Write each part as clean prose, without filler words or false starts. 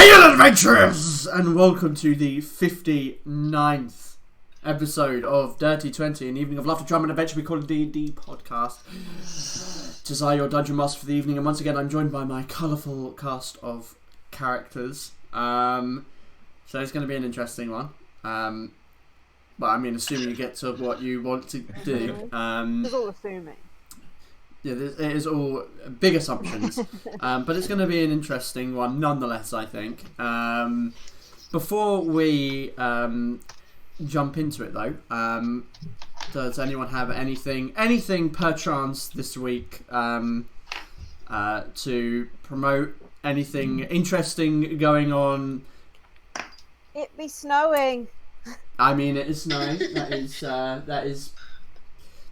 Hail adventurers, and welcome to the 59th episode of Dirty 20, an evening of laughter, drama and adventure we call it D&D Podcast. Tis I, your Dungeon Master for the evening, and once again I'm joined by my colourful cast of characters. So it's going to be an interesting one. But I mean, assuming you get to what you want to do. It's all assuming. Yeah, it is all big assumptions, but it's going to be an interesting one nonetheless, I think. Before we jump into it though, does anyone have anything perchance this week to promote? Anything interesting going on? It be snowing. I mean, it is snowing.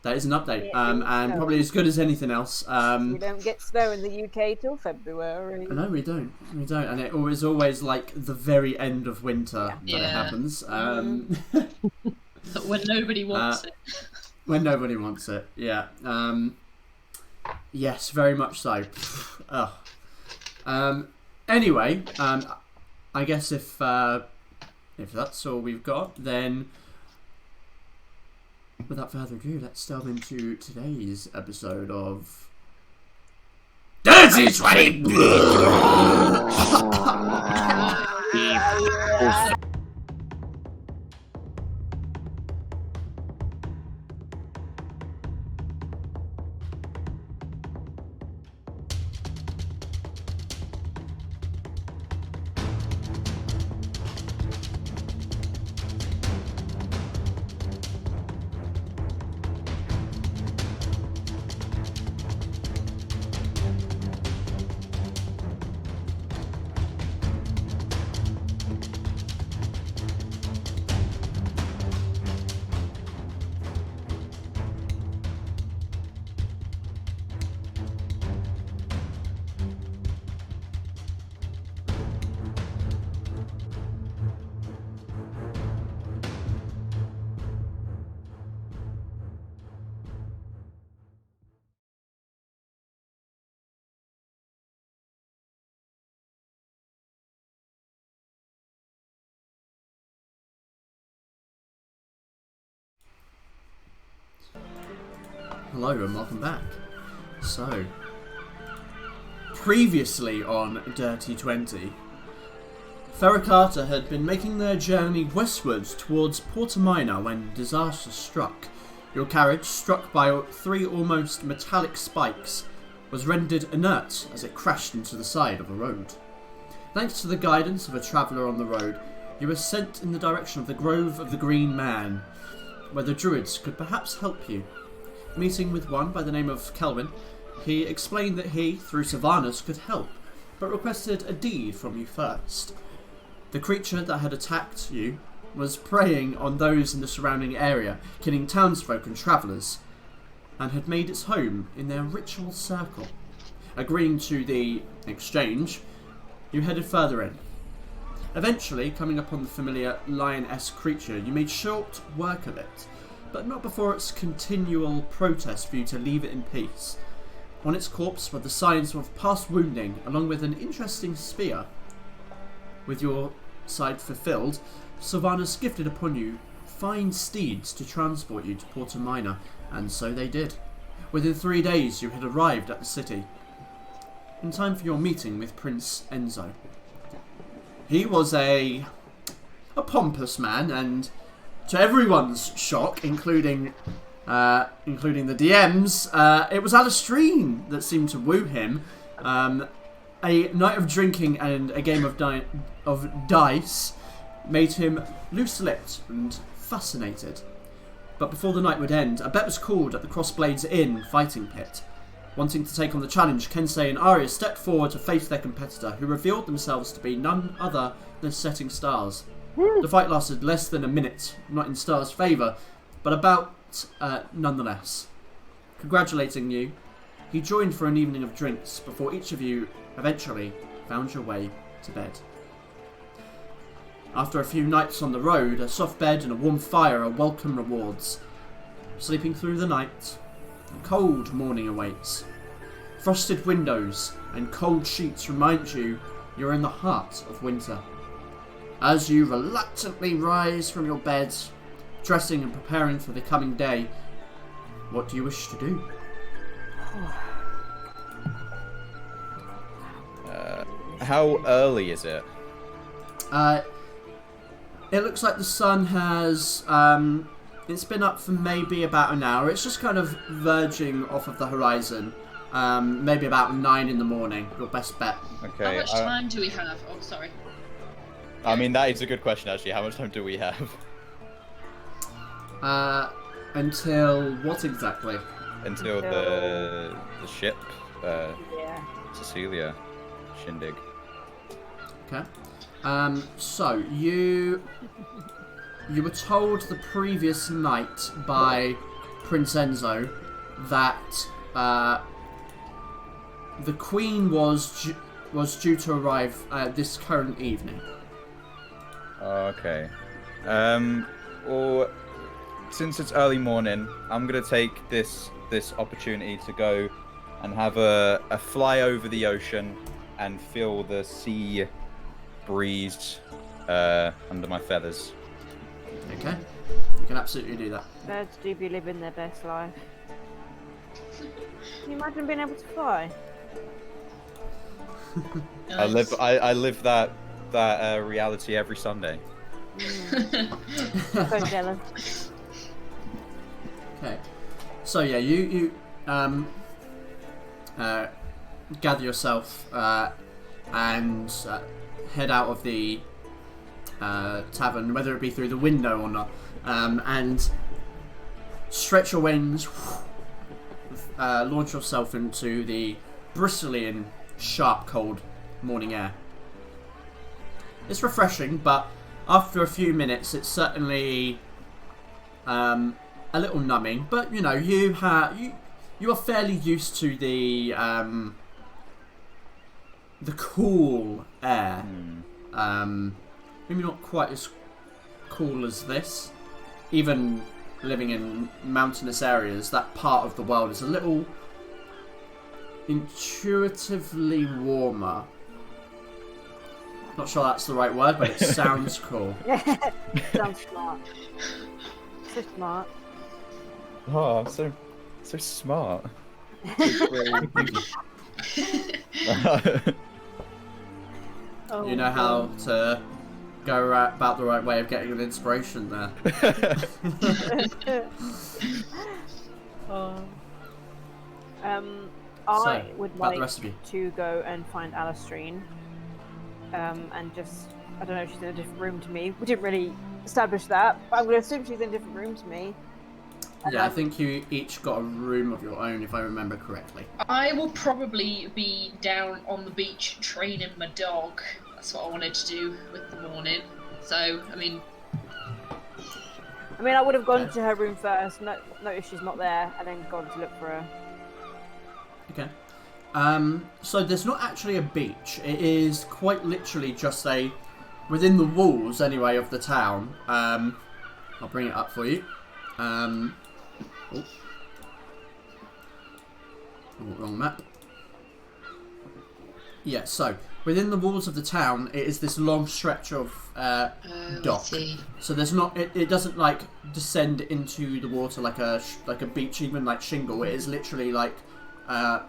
That is an update, and probably as good as anything else. We don't get snow in the UK till February. No, we don't, and it is always like the very end of winter that it happens. When nobody wants it. When nobody wants it, yeah. Yes, very much so. Anyway, I guess if that's all we've got, then without further ado, let's delve into today's episode of Dirty 20! Hello and welcome back. So, previously on Dirty 20, Fera Carta had been making their journey westwards towards Portamina when disaster struck. Your carriage, struck by 3 almost metallic spikes, was rendered inert as it crashed into the side of a road. Thanks to the guidance of a traveller on the road, you were sent in the direction of the Grove of the Green Man, where the druids could perhaps help you. Meeting with one by the name of Kelvin, he explained that he, through Sylvanus, could help, but requested a deed from you first. The creature that had attacked you was preying on those in the surrounding area, killing townsfolk and travellers, and had made its home in their ritual circle. Agreeing to the exchange, you headed further in. Eventually, coming upon the familiar lion-esque creature, you made short work of it, but not before its continual protest for you to leave it in peace. On its corpse were the signs of past wounding, along with an interesting spear. With your side fulfilled, Sylvanus gifted upon you fine steeds to transport you to Portamina, and so they did. Within 3 days you had arrived at the city, in time for your meeting with Prince Enzo. He was a pompous man, and to everyone's shock, including the DM's, it was Alistrine that seemed to woo him. A night of drinking and a game of dice made him loose-lipped and fascinated. But before the night would end, a bet was called at the Crossblades Inn fighting pit. Wanting to take on the challenge, Kensei and Aria stepped forward to face their competitor, who revealed themselves to be none other than Setting Stars. The fight lasted less than a minute, not in Star's favour, but about nonetheless. Congratulating you, he joined for an evening of drinks before each of you eventually found your way to bed. After a few nights on the road, a soft bed and a warm fire are welcome rewards. Sleeping through the night, a cold morning awaits. Frosted windows and cold sheets remind you you're in the heart of winter. As you reluctantly rise from your beds, dressing and preparing for the coming day, what do you wish to do? How early is it? It looks like the sun has, it's been up for maybe about an hour. It's just kind of verging off of the horizon. Maybe about 9 in the morning, your best bet. Okay. How much time do we have? Oh, sorry. I mean, that is a good question, actually. How much time do we have? Until what exactly? Until the ship, Yeah. Cecilia shindig. Okay. So you were told the previous night by Prince Enzo that the Queen was due to arrive this current evening. Okay. Well, since it's early morning, I'm gonna take this opportunity to go and have a fly over the ocean and feel the sea breeze under my feathers. Okay. You can absolutely do that. Birds do be living their best life. Can you imagine being able to fly? I live that reality every Sunday. So jealous. Okay. So yeah, you gather yourself and head out of the tavern, whether it be through the window or not, and stretch your wings, launch yourself into the bristly and sharp cold morning air. It's refreshing, but after a few minutes it's certainly a little numbing, but you know, you are fairly used to the cool air. Maybe not quite as cool as this. Even living in mountainous areas, that part of the world is a little intuitively warmer. Not sure that's the right word, but it sounds cool. Yeah, sounds smart. So smart. Oh, I'm so smart. Oh, You know how to go about the right way of getting an inspiration there. I would about the like rest of you. to go and find Alistrine. And just, I don't know if she's in a different room to me. We didn't really establish that, but I'm going to assume she's in a different room to me. Yeah, I think you each got a room of your own, if I remember correctly. I will probably be down on the beach training my dog. That's what I wanted to do with the morning. So, I mean, I would have gone to her room first, noticed she's not there, and then gone to look for her. Okay. So there's not actually a beach. It is quite literally just within the walls, anyway, of the town. I'll bring it up for you. Wrong map. Yeah, so within the walls of the town, it is this long stretch of dock. So there's not. It doesn't like descend into the water like a beach, even like shingle. It is literally like a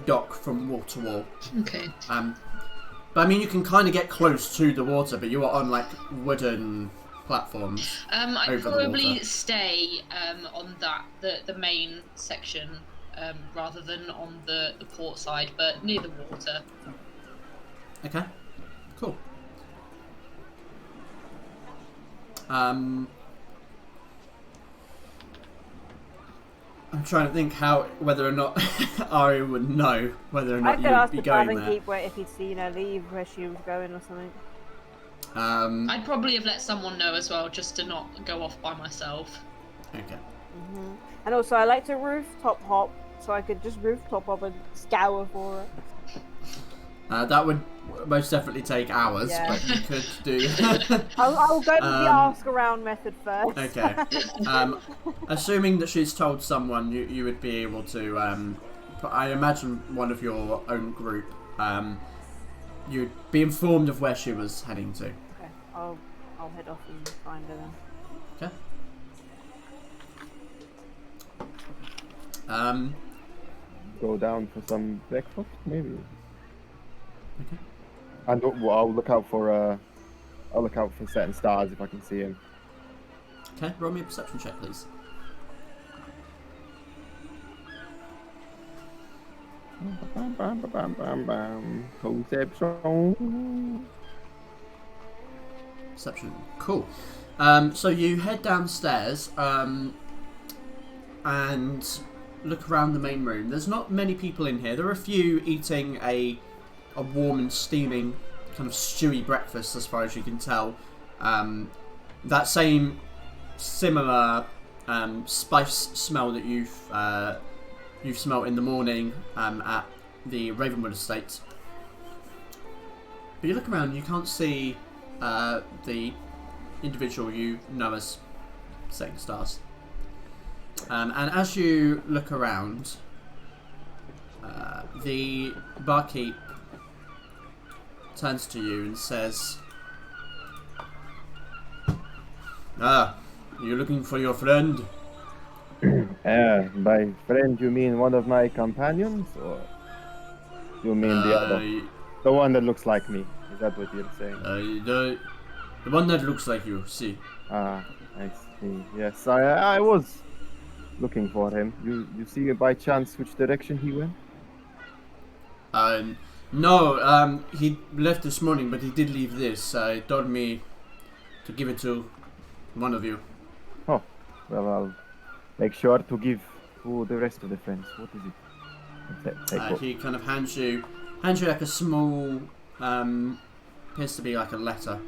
dock from wall to wall. okay. But I mean, you can kind of get close to the water, but you are on like wooden platforms. I'd over the probably water. stay on the main section rather than on the port side, but near the water. Okay, cool. I'm trying to think whether or not Ari would know whether or I not could you ask would the be going tavern there. keeper if he'd seen her leave where she was going or something. I'd probably have let someone know as well, just to not go off by myself. Okay. And also, I like to rooftop hop, so I could just rooftop hop and scour for her. That would most definitely take hours, Yeah. but you could do. I'll go with the ask around method first. Okay. Assuming that she's told someone, you would be able to. I imagine one of your own group you'd be informed of where she was heading to. Okay, I'll head off and find her then. Okay. Go down for some breakfast, maybe. Okay. And I'll look out for certain stars if I can see him. Okay, roll me a perception check, please. Bam, bam, bam, bam, bam. Perception. Perception. Cool. So you head downstairs and look around the main room. There's not many people in here. There are a few eating a warm and steaming kind of stewy breakfast, as far as you can tell. That same similar spice smell that you've smelt in the morning at the Ravenwood estate. But you look around, you can't see the individual you know as Setting Stars. And as you look around, the barkeep turns to you and says, you're looking for your friend? By friend you mean one of my companions, or you mean the other? The one that looks like me. Is that what you're saying? The one that looks like you, see. I see. Yes, I was looking for him. You see by chance which direction he went? No, he left this morning, but he did leave this. He told me to give it to one of you. Oh, well, I'll make sure to give to the rest of the friends. What is it? He kind of hands you like a small, appears to be like a letter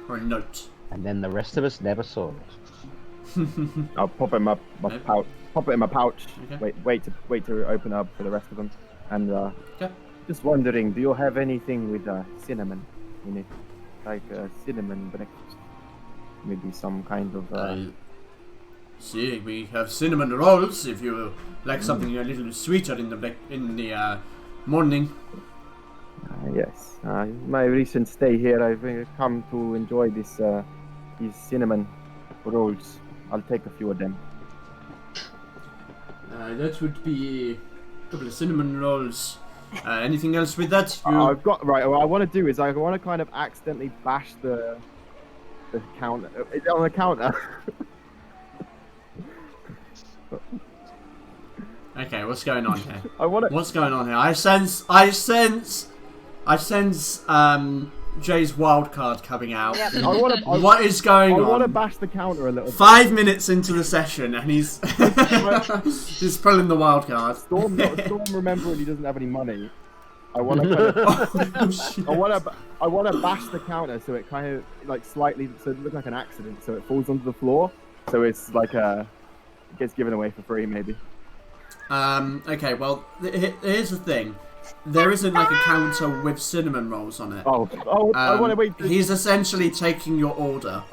or a note. And then the rest of us never saw it. I'll pop it in my pouch. Pop it in my pouch. Okay. Wait to open up for the rest of them. And Okay. just wondering, do you have anything with cinnamon in it, like cinnamon breakfast? Maybe some kind of. See, we have cinnamon rolls. If you like something a little sweeter in the morning. Yes. My recent stay here, I've come to enjoy these cinnamon rolls. I'll take a few of them. That would be a couple of cinnamon rolls. Anything else with that? I've got right. What I want to do is I want to kind of accidentally bash the counter. Is it on the counter? Okay, what's going on here? What's going on here? I sense Jay's wild card coming out. Yep. What is going on? I want to bash the counter a little bit. 5 minutes into the session and he's he's pulling the wild card. Storm remembering he doesn't have any money. I want to I want to bash the counter so it kind of like slightly so it looks like an accident, so it falls onto the floor, so it's like it gets given away for free maybe. Okay, well here's the thing. There isn't like a counter with cinnamon rolls on it. I want to wait. He's essentially taking your order.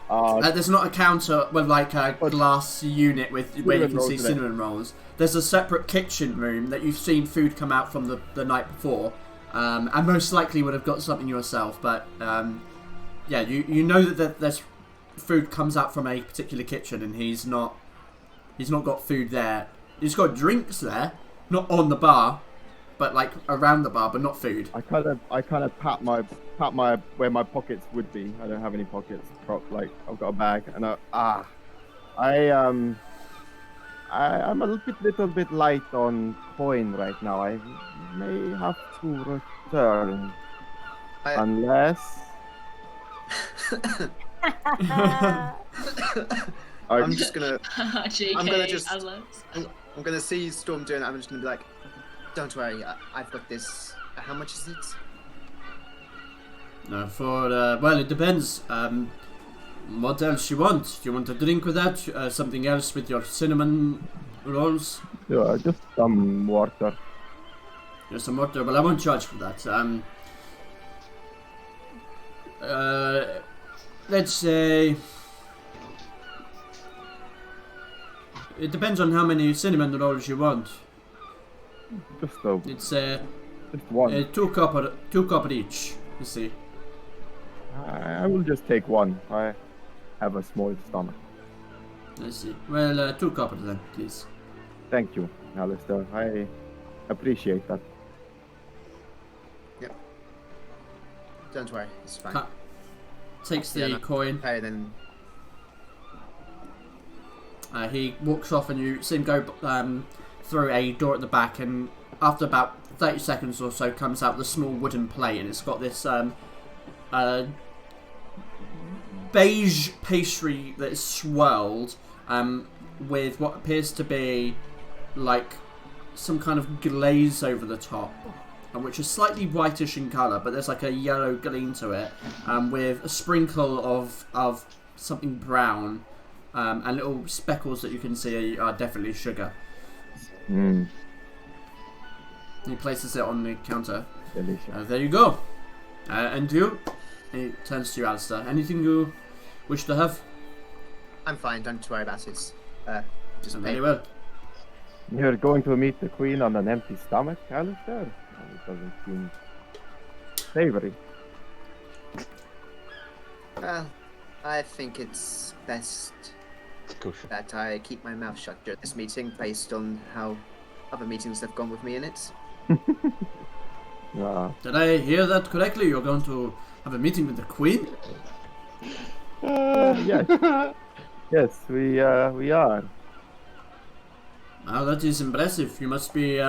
There's not a counter with like a glass unit where you can see cinnamon rolls. There's a separate kitchen room that you've seen food come out from the night before, and most likely would have got something yourself. But yeah, you know that there's food comes out from a particular kitchen, and he's not got food there. He's got drinks there. Not on the bar, but like around the bar, but not food. I kind of pat my where my pockets would be. I don't have any pockets. Like I've got a bag, and I'm a little bit light on coin right now. I may have to return unless. I'm just gonna. JK, I'm gonna see Storm doing it. I'm just gonna be like, "Don't worry, I've got this. How much is it?" No, well, it depends. What else you want? Do you want a drink with that? Something else with your cinnamon rolls? Yeah, just some water. Just some water. Well, I won't charge for that. Let's say. It depends on how many cinnamon rolls you want. Just so. It's Just one. Two copper each. You see. I will just take one. I have a small stomach. I see. Well, 2 copper then, please. Thank you, Alistair. I appreciate that. Yep. Don't worry, it's fine. Takes the coin. Okay, then. He walks off, and you see him go through a door at the back, and after about 30 seconds or so comes out the small wooden plate, and it's got this beige pastry that is swirled with what appears to be like some kind of glaze over the top, which is slightly whitish in colour, but there's like a yellow gleam to it, with a sprinkle of something brown, and little speckles that you can see are definitely sugar. Mm. He places it on the counter. Delicious. There you go. And you? He turns to you, Alistair. Anything you wish to have? I'm fine, don't worry about it. Just Very pay. well. You're going to meet the queen on an empty stomach, Alistair? It doesn't seem savory. Well, I think it's best that I keep my mouth shut during this meeting based on how other meetings have gone with me in it. Did I hear that correctly? You're going to have a meeting with the queen? Yes. Yes, we are. Wow, that is impressive. You must be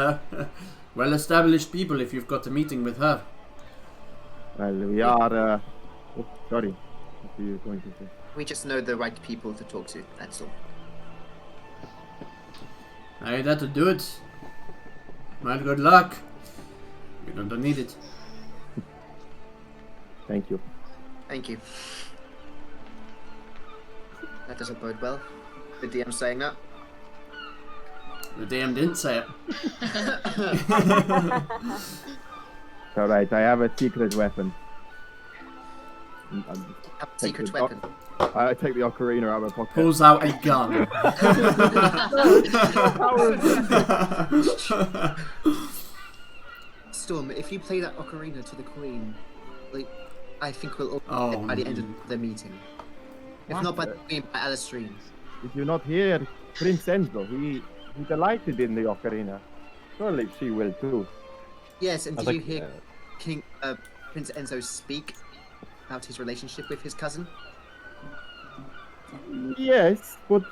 well-established people if you've got a meeting with her. Well, we are. Sorry. What are you going to say? We just know the right people to talk to, that's all. Aye, that'll do it. Well, good luck. You're going to need it. Thank you. Thank you. That doesn't bode well. The DM saying that. The DM didn't say it. It's alright, I have a secret weapon. A secret weapon. I take the ocarina out of my pocket. Pulls out a gun. Storm, if you play that ocarina to the queen, like, I think we'll all get by the end of the meeting. If not by the queen, by Alastrine. Did you not hear Prince Enzo? He delighted in the ocarina. Surely she will too. Yes, and did you hear Prince Enzo speak about his relationship with his cousin? Yes, but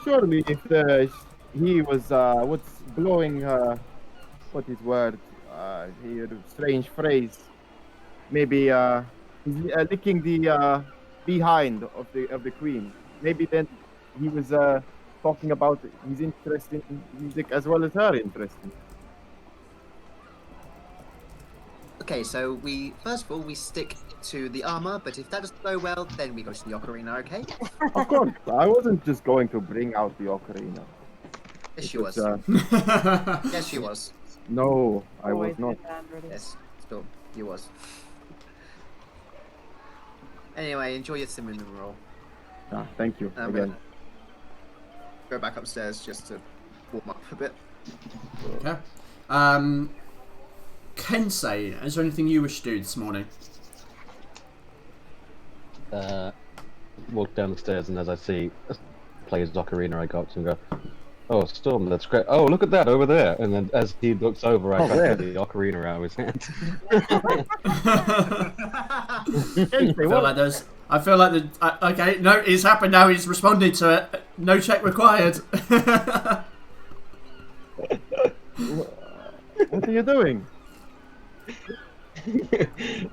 surely if he was what's blowing what is word here strange phrase, maybe he's licking the behind of the queen. Maybe then he was talking about his interest in music as well as her interest in. Okay, so we first of all we stick to the armor, but if that doesn't go well, then we go to the ocarina. Okay? Of course, I wasn't just going to bring out the ocarina. Yes, she was. Yes, she was. No, I was not. Yes, still, you was. Anyway, enjoy your cinnamon roll. Thank you again. Go back upstairs just to warm up a bit. Okay. Kensei, is there anything you wish to do this morning? Walk down the stairs, and as I see player's ocarina, I go up to him and go, "Oh, Storm, that's great. Oh, look at that over there." And then as he looks over, I get the ocarina out of his hand. I feel like okay, no, it's happened now. He's responded to it. No check required. What are you doing?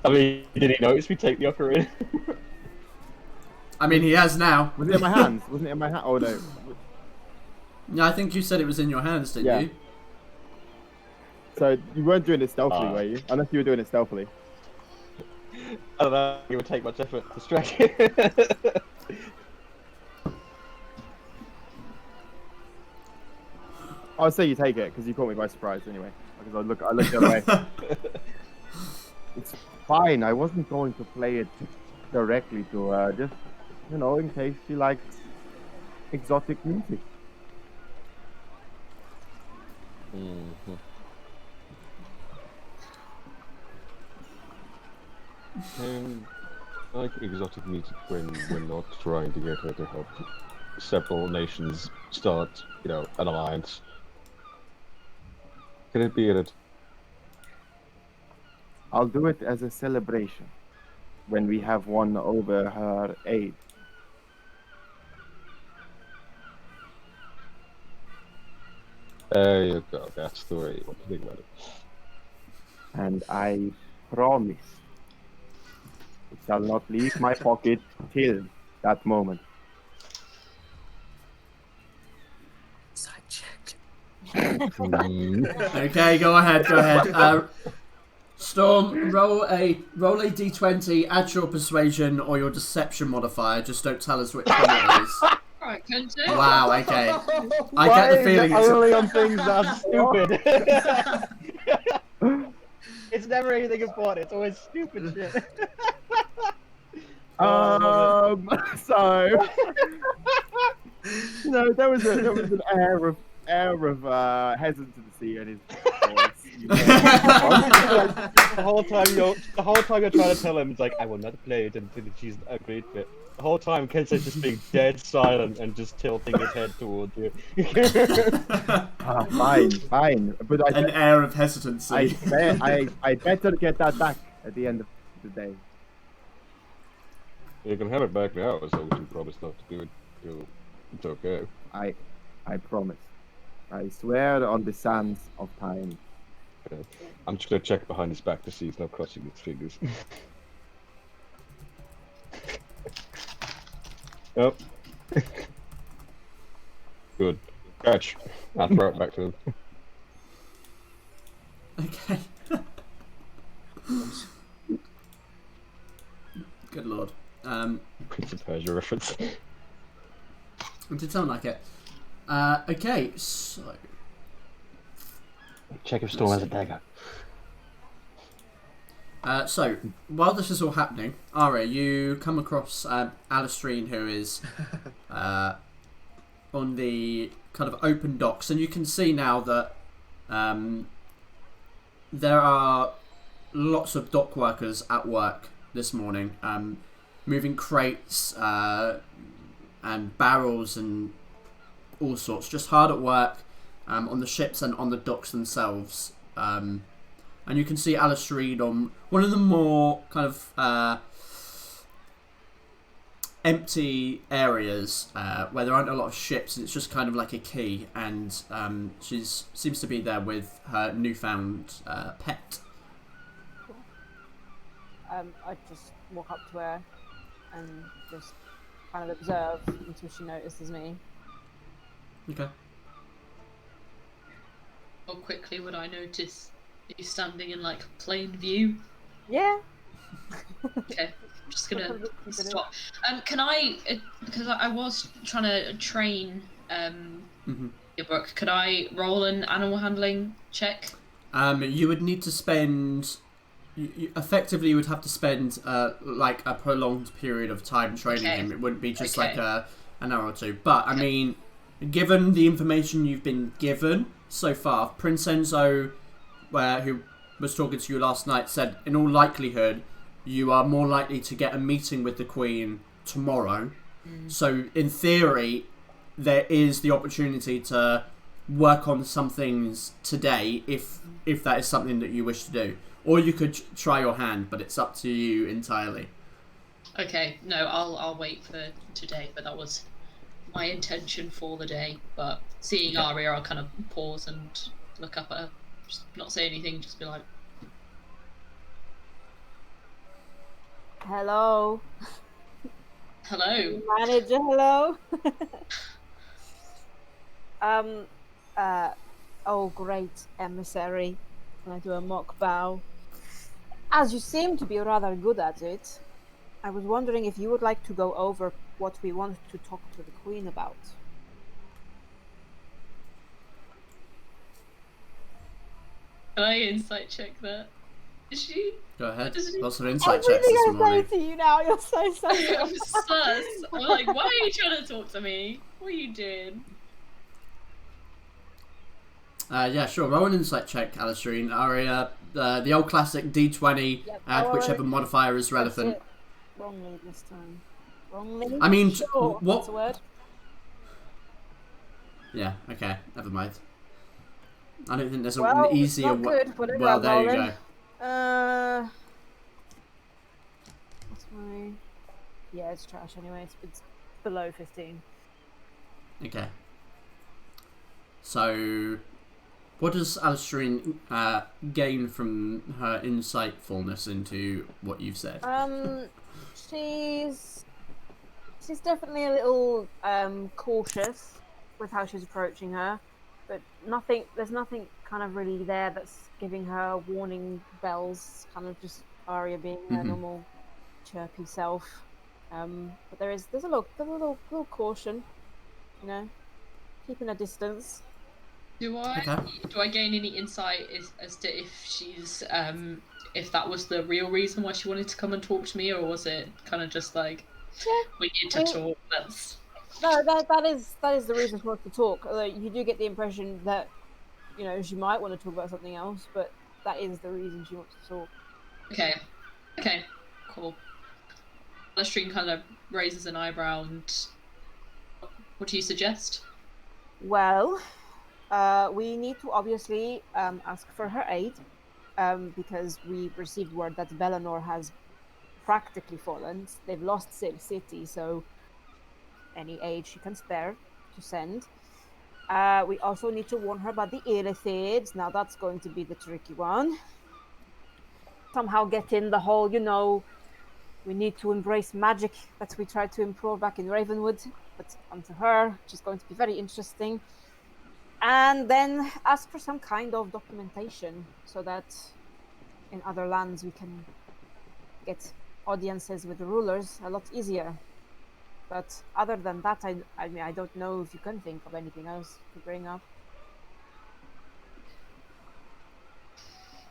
I mean, did he notice me take the ocarina? I mean, he has now. Was it in my hands? Wasn't it in my hand? Oh no. Yeah, I think you said it was in your hands, didn't you? So you weren't doing it stealthily, were you? Unless you were doing it stealthily. I don't know. It would take much effort to distract you. I'll say you take it because you caught me by surprise anyway. Because I looked the other way. It's fine. I wasn't going to play it directly to her, just in case she likes exotic music. Like exotic music when we're not trying to get her to help several nations start, an alliance. Can it be that? I'll do it as a celebration when we have won over her aid. There you go. That's the way you want to think about it. And I promise it shall not leave my pocket till that moment. Side check. Okay, go ahead. Storm, roll a d20, add your persuasion or your deception modifier. Just don't tell us which one it is. Alright, can do. Wow, okay. I get the feeling it's only on things that stupid. It's never anything important. It's always stupid shit. So there was an air of hesitancy in his voice. The whole time you're trying to tell him, it's like, I will not play it until she's agreed to it. The whole time Kensei's just being dead silent and just tilting his head towards you. Fine. But an air of hesitancy. I better get that back at the end of the day. You can have it back now, as long as you promise not to do it till it's okay. I promise. I swear on the sands of time. Okay. I'm just gonna check behind his back to see he's not crossing his fingers. Nope. Good. Catch. I'll throw it back to him. Okay. Good lord. Prince of Persia reference. It did sound like it. Okay, so... Check if Storm has a dagger. So, while this is all happening, Aria, you come across Alistrine, who is on the kind of open docks, and you can see now that there are lots of dock workers at work this morning, moving crates and barrels and all sorts, just hard at work on the ships and on the docks themselves. And you can see Alistrine on one of the more kind of empty areas where there aren't a lot of ships, and it's just kind of like a quay, and she seems to be there with her newfound pet. I just walk up to her and just kind of observe until she notices me. Okay. How quickly would I notice you standing in like plain view? Yeah. Okay, I'm just gonna stop. Can I, because I was trying to train your book, could I roll an animal handling check? You would need to spend. You effectively, you would have to spend like a prolonged period of time training him. It wouldn't be just like an hour or two. But I mean, given the information you've been given so far, Prince Enzo, who was talking to you last night, said in all likelihood you are more likely to get a meeting with the Queen tomorrow. So in theory, there is the opportunity to work on some things today if that is something that you wish to do. Or you could try your hand, but it's up to you entirely. Okay, no, I'll wait for today, but that was my intention for the day. But seeing Aria, I'll kind of pause and look up at her. Just not say anything, just be like... Hello. Hello. Manager, hello. Oh, great emissary. And I do a mock bow. As you seem to be rather good at it, I was wondering if you would like to go over what we want to talk to the Queen about. Can I insight check that? Is she? Go ahead. Lots of I'm insight checks really this gonna morning. say to you now, you're so I'm sus. I'm like, why are you trying to talk to me? What are you doing? Yeah, sure. Roll an insight check, Alistrine. Aria, the old classic D20, Yep, add whichever modifier is relevant. Wrong lead this time. Wrong lead? I mean, sure, what? that's a word. Yeah, okay, never mind. I don't think there's an Well, easier not good, but well, there you then. go. What's my... Yeah, it's trash anyway. It's below 15. Okay. So, what does Alistair gain from her insightfulness into what you've said? She's definitely a little cautious with how she's approaching her, but there's nothing kind of really there that's giving her warning bells, kind of just Aria being her normal chirpy self. But there's a little caution, you know, keeping a distance. Do I gain any insight as to if she's if that was the real reason why she wanted to come and talk to me, or was it kind of just like we need to talk? No, that is the reason she wants to talk. You do get the impression that, you know, she might want to talk about something else, but that is the reason she wants to talk. Okay, cool. Alistair kind of raises an eyebrow and what do you suggest? Well, we need to obviously ask for her aid, because we received word that Bellinor has practically fallen. They've lost Soule City, so any aid she can spare to send. We also need to warn her about the Illithids. Now that's going to be the tricky one. Somehow get in the whole, you know, we need to embrace magic that we tried to improve back in Ravenwood, but onto her, which is going to be very interesting. And then ask for some kind of documentation so that in other lands we can get audiences with the rulers a lot easier. But other than that, I mean, I don't know if you can think of anything else to bring up.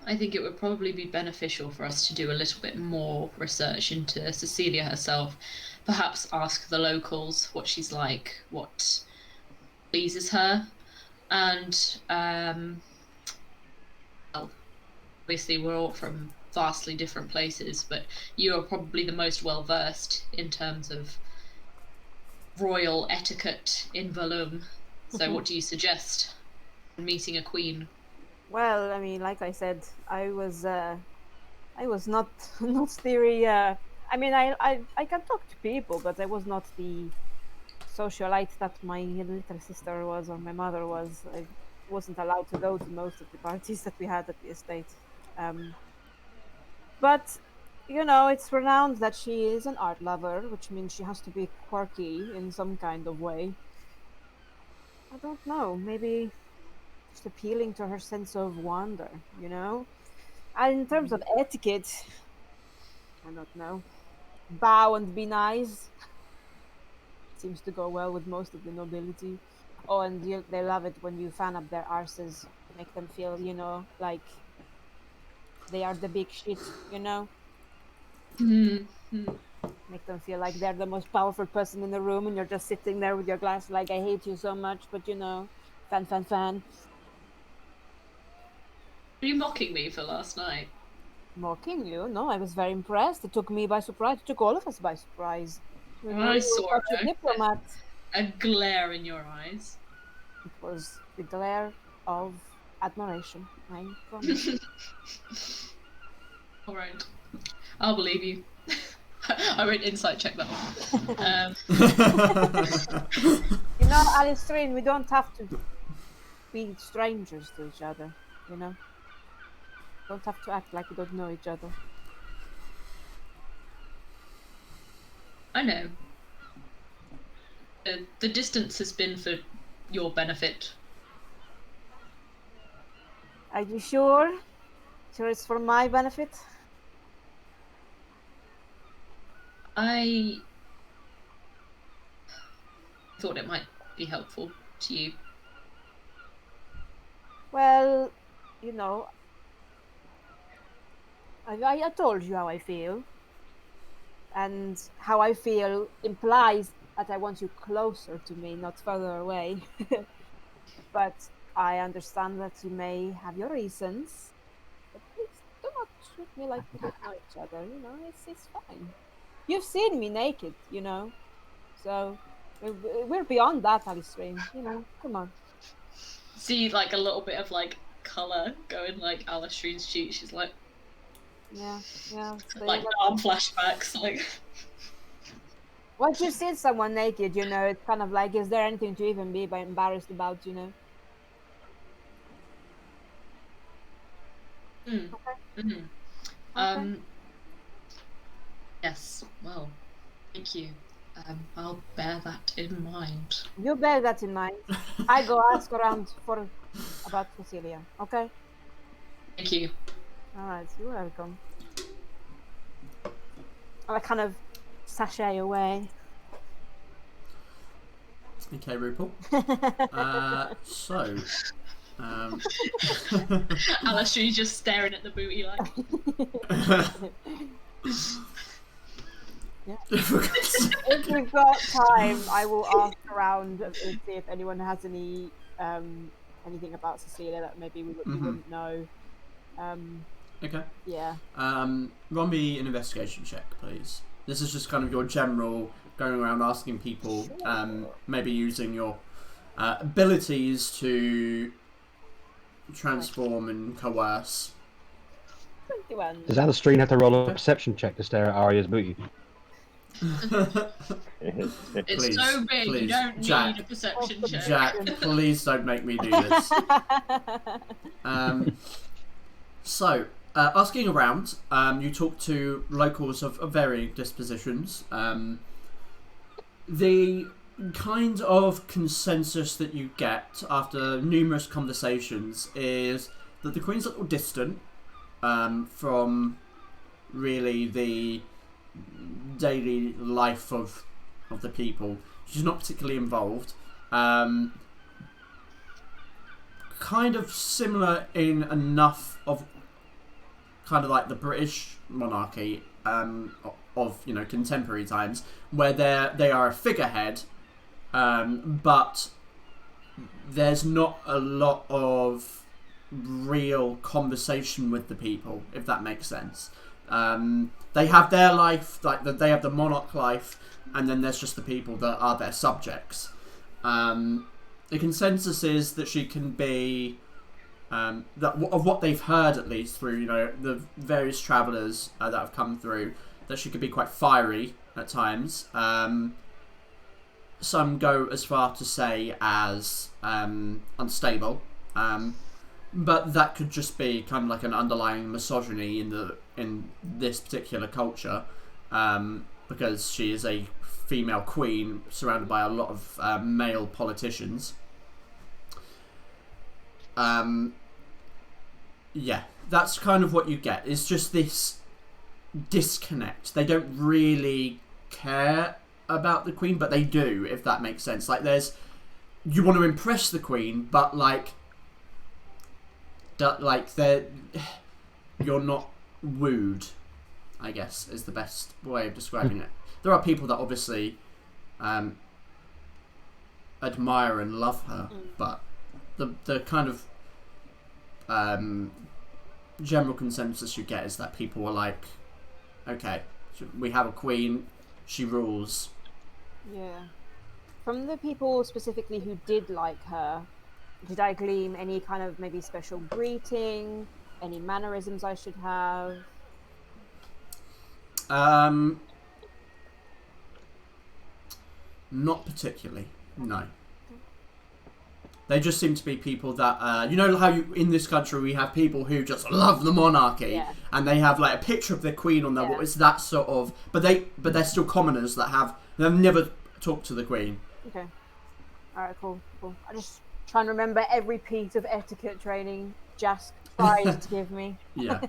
I think it would probably be beneficial for us to do a little bit more research into Cecilia herself. Perhaps ask the locals what she's like, what pleases her. And, well, obviously we're all from vastly different places, but you are probably the most well-versed in terms of royal etiquette in Valum. So what do you suggest when meeting a queen? Well, I mean, like I said, I was not very. I mean, I can talk to people, but I was not the socialite that my little sister was or my mother was. I wasn't allowed to go to most of the parties that we had at the estate. But you know, it's renowned that she is an art lover, which means she has to be quirky in some kind of way. I don't know, maybe just appealing to her sense of wonder, you know? And in terms of etiquette, I don't know. Bow and be nice. Seems to go well with most of the nobility. Oh, and they love it when you fan up their arses. Make them feel, you know, like they are the big shit, you know? Make them feel like they're the most powerful person in the room and you're just sitting there with your glass like, I hate you so much, but you know, fan. Are you mocking me for last night? Mocking you? No, I was very impressed. It took me by surprise. It took all of us by surprise. I saw a diplomat. A glare in your eyes. It was the glare of admiration, I promise. Alright. I'll believe you. I won't insight check that one. You know, Alistair, we don't have to be strangers to each other, you know? Don't have to act like we don't know each other. I know. The distance has been for your benefit. Are you sure? Sure it's for my benefit? I thought it might be helpful to you. Well, you know, I told you how I feel. And how I feel implies that I want you closer to me, not further away. But I understand that you may have your reasons. But please treat me like we don't know each other, you know, it's fine. You've seen me naked, you know, so we're beyond that, Alistair, you know, come on. See, like, a little bit of, like, colour going, like, Alistair's cheek. She's like... Yeah. So like, arm flashbacks, like... Once you've seen someone naked, you know, it's kind of like, is there anything to even be embarrassed about, you know? Okay. Yes, well, thank you. I'll bear that in mind. You bear that in mind. I go ask around about Cecilia, okay? Thank you. Alright, you're welcome. I kind of sashay away. Okay, RuPaul. So... Alistair's just staring at the booty like... Yeah. If we've got time, I will ask around and see if anyone has any anything about Cecilia that maybe we wouldn't know. Okay. Yeah. Roll me an investigation check, please. This is just kind of your general going around asking people, maybe using your abilities to transform and coerce. 21. Does Alistair have to roll a perception check to stare at Arya's booty? It's Please, so big, please, you don't Jack. need a perception check. Jack, please don't make me do this. So, asking around, you talk to locals of varying dispositions. The kind of consensus that you get after numerous conversations is that the Queen's a little distant from really the daily life of the people. She's not particularly involved. Kind of similar in enough of kind of like the British monarchy of, you know, contemporary times, where they are a figurehead, but there's not a lot of real conversation with the people, if that makes sense. They have their life, like they have the monarch life, and then there's just the people that are their subjects. The consensus is that she can be, that of what they've heard at least through, you know, the various travellers that have come through, that she could be quite fiery at times. Some go as far to say as unstable, but that could just be kind of like an underlying misogyny in this particular culture, because she is a female queen surrounded by a lot of male politicians. Yeah, that's kind of what you get. It's just this disconnect. They don't really care about the Queen, but they do, if that makes sense. Like, you want to impress the Queen, but you're not wooed, I guess, is the best way of describing it. There are people that obviously admire and love her, but the kind of general consensus you get is that people are like, okay, we have a queen, she rules. Yeah. From the people specifically who did like her, did I glean any kind of maybe special greeting, any mannerisms I should have? Not particularly, no. They just seem to be people that, you know how in this country we have people who just love the monarchy, and they have like a picture of their queen on their wall. It's that sort of, but they're still commoners that they've never talked to the Queen. Okay. Alright, cool. I just trying to remember every piece of etiquette training Jask tried to give me. Yeah.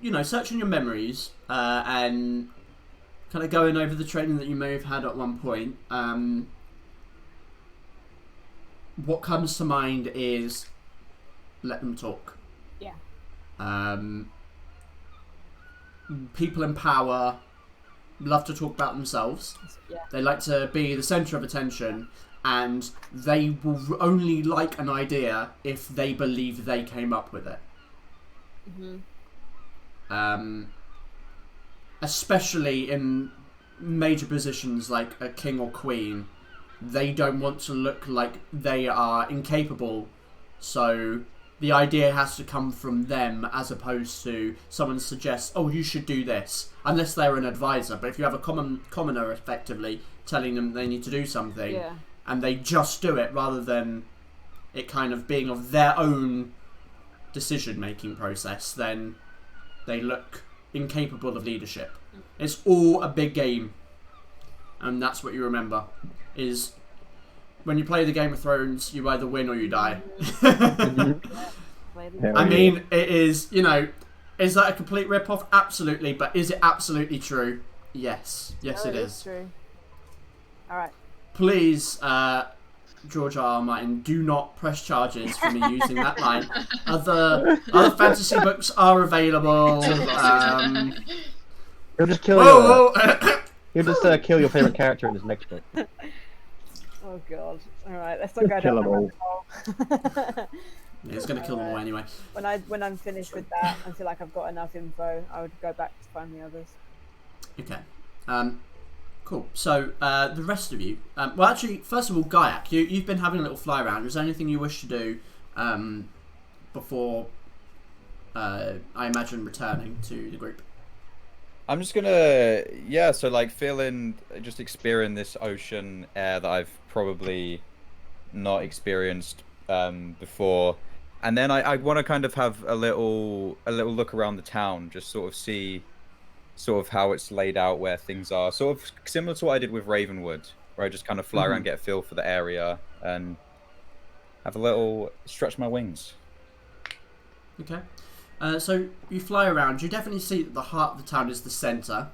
You know, searching your memories and kind of going over the training that you may have had at one point. What comes to mind is let them talk. Yeah. People in power love to talk about themselves. Yeah. They like to be the centre of attention, and they will only like an idea if they believe they came up with it. Especially in major positions like a king or queen, they don't want to look like they are incapable. So the idea has to come from them as opposed to someone suggests, oh, you should do this, unless they're an advisor. But if you have a commoner effectively telling them they need to do something, and they just do it rather than it kind of being of their own decision-making process, then they look incapable of leadership. It's all a big game, and that's what you remember, is when you play the Game of Thrones, you either win or you die. I mean, it is, is that a complete rip-off? Absolutely, but is it absolutely true? Yes. Yes, it is. True. Alright. Please, George R. Martin, do not press charges for me using that line. Other fantasy books are available. He'll just kill He'll just kill your favorite character in his next book. Oh god. Alright, let's not go down that rabbit hole. Yeah, it's going to kill them all anyway. When I'm finished with that, I feel like I've got enough info, I would go back to find the others. Okay. Cool. So, the rest of you... well, actually, first of all, Gaiak, you've been having a little fly around. Is there anything you wish to do before, I imagine, returning to the group? I'm just gonna, just experiencing this ocean air that I've probably not experienced before, and then I want to kind of have a little look around the town, just sort of see how it's laid out, where things are, sort of similar to what I did with Ravenwood, where I just kind of fly around, get a feel for the area, and have a little stretch my wings. Okay. So you fly around, you definitely see that the heart of the town is the centre,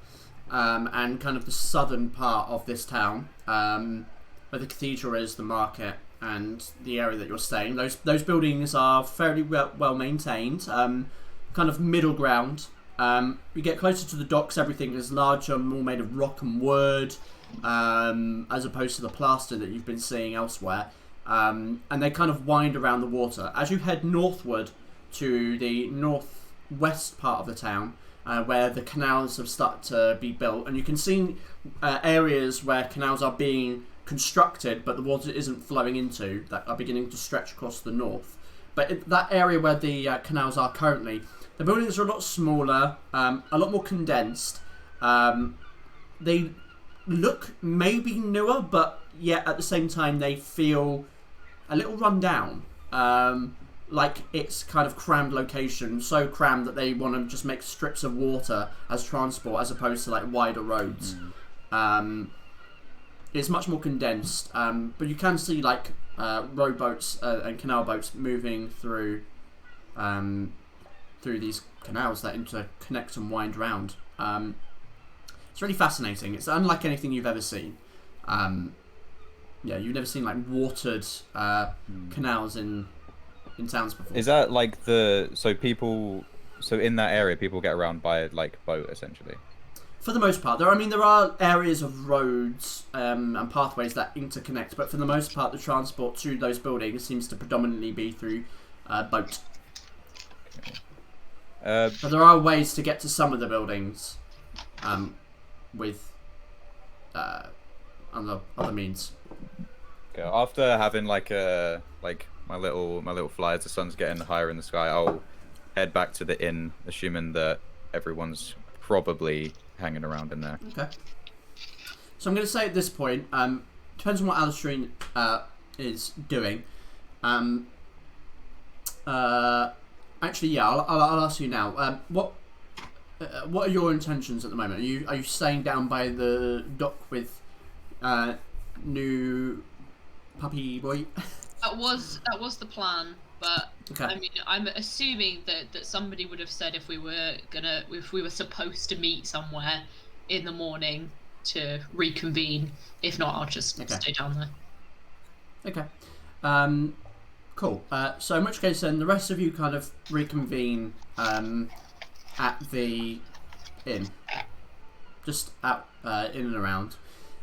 and kind of the southern part of this town, where the cathedral is, the market, and the area that you're staying. Those buildings are fairly well maintained, kind of middle ground. You get closer to the docks, everything is larger, more made of rock and wood, as opposed to the plaster that you've been seeing elsewhere. And they kind of wind around the water. As you head northward to the northwest part of the town, where the canals have started to be built, and you can see areas where canals are being constructed, but the water isn't flowing into, that are beginning to stretch across the north. But in that area where the canals are currently, the buildings are a lot smaller, a lot more condensed. They look maybe newer, but yet at the same time they feel a little run down. Like it's kind of crammed location, so crammed that they want to just make strips of water as transport as opposed to like wider roads. It's much more condensed, but you can see like rowboats and canal boats moving through these canals that interconnect and wind round. It's really fascinating. It's unlike anything you've ever seen. You've never seen like watered canals in towns before. Is that like so in that area people get around by like boat essentially? For the most part, there are areas of roads and pathways that interconnect, but for the most part, the transport to those buildings seems to predominantly be through boat. But there are ways to get to some of the buildings with other means. Okay, after having my little fly as the sun's getting higher in the sky, I'll head back to the inn, assuming that everyone's probably hanging around in there. Okay. So I'm going to say at this point, depends on what Alistair is doing. Actually, yeah, I'll ask you now. What are your intentions at the moment? Are you staying down by the dock with new puppy boy? That was the plan, but okay. I mean, I'm assuming that somebody would have said if we were supposed to meet somewhere in the morning to reconvene. If not, I'll just stay down there. Okay. Cool. So in which case, then the rest of you kind of reconvene at the inn, just out in and around.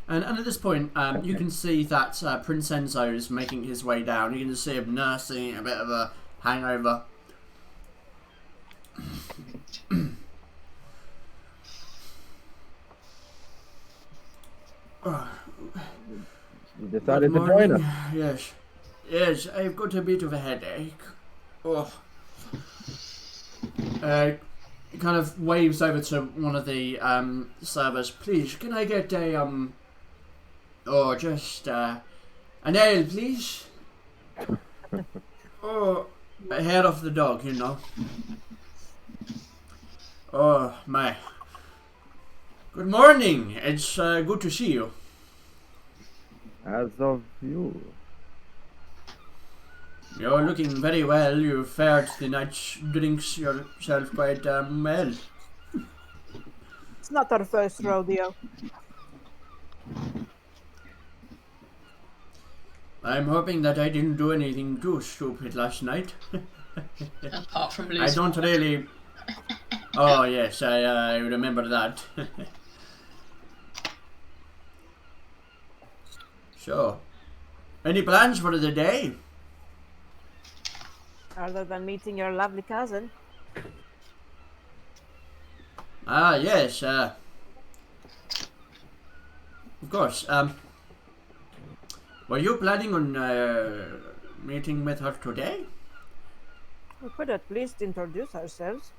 And at this point, you can see that Prince Enzo is making his way down. You can see him nursing a bit of a hangover. You decided to join us. Yes. Yes, I've got a bit of a headache. Oh. He kind of waves over to one of the servers. Please, can I get a an ale, please? Oh, a hair off the dog, you know. Oh my. Good morning. It's good to see you. As of you. You're looking very well. You fared the night's drinks yourself quite well. It's not our first rodeo. I'm hoping that I didn't do anything too stupid last night. Apart from losing. I don't really... Oh yes, I remember that. So, any plans for the day? Other than meeting your lovely cousin. Ah, yes, of course. Were you planning on meeting with her today? We could at least introduce ourselves.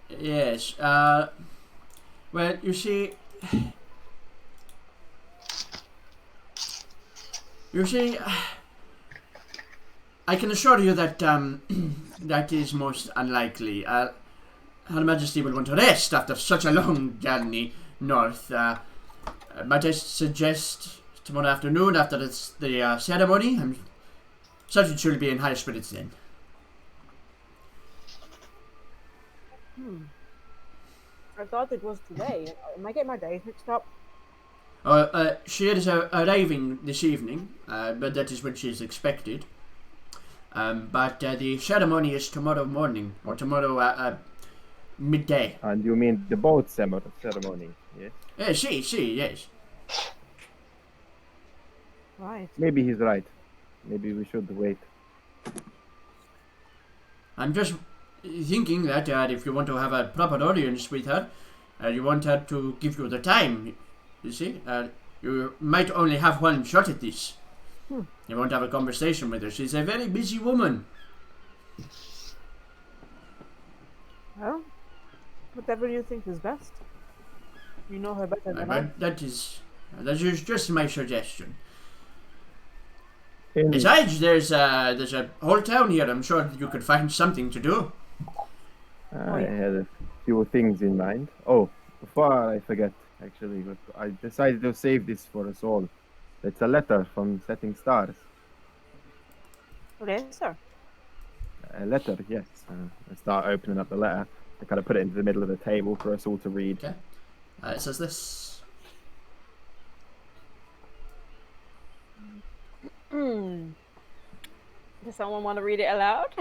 Yes, well, you see... I can assure you that that is most unlikely. Her Majesty will want to rest after such a long journey north. But I suggest tomorrow afternoon after the ceremony. I'm certain she'll be in high spirits then. I thought it was today. Am I getting my days mixed up? She is arriving this evening, but that is when she is expected. But the ceremony is tomorrow morning, or tomorrow midday. And you mean the boat ceremony, yes? Yes. Right. Maybe he's right. Maybe we should wait. I'm just thinking that if you want to have a proper audience with her, you want her to give you the time. You see, you might only have one shot at this. You want to have a conversation with her. She's a very busy woman. Well, whatever you think is best. You know her better than I. That is just my suggestion. In- Besides, there's a whole town here. I'm sure you could find something to do. I had a few things in mind. Oh, before I forget, actually, I decided to save this for us all. It's a letter from Setting Stars. Okay, sir. A letter, yes. I start opening up the letter. I kind of put it into the middle of the table for us all to read. Okay. It says this. Does someone want to read it aloud?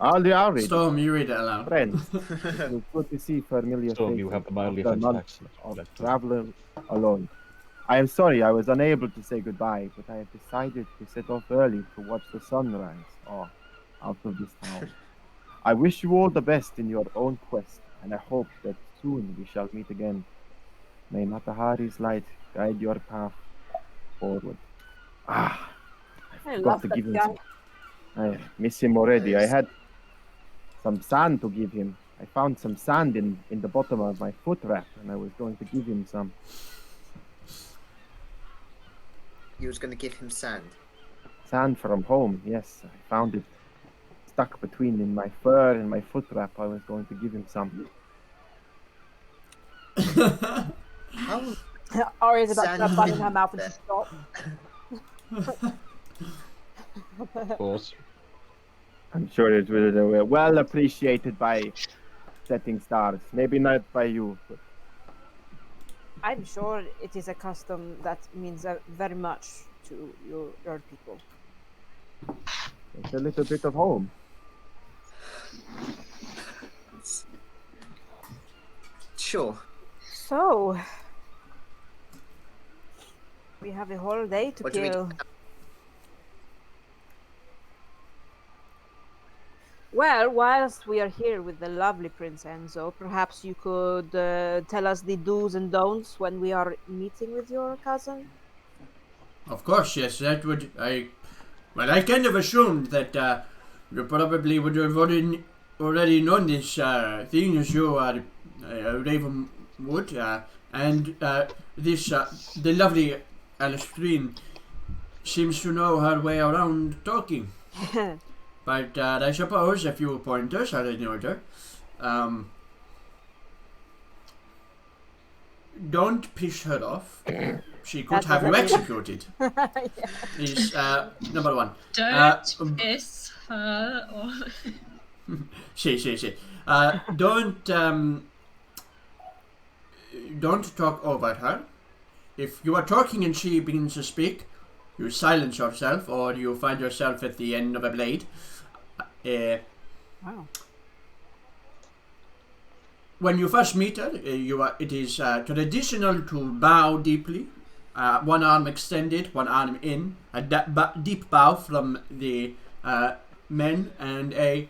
I'll read. Storm, you read it aloud. Friends, it was good to see familiar Storm, faces you have the mildly after offensive months accent. of traveling alone. I am sorry I was unable to say goodbye, but I have decided to set off early to watch the sunrise out of this town. I wish you all the best in your own quest, and I hope that soon we shall meet again. May Matahari's light guide your path forward. I forgot love to that give him guy. some. I miss him already. I had some sand to give him. I found some sand in the bottom of my foot wrap, and I was going to give him some. You was going to give him sand. Sand from home, yes. I found it stuck between in my fur and my foot wrap. I was going to give him some. How? Aria's about to Sand put bun in her in mouth and there. stop. Of course. I'm sure it will be well appreciated by Setting Stars. Maybe not by you, but I'm sure it is a custom that means very much to your people. it's a little bit of home. Sure. So, we have a whole day to What do we kill. do? Well, whilst we are here with the lovely Prince Enzo, perhaps you could tell us the do's and don'ts when we are meeting with your cousin? Of course, yes, that would... I kind of assumed that you probably would have already known this thing as you are Ravenwood, and this, the lovely Alice Green seems to know her way around talking. But I suppose a few pointers are in order. Don't piss her off. She could have you executed. Is number one. Don't piss her off. Don't talk over her. If you are talking and she begins to speak, you silence yourself, or you find yourself at the end of a blade. Wow. When you first meet her, it is traditional to bow deeply, one arm extended, one arm in, a deep bow from the men, and a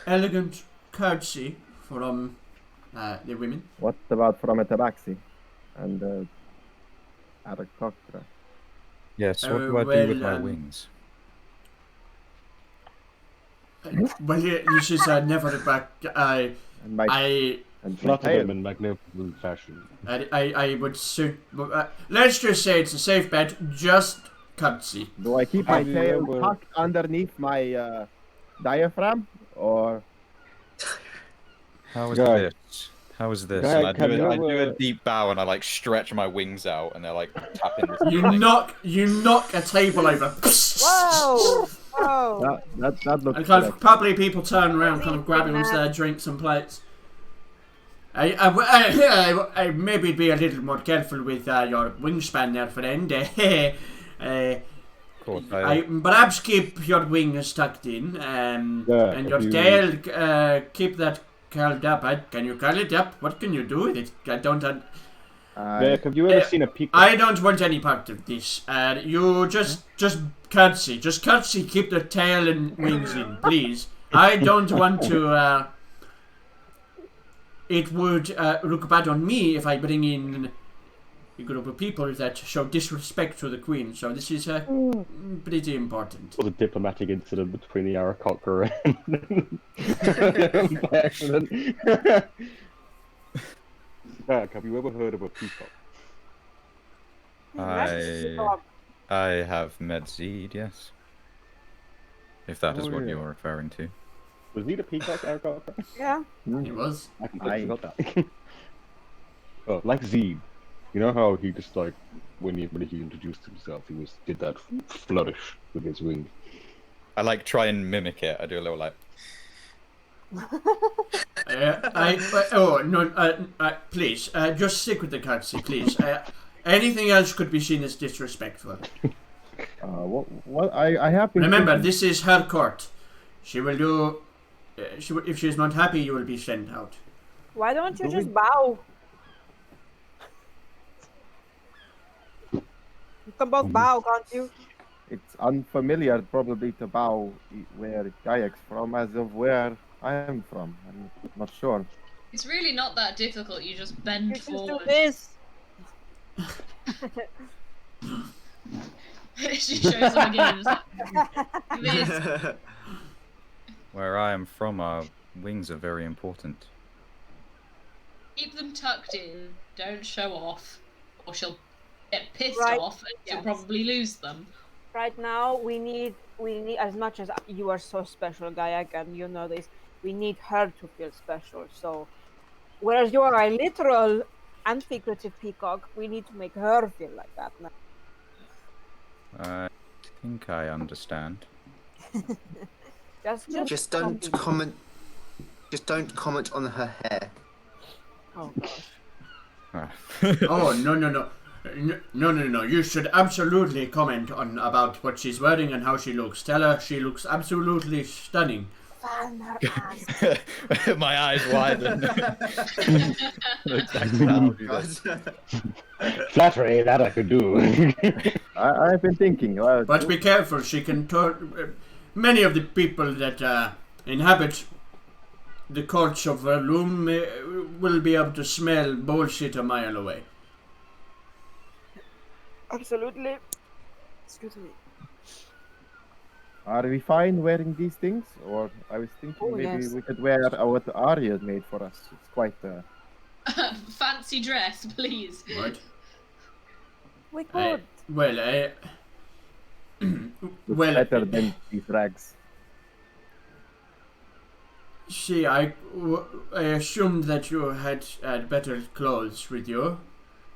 elegant curtsy from the women. What about from a tabaxi and Aracocra? Yes, what do I do with my wings? Well, this is never back. And flutter them in magnificent fashion. I would let's just say it's a safe bet. Just curtsy. Do I keep my tail tucked underneath my diaphragm, or? How is this? How is this? Guy, I do a deep bow and I like stretch my wings out and they're like tapping. You knock a table over. Whoa! Whoa! That looks. And kind of probably people turn around, kind of grabbing their drinks and plates. I maybe be a little more careful with your wingspan there, friend. Perhaps keep your wings tucked in, and your tail keep that curled up. Can you curl it up? What can you do with it? I don't. Have you ever seen a peacock? I don't want any part of this. You just curtsy. Just curtsy. Keep the tail and wings in, please. I don't want to. It would look bad on me if I bring in a group of people that show disrespect to the Queen. So this is pretty important. It was a diplomatic incident between the Aracocra and by accident. Jack, have you ever heard of a peacock? I have met Zed, yes. If that is what you're referring to. Was he the peacock, Aracocra? Yeah. He was. I forgot that. Oh, like Zed. You know how he just like when he introduced himself, he did that flourish with his wings. I like try and mimic it. I do a little like. Please, just stick with the curtsy, please. Anything else could be seen as disrespectful. I have been. Remember, this is her court. She will do. If she's not happy, you will be sent out. Why don't you just bow? You can both bow, can't you? It's unfamiliar, probably, to bow where Gayak's from, as of where I am from. I'm not sure. It's really not that difficult. You just bend forward. Do this. She shows them again. This. Where I am from, our wings are very important. Keep them tucked in. Don't show off, or she'll get pissed off, and she'll probably lose them. Right now, we need as much as you are so special, Gayak, and you know this. We need her to feel special. So, whereas you are a literal and figurative peacock, we need to make her feel like that now. I think I understand. Just don't comment. Just don't comment on her hair. Oh gosh. Oh no! You should absolutely comment about what she's wearing and how she looks. Tell her she looks absolutely stunning. Fan her ass. My eyes widen. Flattery, that I could do. I've been thinking. But be careful, she can turn. Many of the people that inhabit the courts of Verloom will be able to smell bullshit a mile away. Absolutely. Excuse me. Are we fine wearing these things? Or I was thinking maybe we could wear what Arya made for us. It's quite Fancy dress, please. What? We could. Well, better than these rags. See, I assumed that you had better clothes with you.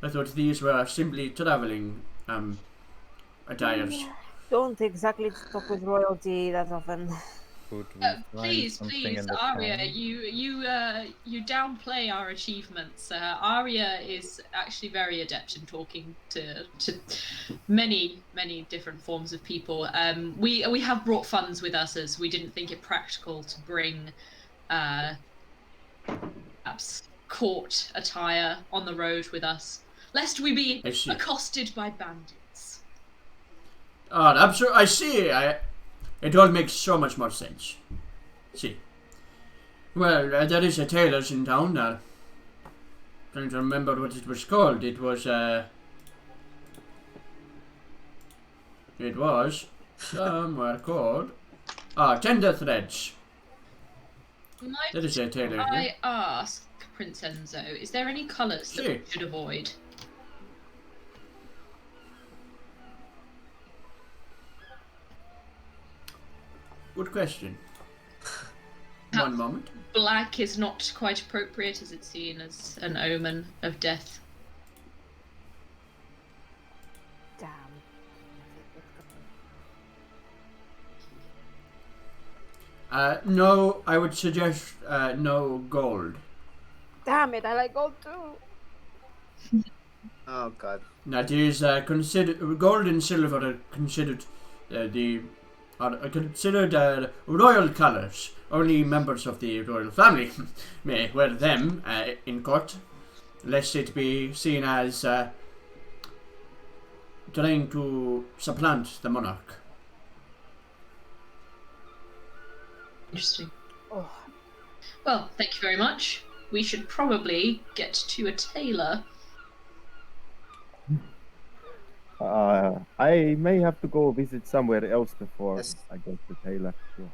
I thought these were simply traveling attires. Don't exactly talk with royalty that often. Please, Aria, you downplay our achievements. Aria is actually very adept in talking to many different forms of people. We have brought funds with us as we didn't think it practical to bring perhaps court attire on the road with us, lest we be accosted by bandits. Oh, I see. It all makes so much more sense. See. Well, there is a tailor's in town. Trying to remember what it was called. It was somewhere called... Tender Threads. That is a tailor. I ask, Prince Enzo, is there any colours that we should avoid? Good question. One moment. Black is not quite appropriate as it's seen as an omen of death. Damn. No, I would suggest no gold. Damn it, I like gold too. Oh god. Now these considered gold and silver are considered royal colours. Only members of the royal family may wear them in court, lest it be seen as trying to supplant the monarch. Interesting. Oh. Well, thank you very much. We should probably get to a tailor. I may have to go visit somewhere else before I go to tailor. Yeah.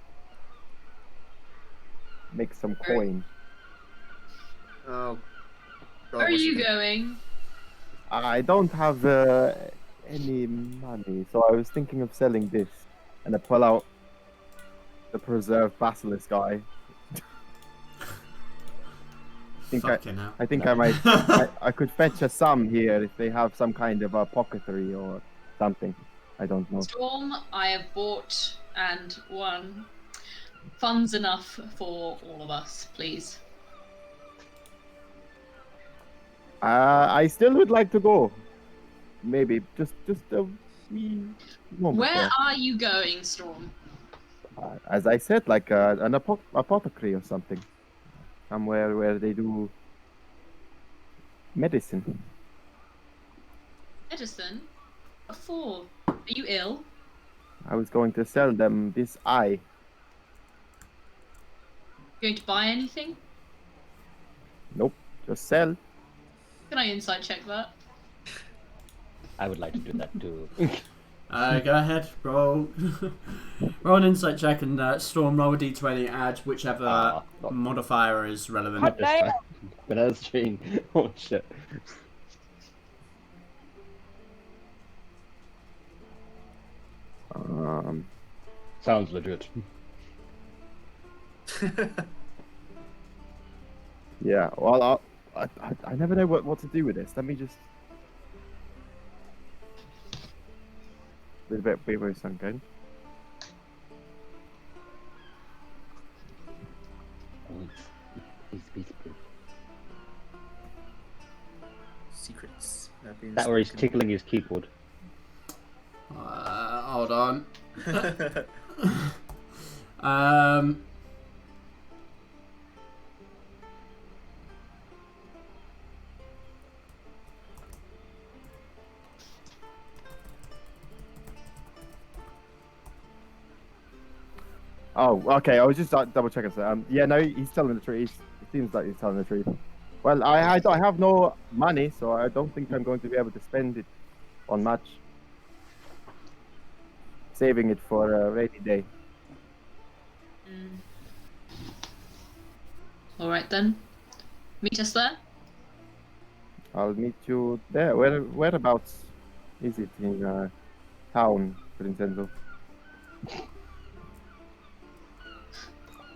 Make some coin. Oh. Where are you going? I don't have any money, so I was thinking of selling this, and I pull out the preserved basilisk eye. I think I might. I could fetch a sum here if they have some kind of a pocketry or something. I don't know. Storm, I have bought and won funds enough for all of us, please. I still would like to go. Maybe just a wee moment. Where are you going, Storm? As I said, like an apothecary or something. Somewhere where they do medicine. Medicine? What for? Are you ill? I was going to sell them this eye. Going to buy anything? Nope, just sell. Can I insight check that? I would like to do that too. Go ahead, roll an insight check and Storm roll a d20, add whichever modifier is relevant. But that's changed. Oh shit. Sounds legit. Yeah, well, I never know what to do with this. Let me just... Wait a second. Secrets. That where he's tickling his keyboard. Hold on. Oh, okay. I was just double checking. So, yeah, no, he's telling the truth. It seems like he's telling the truth. Well, I have no money, so I don't think I'm going to be able to spend it on much. Saving it for a rainy day. All right then. Meet us there. I'll meet you there. Whereabouts is it in town, Vincenzo?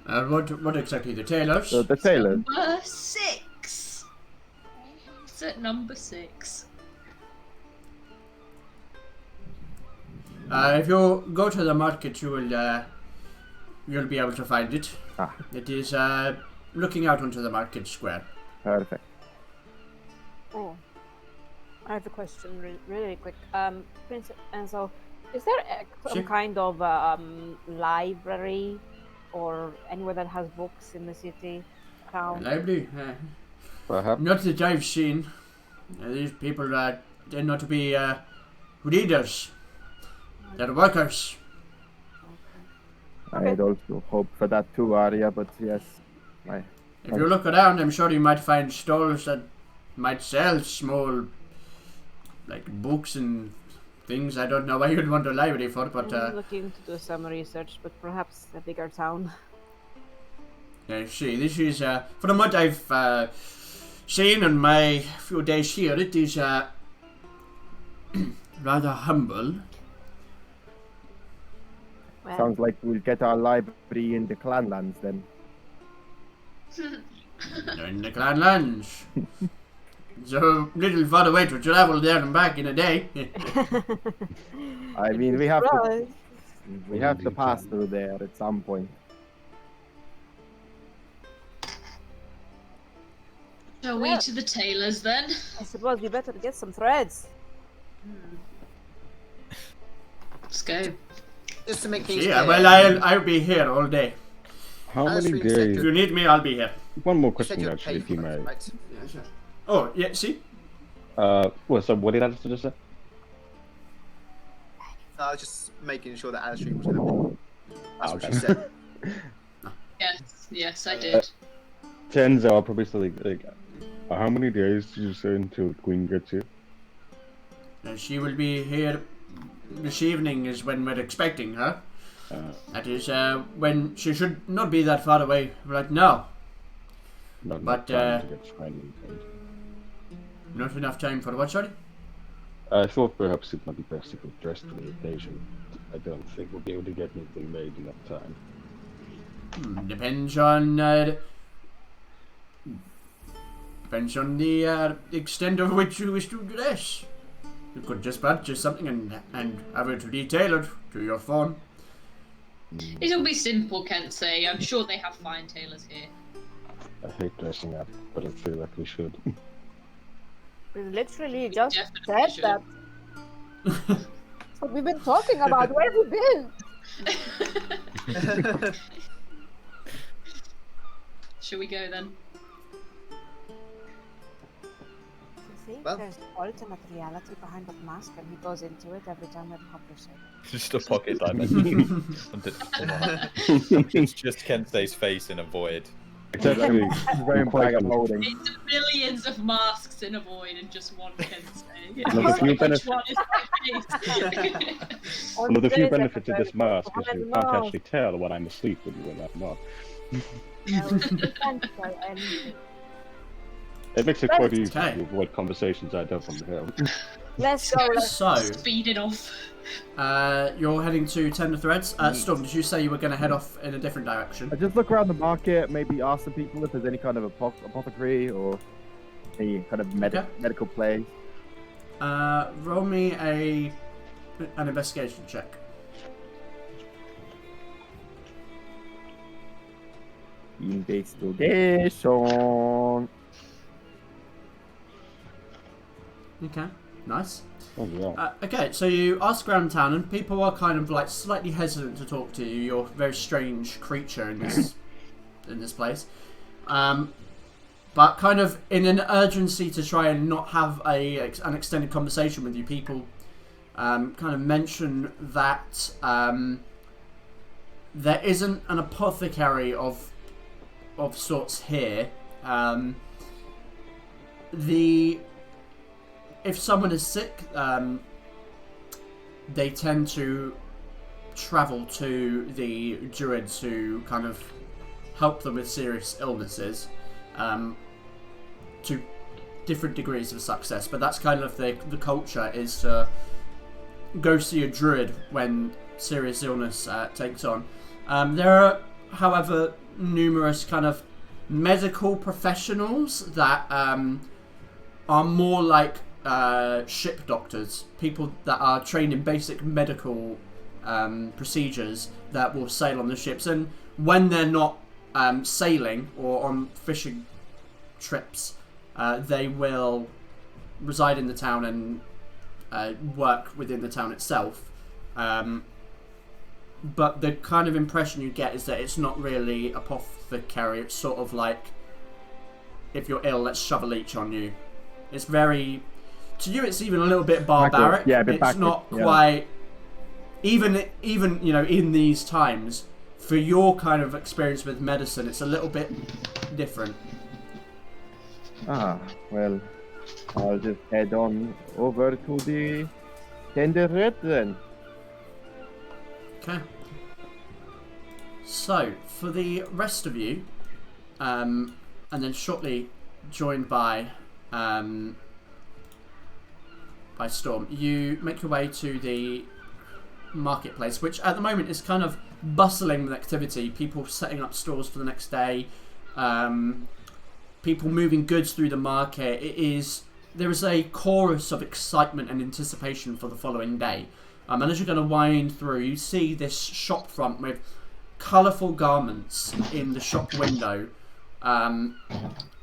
What exactly? The tailors? The tailor. Number 6. It's at number 6. If you go to the market, you'll be able to find it. Ah. It is looking out onto the market square. Perfect. Oh, I have a question really quick. Prince Enzo, is there some kind of library or anywhere that has books in the city, town? Library? Perhaps. Not that I've seen. These people tend not to be readers. They're workers. I'd also hope for that too, Arya, but yes. If you look around, I'm sure you might find stalls that might sell small, like, books and things. I don't know why you'd want a library for, but... I'm looking to do some research, but perhaps a bigger town. Yeah, see, this is, from what I've seen in my few days here, it is rather humble. Well, Sounds like we'll get our library in the Clanlands then. In the Clanlands. It's a little far away to travel there and back in a day. I mean, we have Surprise. to pass through there at some point. Shall we to the tailors then? I suppose we better get some threads. Let's go. Just to make things Yeah, clear, well, I'll be here all day. How many Stream days? If you need me, I'll be here. One more you said question, you'd actually, pay if you for may. it, right? Yeah, sure. Oh, yeah, see? Well, so what did I just say? I was just making sure that Alice was going to. That's what Okay. she said. Yes, I did. Tenzo, I'll probably say, like, how many days did you say until Queen gets here? She will be here this evening is when we're expecting her. That is when she should not be that far away right now. Not But, enough time to get finally paid. Not enough time for what, sorry? I thought perhaps it might be best to get dressed for the occasion. I don't think we'll be able to get anything made in that time. Depends on the extent of which you wish to dress. You could just purchase something and have it retailored to your form. It'll be simple, Kensei. I'm sure they have fine tailors here. I hate dressing up, but I feel like we should. We literally just definitely said that. That's what we've been talking about. Where have you been? Shall we go then? You see, Well. there's alternate reality behind that mask, and he goes into it every time we have a conversation. Just a pocket diamond. It's just Kensei's face in a void. It's actually Very quite important holding. It's millions of masks in a void and just one Kensei. One of the few Which benefits- one is my face? One of the few There is a benefits of this mask is behind you the can't mask. actually tell when I'm asleep when I'm not. You can't tell anything. It makes it But quite it's easy okay. to avoid conversations I don't want to have. Let's go. So, Speeding off. you're heading to Tender Threads. Storm, did you say you were going to head off in a different direction? I just look around the market, maybe ask some people if there's any kind of apothecary or any kind of medical place. Roll me an investigation check. Investigation. Okay, nice. Oh, yeah. Okay, so you ask around town, and people are kind of like slightly hesitant to talk to you. You're a very strange creature in this place, but kind of in an urgency to try and not have an extended conversation with you. People kind of mention that there isn't an apothecary of sorts here. If someone is sick, they tend to travel to the druids who kind of help them with serious illnesses, to different degrees of success. But that's kind of the culture, is to go see a druid when serious illness takes on. There are, however, numerous kind of medical professionals that are more like ship doctors, people that are trained in basic medical procedures that will sail on the ships, and when they're not sailing or on fishing trips, they will reside in the town and work within the town itself. But the kind of impression you get is that it's not really apothecary. It's sort of like, if you're ill, let's shove a leech on you. It's very, to you, it's even a little bit barbaric. Yeah, a bit it's backward, not yeah. quite, even you know, in these times, for your kind of experience with medicine, it's a little bit different. Ah, well, I'll just head on over to the tender red then. Okay. So, for the rest of you, and then shortly joined by Storm, you make your way to the marketplace, which at the moment is kind of bustling with activity. People setting up stores for the next day, people moving goods through the market. There is a chorus of excitement and anticipation for the following day. And as you're going to wind through, you see this shop front with colourful garments in the shop window. And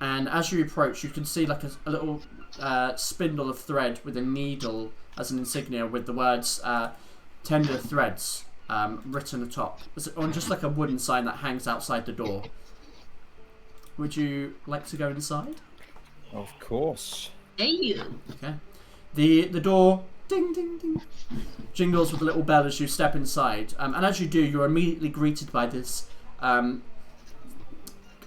as you approach, you can see like a little spindle of thread with a needle as an insignia with the words "Tender Threads" written atop, on just like a wooden sign that hangs outside the door. Would you like to go inside? Of course. Hey. Okay. The door, ding ding ding, jingles with a little bell as you step inside. And as you do, you're immediately greeted by this a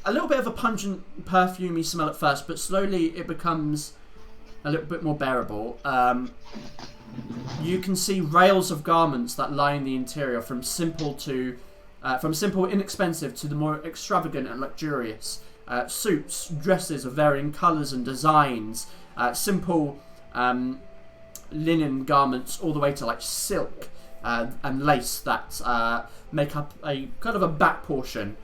little bit of a pungent, perfumey smell at first, but slowly it becomes a little bit more bearable. You can see rails of garments that line the interior, from simple, inexpensive to the more extravagant and luxurious. Suits, dresses of varying colours and designs, simple linen garments, all the way to like silk and lace that make up a kind of a back portion.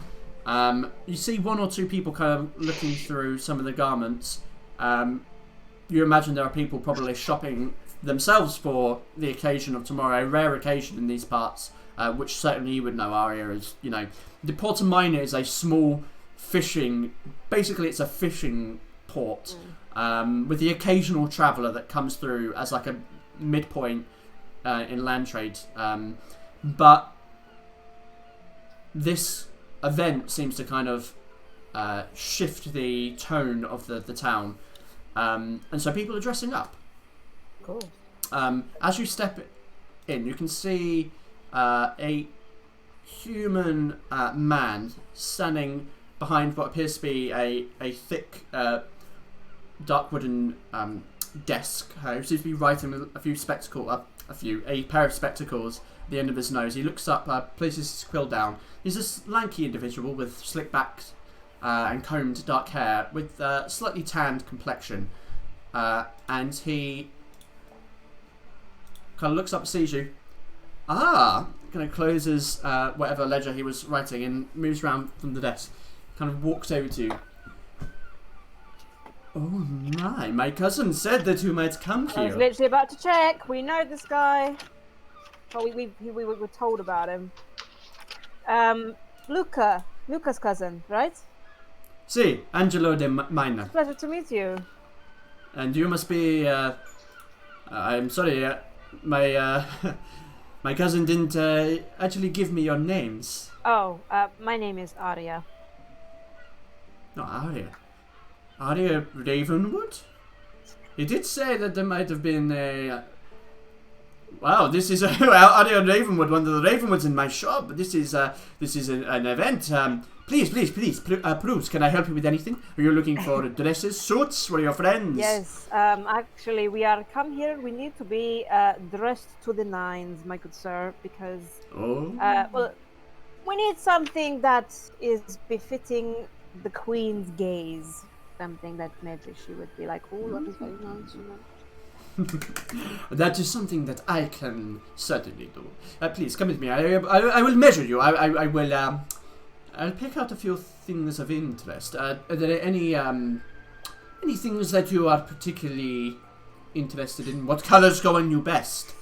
You see one or two people kind of looking through some of the garments. You imagine there are people probably shopping themselves for the occasion of tomorrow, a rare occasion in these parts, which certainly you would know, Aria, is, you know, the Port of Mina is a small fishing, basically it's a fishing port, with the occasional traveller that comes through as like a midpoint in land trade. But this event seems to kind of shift the tone of the town, and so people are dressing up. Cool. As you step in, you can see a human man standing behind what appears to be a thick dark wooden desk. He seems to be writing with a pair of spectacles at the end of his nose. He looks up, places his quill down. He's this lanky individual with slick backed and combed dark hair with slightly tanned complexion, and he kind of looks up, sees you, kind of closes whatever ledger he was writing and moves around from the desk, kind of walks over to you. Oh my cousin said that you might come I was here. literally about to check. We know this guy. Oh, we were told about him. Luca's cousin, right? Si, Angelo de Mina. Pleasure to meet you. And you must be, I'm sorry, my cousin didn't actually give me your names. Oh, my name is Aria. No, Aria. Aria Ravenwood? He did say that there might have been Wow, this is Aria Ravenwood, one of the Ravenwoods in my shop. This is an event. Please, Bruce, can I help you with anything? Are you looking for dresses, suits for your friends? Yes, actually, we are come here. We need to be dressed to the nines, my good sir, because well, we need something that is befitting the Queen's gaze. Something that maybe she would be like, oh, that is very nice, you know. That is something that I can certainly do. Please come with me. I will measure you. I will. I'll pick out a few things of interest. Are there any things that you are particularly interested in? What colors go on you best?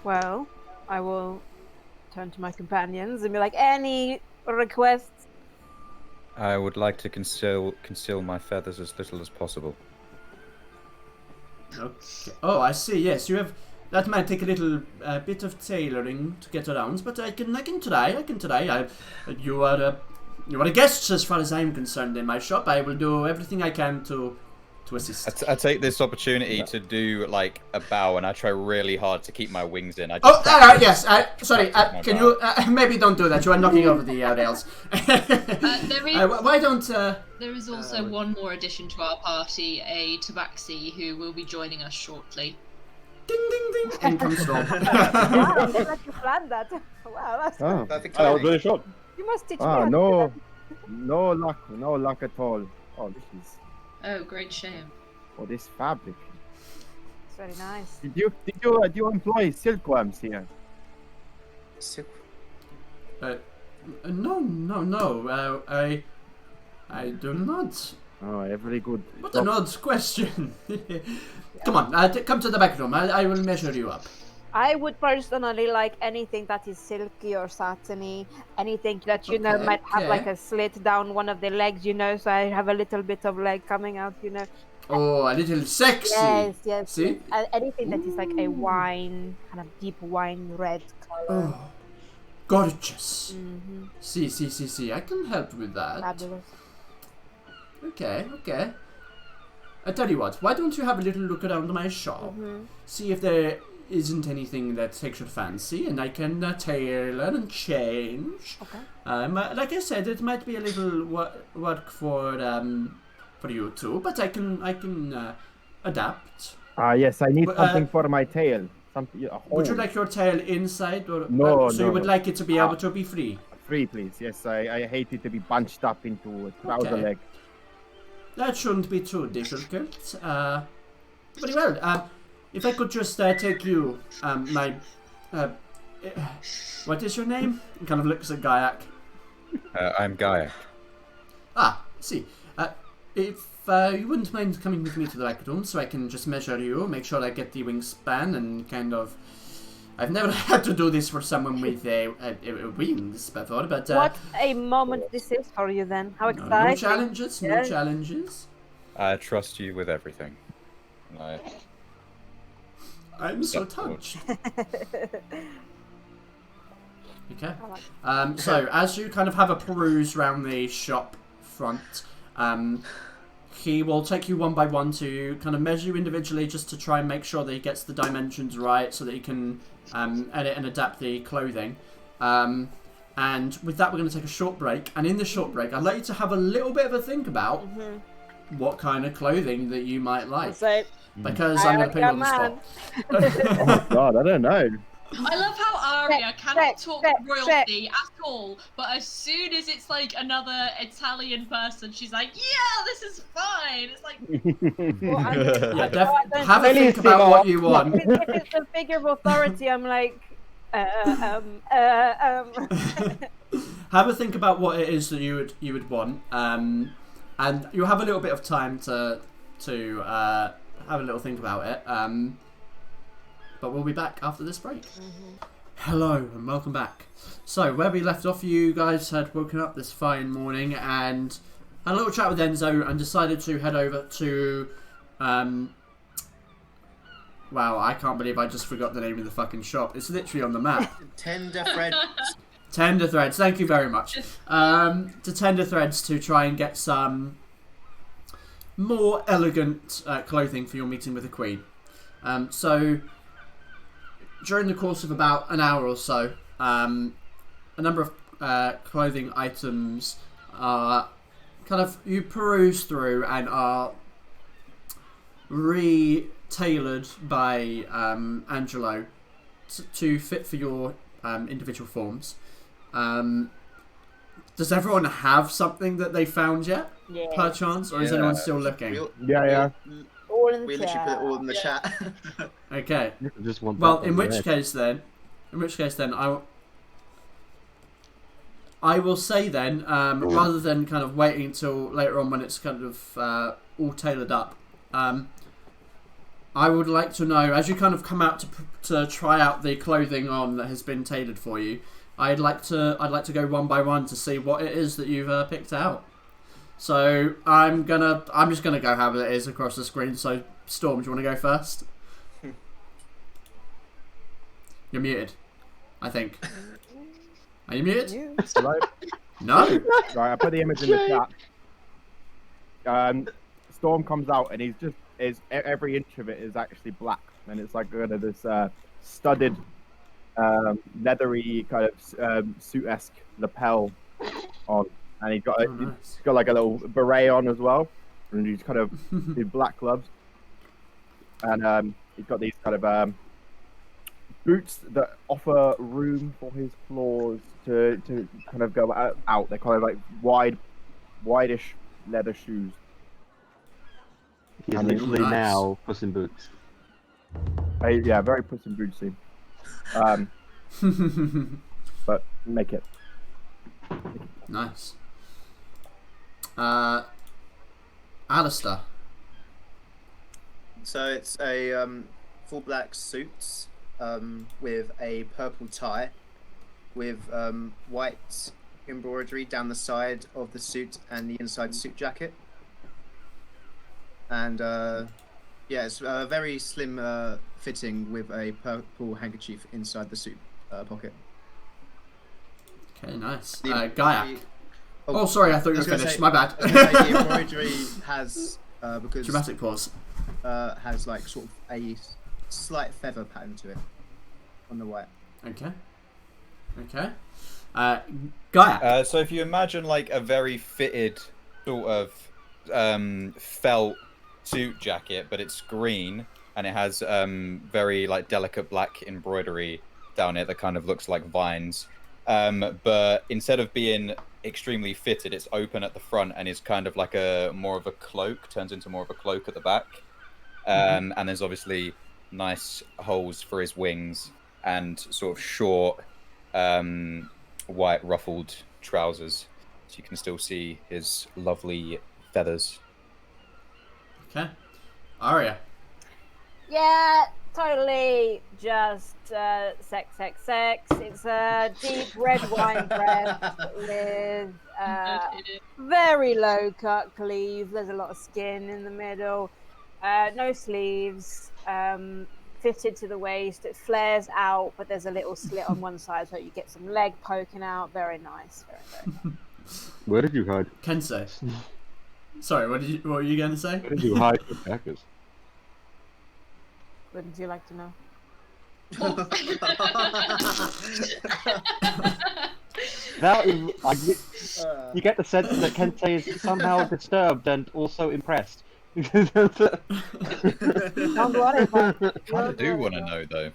Well, I will turn to my companions and be like, any requests? I would like to conceal my feathers as little as possible. Okay. Oh, I see. Yes, you have. That might take a little bit of tailoring to get around, but I can try. You are a guest as far as I'm concerned in my shop. I will do everything I can to assist. I take this opportunity to do like a bow, and I try really hard to keep my wings in. Yes. Sorry. Can you maybe don't do that? You are knocking over the rails. Why don't? There is also one more addition to our party, a tabaxi who will be joining us shortly. Ding ding ding! Income storm. Wow, I didn't like you planned that. Wow, That's I was very shocked. you must teach me how to do that. No luck at all. Oh, this is. Oh, great shame. Oh, this fabric. It's very nice. Did you employ silkworms here? No. I do not. Oh, very good. What an odd question. Come on, come to the back room. I will measure you up. I would personally like anything that is silky or satiny, anything that might have like a slit down one of the legs, so I have a little bit of leg coming out, Oh, a little sexy. Yes. See? Anything that is like a wine, kind of deep wine red color. Oh, gorgeous. Mm-hmm. See. I can help with that. Fabulous. Okay. I tell you what, why don't you have a little look around my shop, see if there isn't anything that takes your fancy, and I can tailor and change. Okay. Like I said, it might be a little work for you too, but I can adapt. Yes, I need something for my tail. Would you like your tail inside, or no? So you would like it to be able to be free? Free, please. Yes, I hate it to be bunched up into a trouser leg. That shouldn't be too difficult. Very well. If I could just take you, what is your name? He kind of looks at Gaiak. I'm Gaiak. See. If you wouldn't mind coming with me to the back room so I can just measure you, make sure I get the wingspan and kind of... I've never had to do this for someone with wings before, but... what a moment this is for you then. How exciting. No challenges. I trust you with everything. I'm so touched. Okay. So, as you kind of have a peruse round the shop front, he will take you one by one to kind of measure you individually just to try and make sure that he gets the dimensions right so that he can edit and adapt the clothing. And with that, we're going to take a short break. And in the short break, I'd like you to have a little bit of a think about what kind of clothing that you might like. Because I'm going to put you on the spot. Oh, God, I don't know. I love how Aria cannot talk royalty at all, but as soon as it's like another Italian person, she's like, yeah, this is fine. It's like... have a think about what you want. If it's a figure of authority, I'm like... Have a think about what it is that you would want, and you'll have a little bit of time to have a little think about it. But we'll be back after this break. Hello and welcome back. So where we left off, you guys had woken up this fine morning and had a little chat with Enzo and decided to head over to wow, I can't believe I just forgot the name of the fucking shop. It's literally on the map. Tender Threads. Tender Threads, thank you very much. To Tender Threads to try and get some more elegant clothing for your meeting with the Queen. So during the course of about an hour or so, a number of clothing items are you peruse through and are re-tailored by Angelo to fit for your individual forms. Does everyone have something that they found yet? Yeah. Perchance, or is anyone still looking? Yeah. All in the We chat. literally put it all in the chat. Okay. Just want Well, that in on which your case then, I will say then, rather than kind of waiting until later on when it's kind of all tailored up, I would like to know, as you kind of come out to try out the clothing on that has been tailored for you, I'd like to go one by one to see what it is that you've picked out. So I'm just gonna go how it is across the screen. So Storm, do you want to go first? You're muted, I think. Are you muted? Hello? No. Right, I put the image in the chat. Storm comes out and every inch of it is actually black, and it's like kind of this studded, leathery kind of suit-esque lapel on, and he's got like a little beret on as well, and he's kind of these black gloves, and he's got these kind of boots that offer room for his claws to kind of go out. They're kind of like wideish leather shoes. He's And literally nice. now Puss in Boots. Yeah, very Puss in Bootsy. But make it. Nice. Alistair. So it's a full black suit with a purple tie, with white embroidery down the side of the suit and the inside suit jacket. And yeah, it's very slim fitting with a purple handkerchief inside the suit pocket. Okay, nice. The Gaiac. Oh, sorry, I thought you were finished. My bad. I was gonna say the embroidery has because Dramatic pause. has like sort of a slight feather pattern to it on the white. Okay. Gaiac. So if you imagine like a very fitted sort of felt suit jacket, but it's green and it has very like delicate black embroidery down it that kind of looks like vines. But instead of being extremely fitted, it's open at the front and is kind of like more of a cloak, turns into more of a cloak at the back. And there's obviously nice holes for his wings and sort of short white ruffled trousers, so you can still see his lovely feathers. Okay. Aria. Yeah, totally just sex. It's a deep red wine breast with very low cut sleeve. There's a lot of skin in the middle. No sleeves. Fitted to the waist. It flares out, but there's a little slit on one side, so you get some leg poking out. Very nice. Very nice. Where did you hide? Kensei. Sorry, what were you going to say? Where did you hide the packers? Wouldn't you like to know? That is, you get the sense that Kensei is somehow disturbed and also impressed. Don't worry about it. I kind of do want to know though.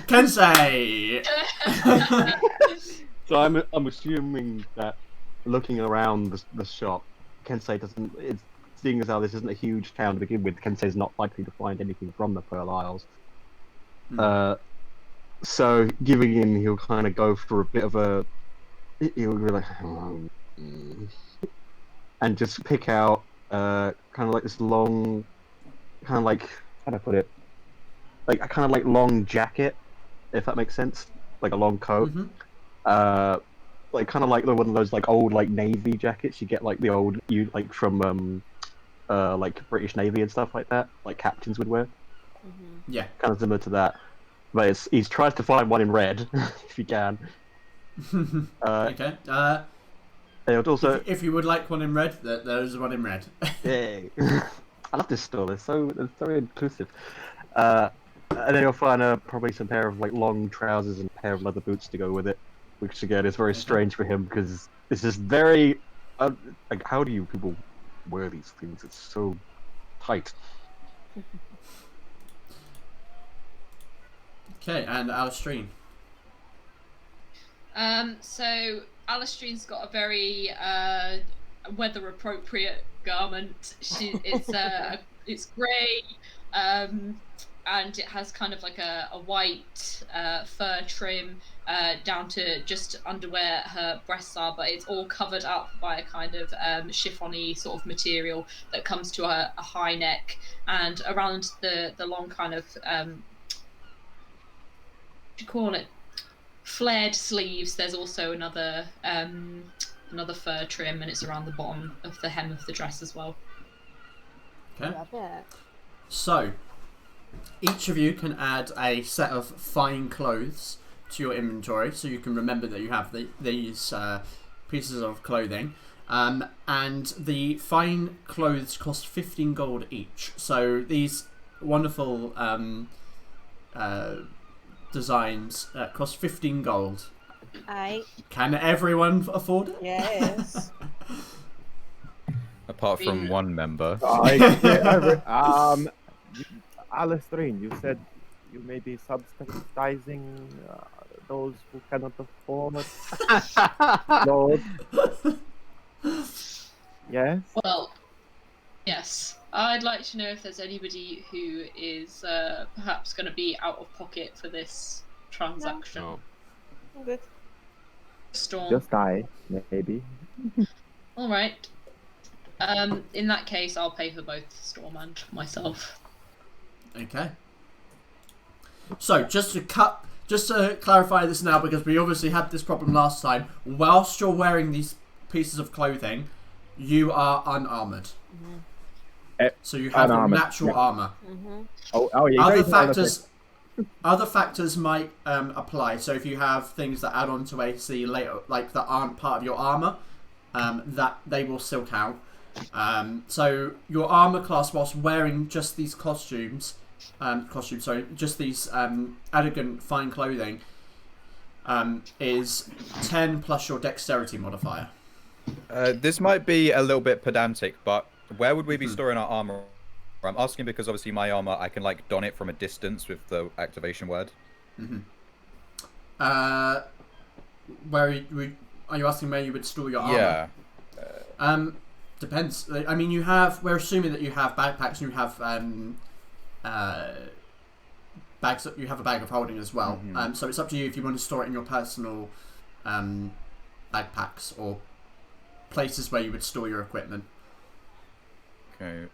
Kensei. So I'm assuming that looking around the shop, Kensei doesn't. It's seeing as how this isn't a huge town to begin with. Kensei's not likely to find anything from the Pearl Isles. So giving in, he'll kind of go for a bit of a. He'll be like, and just pick out kind of like this long, kind of like how do I put it? Like a kind of like long jacket, if that makes sense, like a long coat. Like kind of like one of those like old like navy jackets you get like the old like from like British Navy and stuff like that, like captains would wear. Yeah. Kind of similar to that, but he tries to find one in red if he can. Okay. And also, if you would like one in red, there's one in red. yay! I love this store. It's so inclusive. And then you'll find probably some pair of like long trousers and a pair of leather boots to go with it, which again is very strange for him because it's just very like how do you people wear these things? It's so tight. Okay, and Alistrine. So Alistrine's got a very weather appropriate garment. It's grey, and it has kind of like a white fur trim down to just under where her breasts are, but it's all covered up by a kind of chiffony sort of material that comes to a high neck, and around the long kind of what do you call it? Flared sleeves. There's also another fur trim, and it's around the bottom of the hem of the dress as well. Okay. Love it. So, each of you can add a set of fine clothes to your inventory, so you can remember that you have these pieces of clothing. And the fine clothes cost 15 gold each. So these wonderful designs cost 15 gold. Can everyone afford it? Yes. Apart from one member. Alistrine, you said you may be subsidizing those who cannot afford clothes. Yes? Well, yes. I'd like to know if there's anybody who is perhaps going to be out of pocket for this transaction. Oh. Good. Storm. Just I, maybe. All right. In that case, I'll pay for both Storm and myself. Okay. So, just to clarify this now, because we obviously had this problem last time, whilst you're wearing these pieces of clothing, you are unarmored. Mm-hmm. So you have Unarmored, natural yeah. armor. Mm-hmm. Yeah. Other factors might apply. So if you have things that add on to AC later, like that aren't part of your armor, that they will still count. So your armor class, whilst wearing just these just these elegant fine clothing, is 10 plus your dexterity modifier. This might be a little bit pedantic, but where would we be storing our armor? I'm asking because obviously my armor, I can like don it from a distance with the activation word. Mm-hmm. Are you asking where you would store your armor? Yeah. Depends. I mean, we're assuming that you have backpacks and you have bags. You have a bag of holding as well. Mm-hmm. So it's up to you if you want to store it in your personal backpacks or places where you would store your equipment. Okay.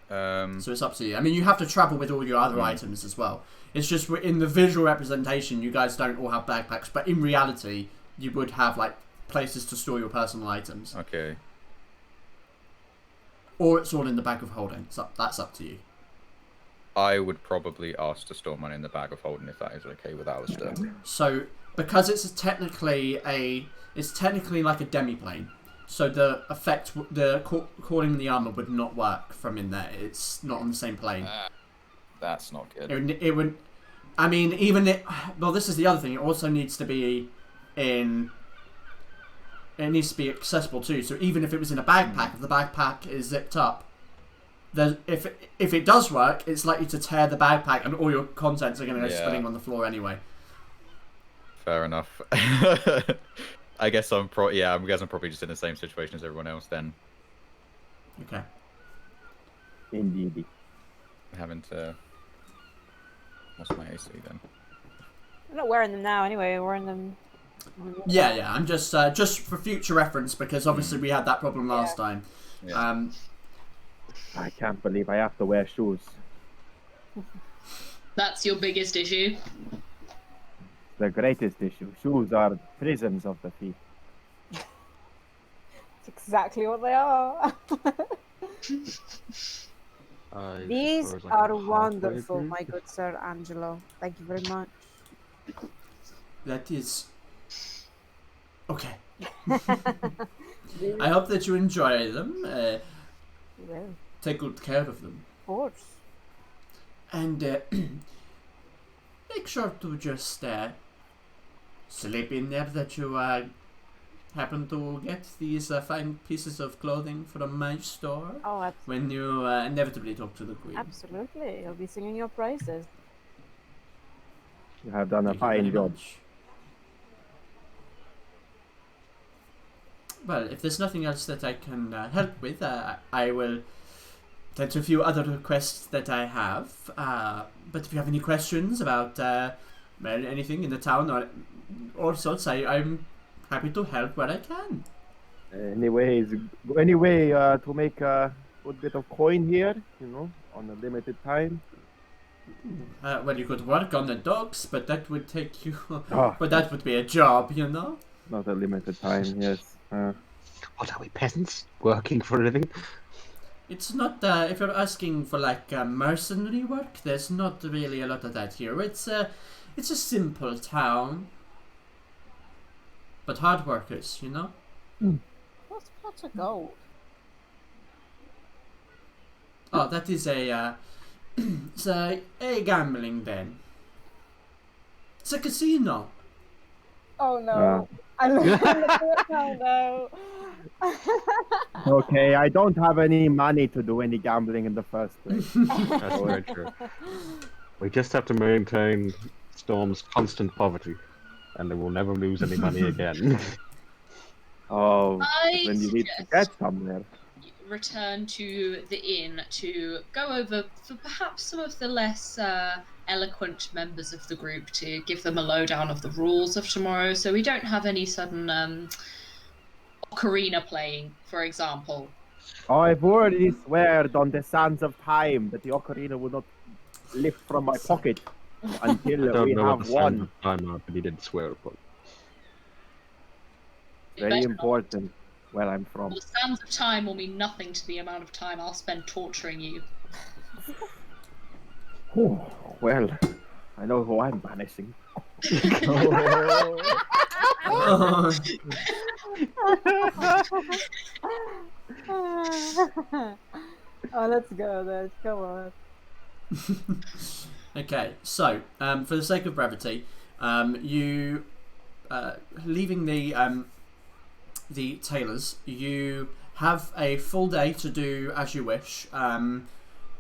So it's up to you. I mean, you have to travel with all your other items as well. It's just in the visual representation, you guys don't all have backpacks, but in reality, you would have like places to store your personal items. Okay. Or it's all in the bag of holding. So that's up to you. I would probably ask to store mine in the bag of holding if that is okay with Alistair. So because it's technically like a demiplane. So the effect, calling the armor would not work from in there. It's not on the same plane. That's not good. It would. I mean, well, this is the other thing. It also needs to be in. It needs to be accessible too. So even if it was in a backpack, if the backpack is zipped up, if it does work, it's likely to tear the backpack and all your contents are going to go spinning on the floor anyway. Fair enough. I guess I'm probably just in the same situation as everyone else then. Okay. Indeed. Having to. What's my AC then? I'm not wearing them now anyway. I'm wearing them. Yeah. I'm just for future reference because obviously we had that problem last time. Yeah. I can't believe I have to wear shoes. That's your biggest issue. The greatest issue. Shoes are prisons of the feet. That's exactly what they are. These are wonderful, my good Sir Angelo. Thank you very much. That is okay. I hope that you enjoy them. Well, Take good care of them. of course. And make sure to just slip in there that you happen to get these fine pieces of clothing from my store Oh, when you inevitably talk to the Queen. absolutely. I'll be singing your praises. You have done a Thank you very fine job. much. Well, if there's nothing else that I can help with, I will tend to a few other requests that I have. But if you have any questions about anything in the town or all sorts, I'm happy to help where I can. Any way to make a good bit of coin here, on a limited time. Well, you could work on the docks, but that would take you... Ah. But that would be a job, Not a limited time, yes. What are we, peasants? Working for a living? It's not, if you're asking for, mercenary work, there's not really a lot of that here. It's a simple town. But hard workers, What's a gold? Oh, that is it's a gambling den. It's a casino. Oh no. Oh no. Okay, I don't have any money to do any gambling in the first place. That's very true. We just have to maintain Storm's constant poverty, and they will never lose any money again. Oh, I when you need to suggest get somewhere. return to the inn to go over for perhaps some of the less eloquent members of the group to give them a lowdown of the rules of tomorrow, so we don't have any sudden ocarina playing, for example. I've already sweared on the sands of time that the ocarina will not lift from my pocket I until don't we know what have the sign one. of time are, but he did swear upon. Very important where I'm from. The sands of time will mean nothing to the amount of time I'll spend torturing you. Oh, well, I know who I'm banishing. Oh, let's go then. Come on. Okay, so for the sake of brevity, you leaving the tailors, you have a full day to do as you wish,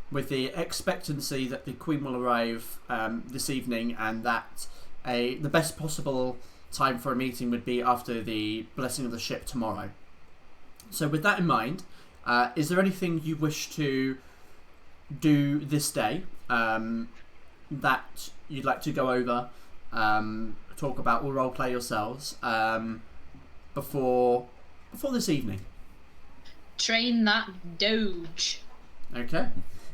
with the expectancy that the Queen will arrive this evening, and that the best possible time for a meeting would be after the blessing of the ship tomorrow. So with that in mind, is there anything you wish to do this day that you'd like to go over, talk about, or roleplay yourselves before this evening? Train that doge. Okay.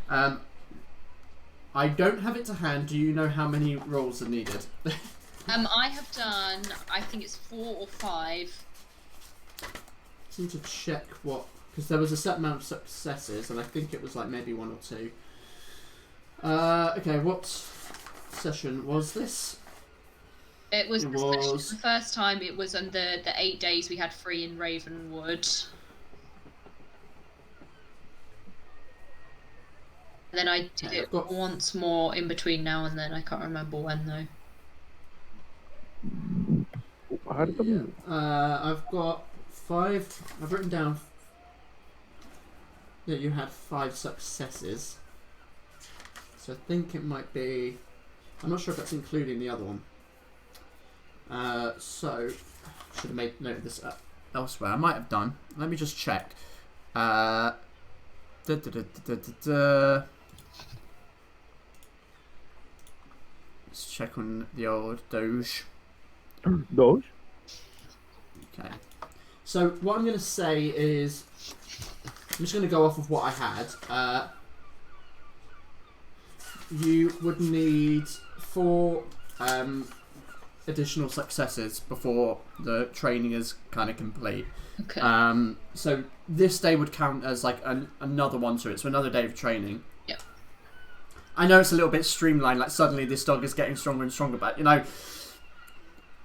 I don't have it to hand. Do you know how many rolls are needed? I have done, I think it's 4 or 5. I need to check what, because there was a set amount of successes, and I think it was like maybe 1 or 2. Okay, what session was this? It was the first time. It was on the 8 days we had free in Ravenwood. And then I did it once more in between now and then. I can't remember when though. I've got 5. I've written down that you had 5 successes. So I think it might be. I'm not sure if that's including the other one. So should have made note of this elsewhere. I might have done. Let me just check. Let's check on the old Doge. Doge? Okay. So what I'm going to say is, I'm just going to go off of what I had. You would need 4 additional successes before the training is kind of complete. Okay. So this day would count as like another one to it, so another day of training. Yeah. I know it's a little bit streamlined, like suddenly this dog is getting stronger and stronger, but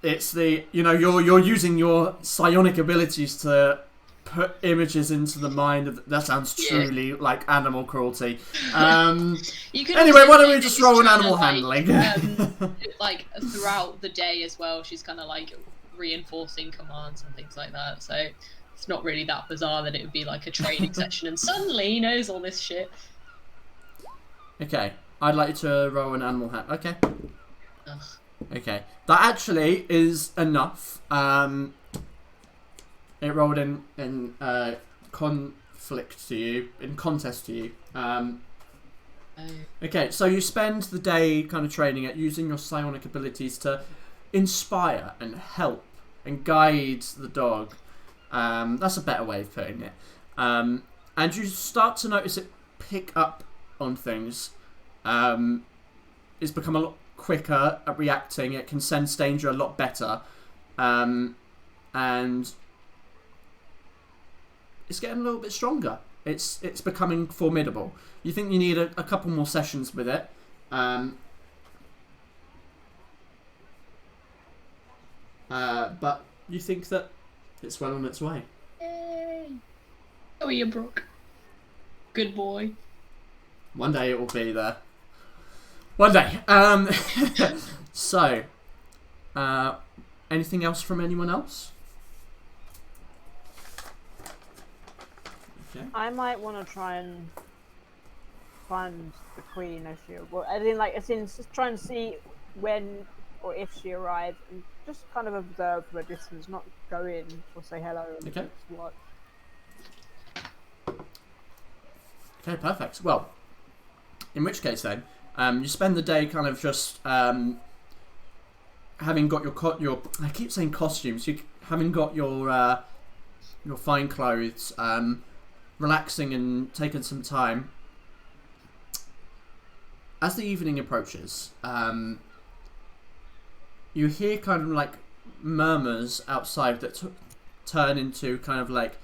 it's the, you're using your psionic abilities to put images into the mind of that sounds truly like animal cruelty. You could Anyway, also why don't say we that just she's roll an trying to, animal like, handling? like throughout the day as well, she's kind of like reinforcing commands and things like that. So it's not really that bizarre that it would be like a training session and suddenly he knows all this shit. Okay, I'd like you to roll an animal hand. Okay. Ugh. Okay, that actually is enough. It rolled in conflict to you, in contest to you. Okay, so you spend the day kind of training it, using your psionic abilities to inspire and help and guide the dog. That's a better way of putting it. And you start to notice it pick up on things. It's become a lot quicker at reacting. It can sense danger a lot better. And it's getting a little bit stronger. It's becoming formidable. You think you need a couple more sessions with it. But you think that it's well on its way. Yay! Oh, you Brooke. Good boy. One day it will be there. One day. So, anything else from anyone else? Okay. I might want to try and find the queen as she, well, as in just try and see when or if she arrived, and just kind of observe from a distance, not go in or say hello. And Okay. What? Okay, perfect. Well, in which case then, you spend the day kind of just having got your I keep saying costumes. You having got your fine clothes, relaxing and taking some time. As the evening approaches, you hear kind of like murmurs outside that turn into kind of like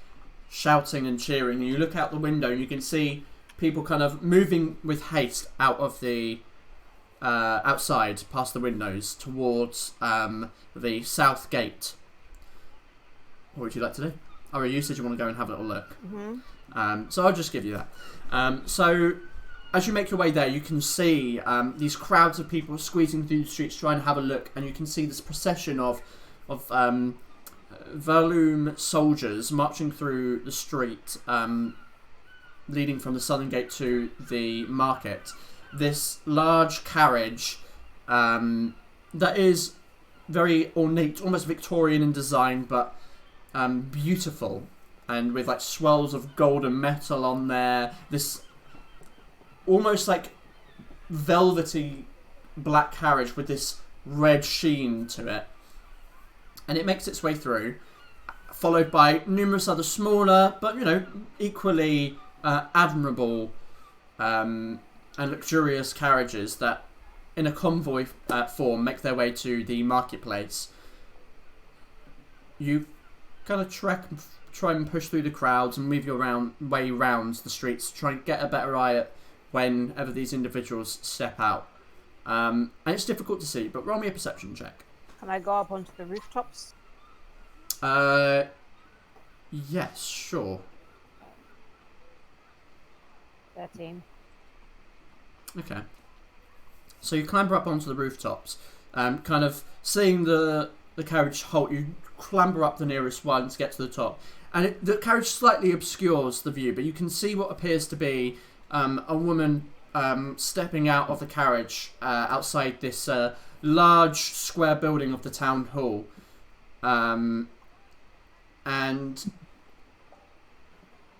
shouting and cheering. And you look out the window and you can see people kind of moving with haste out of the outside past the windows towards the south gate. What would you like to do? Oh, you said you want to go and have a little look. Mm-hmm. So I'll just give you that. So as you make your way there, you can see these crowds of people squeezing through the streets trying to have a look, and you can see this procession of Verloom soldiers marching through the street, leading from the southern gate to the market. This large carriage that is very ornate, almost Victorian in design, but beautiful, and with like swirls of golden metal on there. This almost like velvety black carriage with this red sheen to it, and it makes its way through, followed by numerous other smaller but equally admirable and luxurious carriages that in a convoy form make their way to the marketplace. You kind of try and push through the crowds and move your way round the streets to try and get a better eye at whenever these individuals step out. And it's difficult to see, but roll me a perception check. Can I go up onto the rooftops? Yes, sure. 13. Okay. So you clamber up onto the rooftops, kind of seeing the carriage halt. You clamber up the nearest one to get to the top, and the carriage slightly obscures the view, but you can see what appears to be a woman stepping out of the carriage outside this large square building of the town hall, and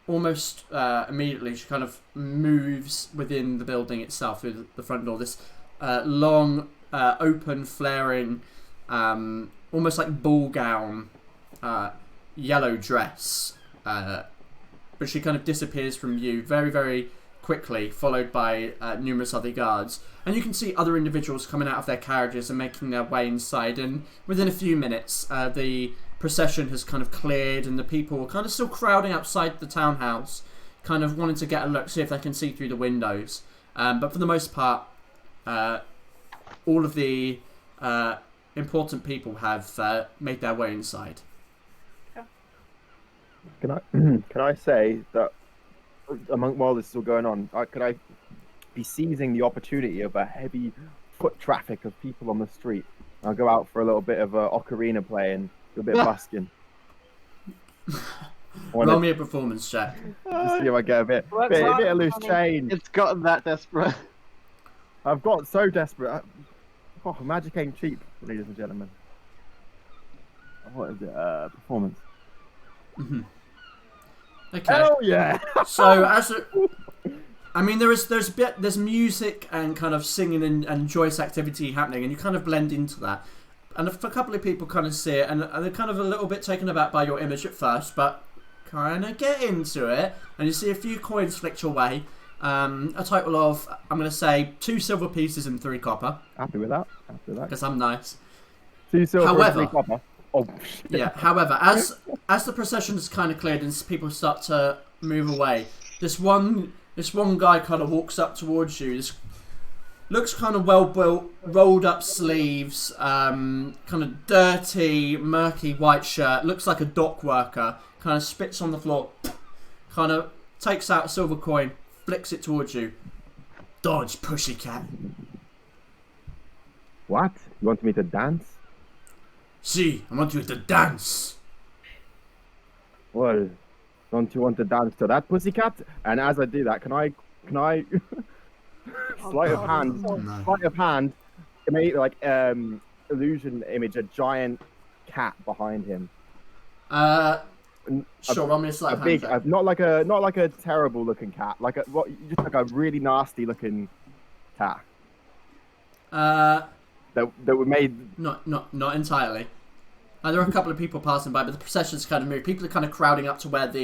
almost immediately she kind of moves within the building itself through the front door. This long, open, flaring, almost like ball gown, yellow dress, but she kind of disappears from view very, very quickly, followed by numerous other guards. And you can see other individuals coming out of their carriages and making their way inside, and within a few minutes the procession has kind of cleared and the people are kind of still crowding outside the townhouse, kind of wanting to get a look, see if they can see through the windows. But for the most part, all of the important people have made their way inside. Can I say that while this is all going on, could I be seizing the opportunity of a heavy foot traffic of people on the street? I'll go out for a little bit of ocarina playing, do a bit of busking. Roll me a performance check. Just see if I get a bit of loose change. It's gotten that desperate. I've got so desperate. Magic ain't cheap, ladies and gentlemen. What is it? Performance. Mm-hmm. Okay. Hell yeah! So there's music and kind of singing and joyous activity happening, and you kind of blend into that. And a couple of people kind of see it, and they're kind of a little bit taken aback by your image at first, but kind of get into it, and you see a few coins flicked your way. A total of, I'm going to say, 2 silver pieces and 3 copper. Happy with that. Because I'm nice. 2 silver and 3 copper. Oh, shit. Yeah, however, as the procession is kind of cleared and people start to move away, this one guy kind of walks up towards you. This looks kind of well built, rolled up sleeves, kind of dirty, murky white shirt. Looks like a dock worker. Kind of spits on the floor. Kind of takes out a silver coin, flicks it towards you. Dodge, pussycat. What? You want me to dance? See, I want you to dance. Well, don't you want to dance to that, pussycat? And as I do that, can I sleight of hand, make like illusion image a giant cat behind him. Sure, roll me a sleight of hand check. Not like a terrible looking cat, just like a really nasty looking cat. That were made. Not entirely. There are a couple of people passing by, but the procession's kind of moved. People are kind of crowding up to where at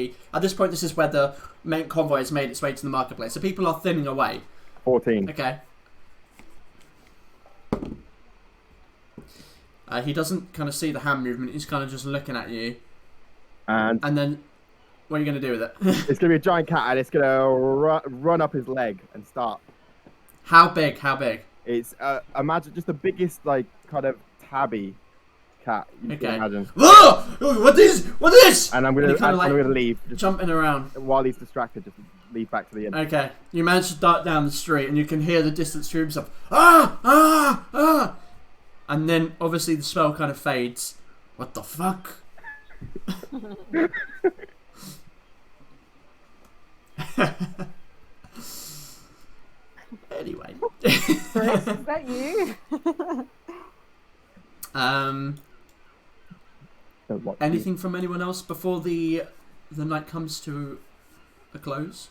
this point, this is where the main convoy has made its way to the marketplace. So people are thinning away. 14. Okay. He doesn't kind of see the hand movement. He's kind of just looking at you. And then, what are you going to do with it? It's going to be a giant cat, and it's going to run up his leg and start. How big? It's imagine just the biggest kind of tabby cat you can imagine. Oh! What is? And I'm gonna leave. Jumping around while he's distracted. Just leave back to the inn. Okay, you manage to dart down the street, and you can hear the distant screams of ah, and then obviously the spell kind of fades. What the fuck? Anyway. Chris, is that you? Anything from anyone else before the night comes to a close?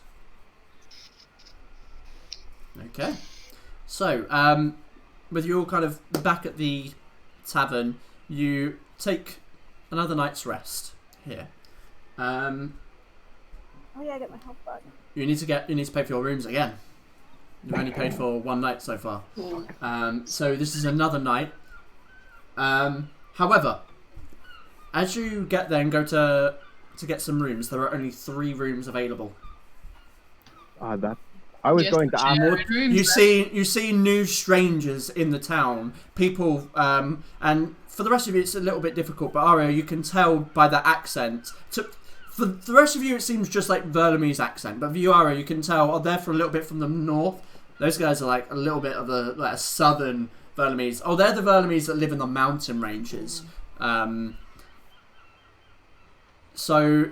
Okay. So, with you all kind of back at the tavern, you take another night's rest here. Oh yeah, I get my health back. You need to pay for your rooms again. You've only paid for one night so far. So this is another night. However, as you get there and go to get some rooms, there are only 3 rooms available. I was going to ask. You see new strangers in the town. People, and for the rest of you, it's a little bit difficult. But Aria, you can tell by the accent. For the rest of you, it seems just like Verlamese accent. But for you, Aria, you can tell they're for a little bit from the north. Those guys are like a little bit of a southern Verlamese. Oh, they're the Verlamese that live in the mountain ranges. So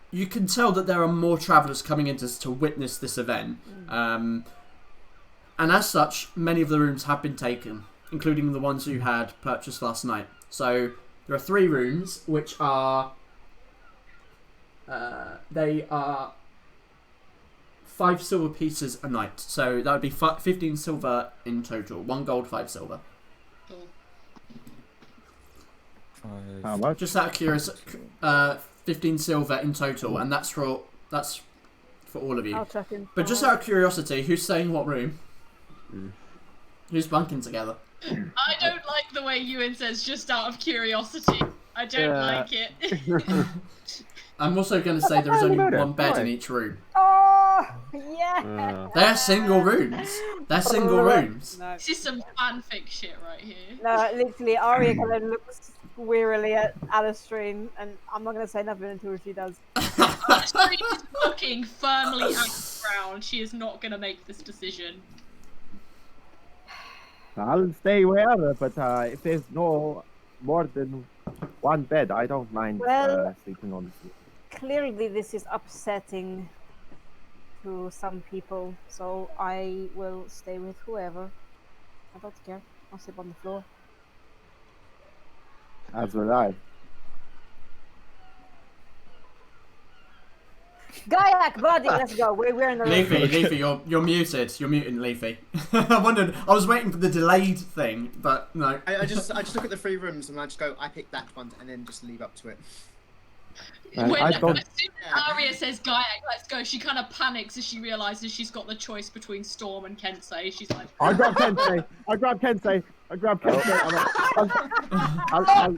you can tell that there are more travellers coming in to witness this event. And as such, many of the rooms have been taken, including the ones you had purchased last night. So there are 3 rooms, which are... they are 5 silver pieces a night. So that would be 15 silver in total. 1 gold, 5 silver. How much? Just out of curiosity, 15 silver in total, and that's for all of you. I'll check in. But just out of curiosity, who's staying what room? Who's bunking together? I don't like the way Ewan says just out of curiosity. I don't like it. I'm also going to say there is only 1 bed in each room. Oh, yeah. They're single rooms. They're single rooms. No. This is some fanfic shit right here. No, literally, Aria kind of wearily at Alistrine, and I'm not going to say nothing until she does. Alistrine is looking firmly at the ground. She is not going to make this decision. I'll stay wherever, but if there's no more than one bed, I don't mind sleeping on the floor. Clearly, this is upsetting to some people, so I will stay with whoever. I don't care. I'll sleep on the floor. As will I. Gaiak, buddy, let's go. We're in the room. Leafy, you're muted. You're muted, Leafy. I wondered. I was waiting for the delayed thing, but no. I just look at the 3 rooms and I just go, I pick that one, and then just leave up to it. As soon as Aria says Gaiak, let's go, she kind of panics as she realises she's got the choice between Storm and Kensei. She's like, I grab Kensei.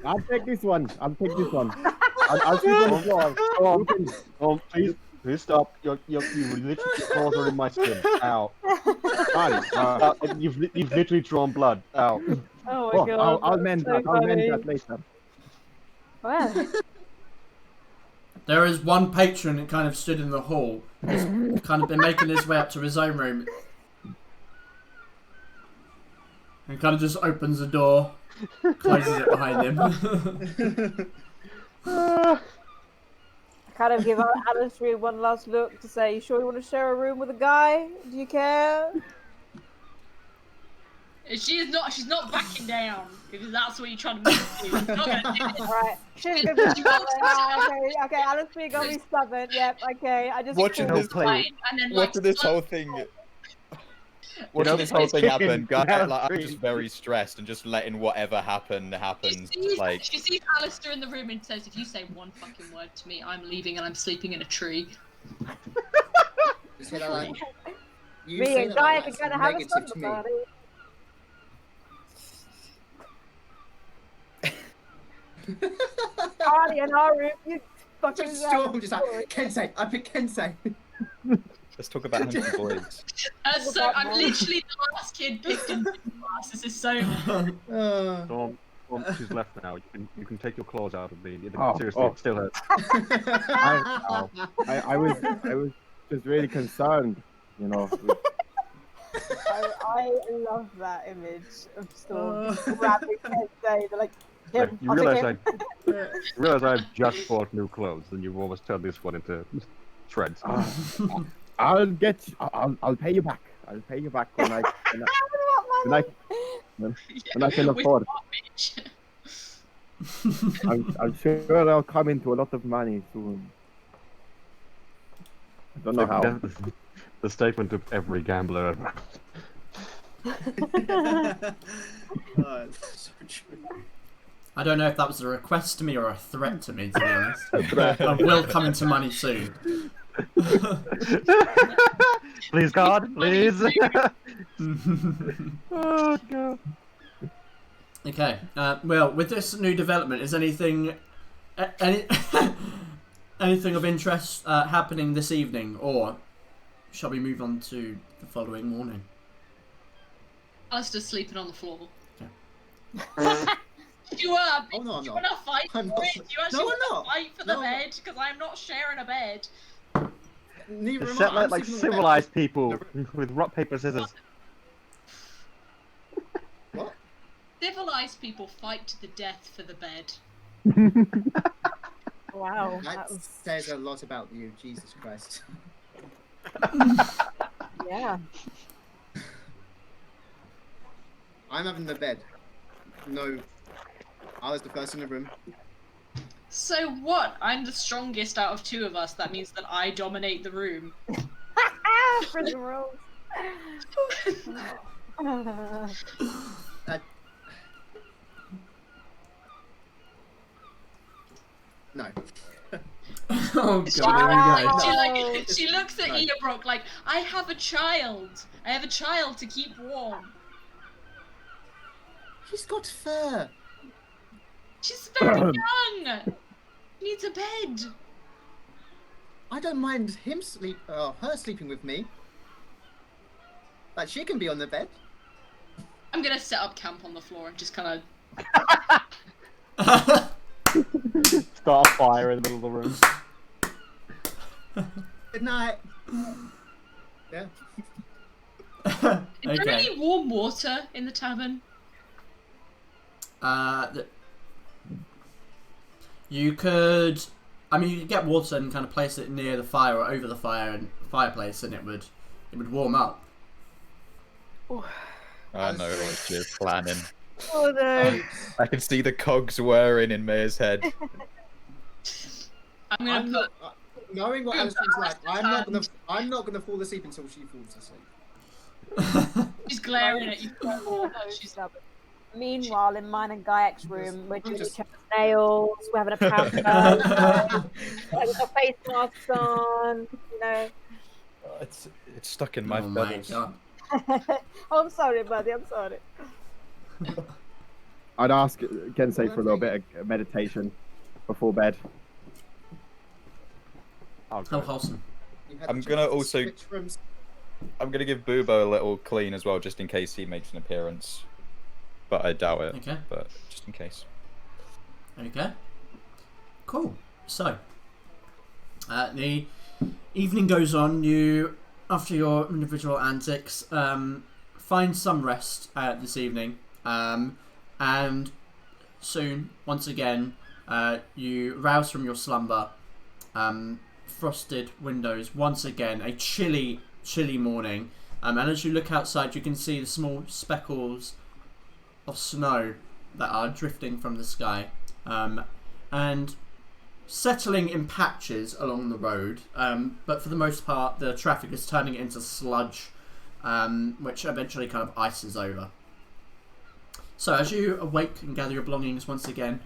I'll take this one. I'll sleep on the floor. Please stop. You're literally claws are in my skin. Ow. You've literally drawn blood. Ow. Oh my god. I'll mend that. I'll mend that later. Well. There is one patron that kind of stood in the hall, just kind of been making his way up to his own room, and kind of just opens the door, closes it behind him. I kind of give Alistair one last look to say, you sure you want to share a room with a guy? Do you care? she's not backing down, because that's what you're trying to make her do. She's not going to do it. Alright. She's gonna be okay, Alistair gonna be stubborn. Yep, okay. I just Watching this whole thing happen, I'm just very stressed and just letting whatever happens. She sees Alistair in the room and says, if you say one fucking word to me, I'm leaving and I'm sleeping in a tree. Me and Guy are gonna have a supper party. Party in our room, you fucking Storm just like, Kensei, I pick Kensei. Let's talk about hunting boys. So I'm literally the last kid picked in class. This is so. Storm, she's left now. You can take your claws out of me. Seriously, it still hurts. I was just really concerned, you know. I love that image of Storm grabbing Kensei. They're like, him, you realize I've just bought new clothes, and you've almost turned this one into shreds. I'll pay you back. I'll pay you back when I can afford. I'm sure I'll come into a lot of money soon. I don't know how. The statement of every gambler ever. So true. I don't know if that was a request to me or a threat to me, to be honest. I will come into money soon. Please, God, please. Oh, God. Okay, well, with this new development, is anything of interest happening this evening, or shall we move on to the following morning? Alistair's sleeping on the floor. Okay. You are. Oh, no, I'm you not. want to fight for I'm it? not. You actually want to fight for the bed? Because I'm not sharing a bed. Neither am Set I. like civilized people with rock, paper, scissors. What? Civilized people fight to the death for the bed. Wow. That says a lot about you, Jesus Christ. Yeah. I'm having the bed. No. I was the first in the room. So what? I'm the strongest out of 2 of us. That means that I dominate the room. Prison rules. No. Oh god, here we go. She looks at Eobrock like, I have a child. I have a child to keep warm. She's got fur. She's very young. She needs a bed. I don't mind her sleeping with me. Like, she can be on the bed. I'm gonna set up camp on the floor and just kind of Start a fire in the middle of the room. Good night. Yeah. Is there Okay. any warm water in the tavern? You could. I mean, you could get water and kind of place it near the fire or over the fireplace, and it would warm up. I know what you're planning. Oh no. I can see the cogs whirring in Maya's head. I'm gonna I'm put. not, knowing what Alistair's like, I'm not gonna fall asleep until she falls asleep. She's glaring at you. She's Meanwhile, in mine and Gayak's room, we're doing each other's nails, we're having a pamper, with our face masks on, you know. It's stuck in my Oh my feathers. god. Oh, I'm sorry, buddy, I'm sorry. I'd ask Gensei for a little bit of meditation before bed. How wholesome. You had I'm to gonna also- switch rooms. I'm gonna give Bubo a little clean as well, just in case he makes an appearance. But I doubt it. Okay. But just in case. Okay. Cool. So, the evening goes on. You, after your individual antics, find some rest this evening, and soon, once again, you rouse from your slumber. Frosted windows once again. A chilly morning, and as you look outside, you can see the small speckles of snow that are drifting from the sky, and settling in patches along the road, but for the most part the traffic is turning it into sludge, which eventually kind of ices over. So as you awake and gather your belongings once again,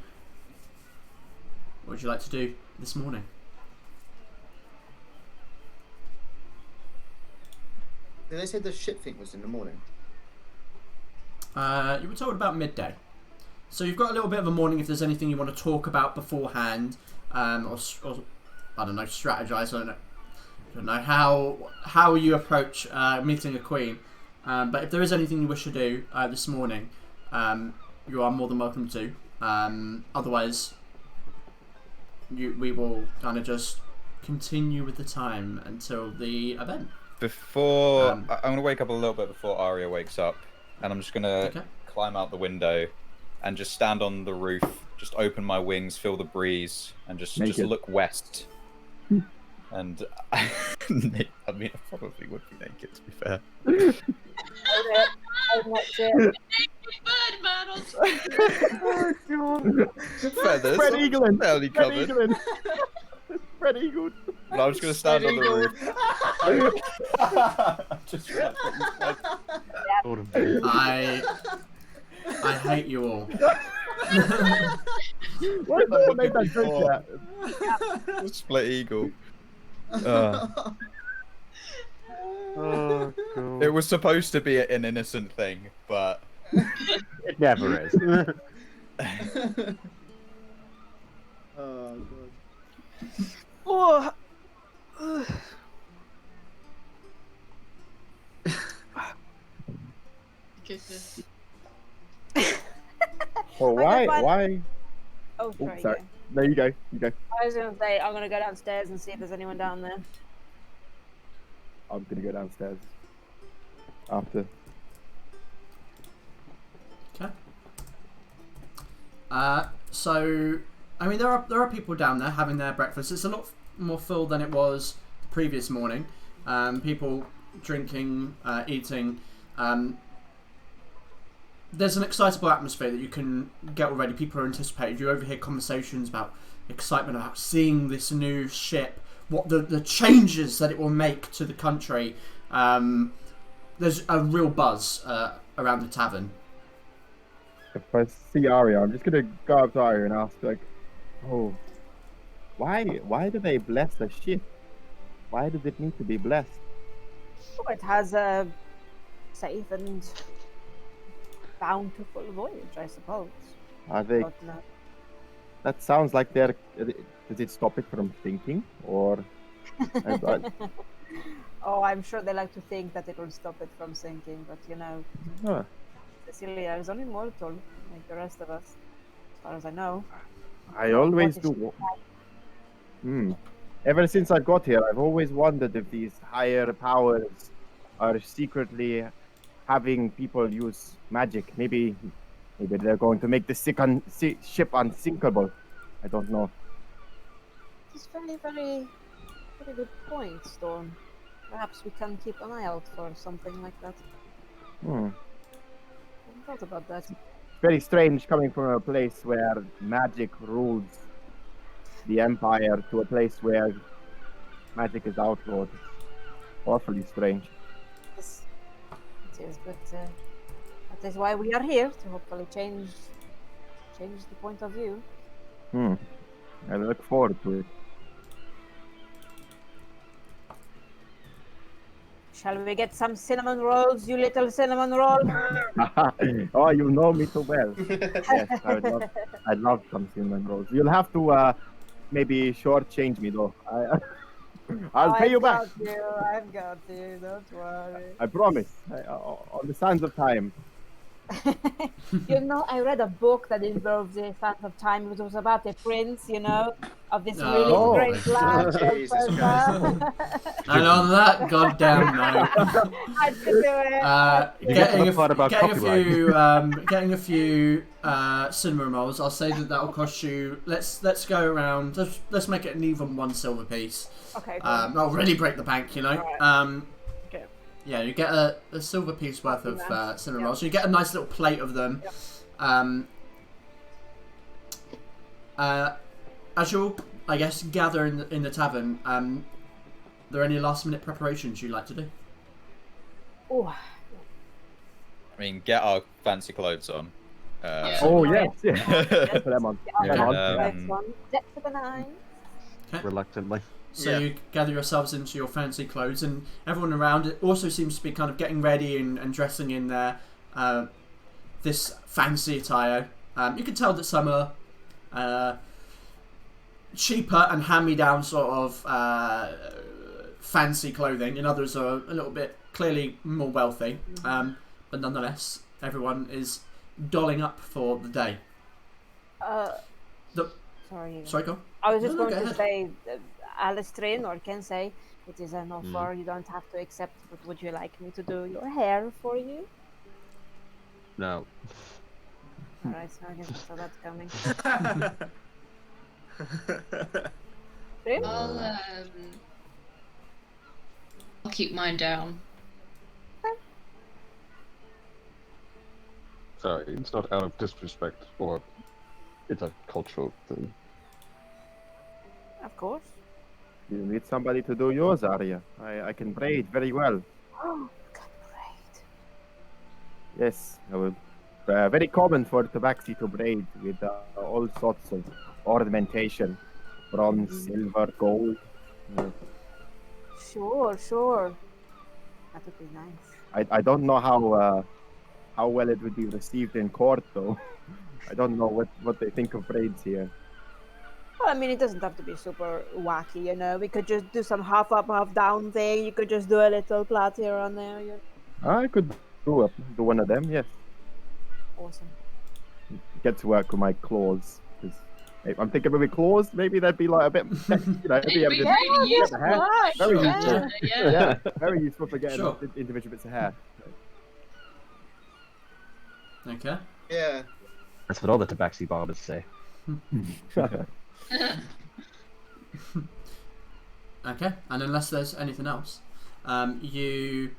what would you like to do this morning? Did they say the ship thing was in the morning? You were told about midday. So you've got a little bit of a morning if there's anything you want to talk about beforehand, or I don't know, strategize. I don't know how you approach meeting a queen. But if there is anything you wish to do this morning, you are more than welcome to. Otherwise, we will kind of just continue with the time until the event. Before I'm gonna wake up a little bit before Arya wakes up, and I'm just gonna climb out the window and just stand on the roof, just open my wings, feel the breeze, and just look west. And I mean, I probably would be naked, to be fair. Feathers. Fred Eaglin. Fairly Fred covered. Eaglin. Fred Eagle. But I'm just gonna stand on the roof. Just I hate you all. Why have I made that joke yet? Split eagle. Oh, God. It was supposed to be an innocent thing, but It never is. Oh god. Oh, goodness. Well, why? oh, Oh, sorry. sorry. Yeah. No, you go. You go. I was going to say, I'm going to go downstairs and see if there's anyone down there. I'm gonna go downstairs after. Okay. So, I mean, there are people down there having their breakfast. It's a lot more full than it was the previous morning. People drinking, eating. There's an excitable atmosphere that you can get already. People are anticipating. You overhear conversations about excitement about seeing this new ship, what the changes that it will make to the country. There's a real buzz around the tavern. If I see Arya, I'm just gonna go up to Arya and ask, like, oh, why do they bless the ship? Why does it need to be blessed? Oh, it has a safe and bountiful voyage, I suppose. Are they? But, no. That sounds like they're. Does it stop it from thinking, or? Oh, I'm sure they like to think that it will stop it from sinking, but you know, Huh. Cecilia is only mortal, like the rest of us. far as I know. I always do. Ever since I got here, I've always wondered if these higher powers are secretly having people use magic. Maybe they're going to make the ship unsinkable. I don't know. It's very, very, very good point, Storm. Perhaps we can keep an eye out for something like that. I haven't thought about that. Very strange coming from a place where magic rules the Empire to a place where magic is outlawed. Awfully strange. Yes, it is, but that is why we are here, to hopefully change the point of view. I look forward to it. Shall we get some cinnamon rolls, you little cinnamon roll? Oh, you know me too well. Yes, I'd love some cinnamon rolls. You'll have to maybe shortchange me though. I'll pay you back. I've got you, don't worry. I promise. On the sands of time. You know, I read a book that involved the sands of time. It was about a prince, you know, of this really great land. Jesus Christ. And on that goddamn note, I could do it. Getting a few cinnamon rolls. I'll say that will cost you. Let's go around. Let's make it an even 1 silver piece. Okay. I'll really break the bank, you know. Right. Okay. Yeah, you get a silver piece worth of cinnamon rolls. So you get a nice little plate of them. As you'll, I guess, gather in the tavern, are there any last-minute preparations you'd like to do? Oh. I mean, get our fancy clothes on. Oh yes, put them on. Depth to the nine. Okay. Reluctantly. So you gather yourselves into your fancy clothes, and everyone around it also seems to be kind of getting ready and dressing in their this fancy attire. You can tell that some are cheaper and hand-me-down sort of fancy clothing, and others are a little bit clearly more wealthy. But nonetheless, everyone is dolling up for the day. Sorry, go on. I was just going to say, Alistrin or Ken say, it is an offer, you don't have to accept, but would you like me to do your hair for you? No. Alright, so I guess I saw that coming. I'll keep mine down. Sorry, it's not out of disrespect, or it's a cultural thing. Of course. You need somebody to do yours, Arya. I can braid very well. Oh, you can braid. Yes, I will. Very common for Tabaxi to braid with all sorts of ornamentation. Bronze, silver, gold. Sure. That would be nice. I don't know how well it would be received in court, though. I don't know what they think of braids here. Well, I mean, it doesn't have to be super wacky, you know. We could just do some half up, half down thing. You could just do a little plait here and there. I could do one of them, yes. Awesome. Get to work with my claws. I'm thinking maybe claws. Maybe that'd be like a bit, very useful. Yeah, very useful for getting individual bits of hair. Okay. Yeah. That's what all the Tabaxi barbers say. Okay, and unless there's anything else, you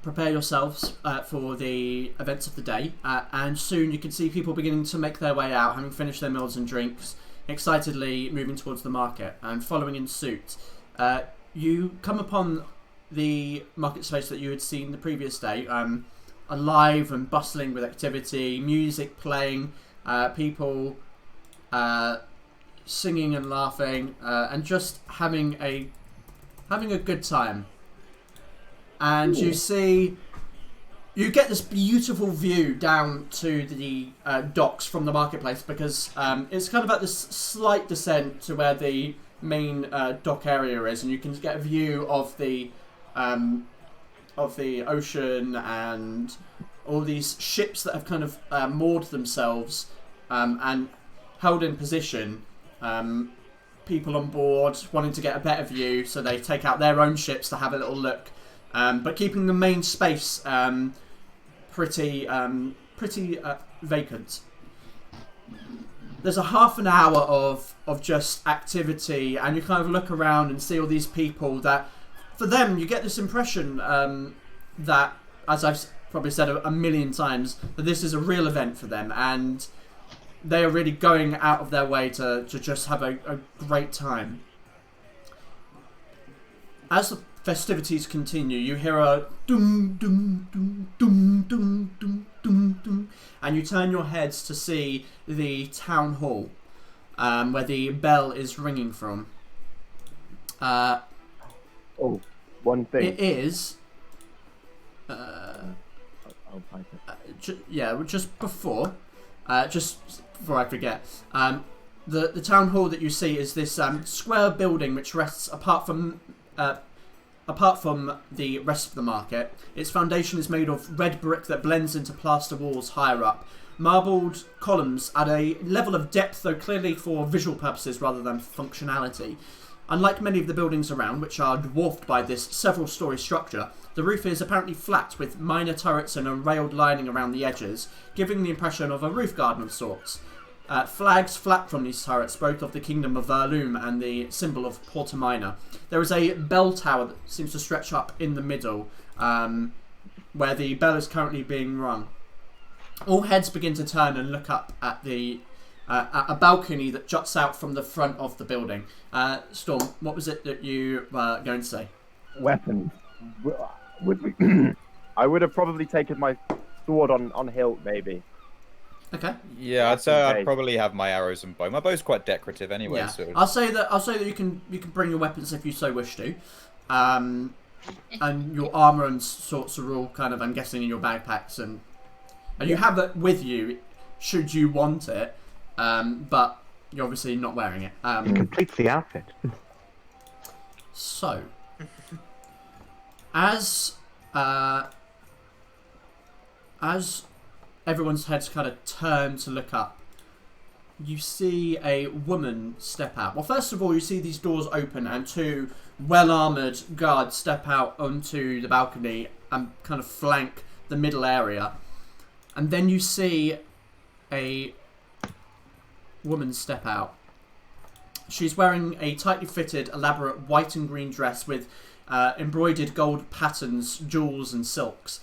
prepare yourselves for the events of the day, and soon you can see people beginning to make their way out, having finished their meals and drinks, excitedly moving towards the market, and following in suit. You come upon the market space that you had seen the previous day, alive and bustling with activity, music playing, people singing and laughing, and just having a good time. And you get this beautiful view down to the docks from the marketplace, because it's kind of at this slight descent to where the main dock area is, and you can get a view of the ocean and all these ships that have kind of moored themselves and held in position. People on board wanting to get a better view, so they take out their own ships to have a little look, but keeping the main space pretty vacant. There's a half an hour of just activity, and you kind of look around and see all these people that, for them, you get this impression that, as I've probably said a million times, that this is a real event for them, and they are really going out of their way to just have a great time. As the festivities continue, you hear a dum dum dum dum dum dum dum dum, and you turn your heads to see the town hall, where the bell is ringing from. One thing. It is. I'll type it. Just before I forget, the town hall that you see is this square building which rests apart from the rest of the market. Its foundation is made of red brick that blends into plaster walls higher up. Marbled columns at a level of depth, though clearly for visual purposes rather than functionality. Unlike many of the buildings around, which are dwarfed by this several-storey structure, the roof is apparently flat, with minor turrets and a railed lining around the edges, giving the impression of a roof garden of sorts. Flags flap from these turrets, both of the Kingdom of Verloom and the symbol of Porta Minor. There is a bell tower that seems to stretch up in the middle, where the bell is currently being rung. All heads begin to turn and look up at a balcony that juts out from the front of the building. Storm, what was it that you were going to say? Weapons. Would we? I would have probably taken my sword on hilt, maybe. Okay. Yeah, I'd say I'd probably have my arrows and bow. My bow's quite decorative anyway. Yeah. So. I'll say that you can bring your weapons if you so wish to, and your armor and sorts are all kind of, I'm guessing, in your backpacks, and you have that with you should you want it, but you're obviously not wearing it. It completes the outfit. So, as everyone's heads kind of turn to look up, you see a woman step out. Well, first of all, you see these doors open and two well-armoured guards step out onto the balcony and kind of flank the middle area. And then you see a woman step out. She's wearing a tightly fitted, elaborate white and green dress with embroidered gold patterns, jewels and silks.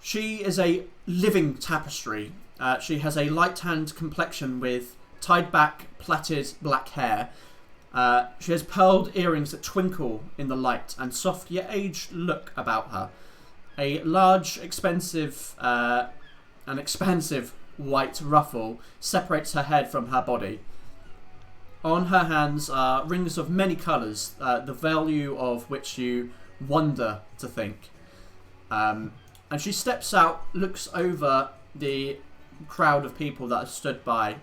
She is a living tapestry. She has a light-tanned complexion with tied-back, plaited black hair. She has pearled earrings that twinkle in the light and soft yet aged look about her. A large, expensive white ruffle separates her head from her body. On her hands are rings of many colours, the value of which you wonder to think. And she steps out, looks over the crowd of people that have stood by.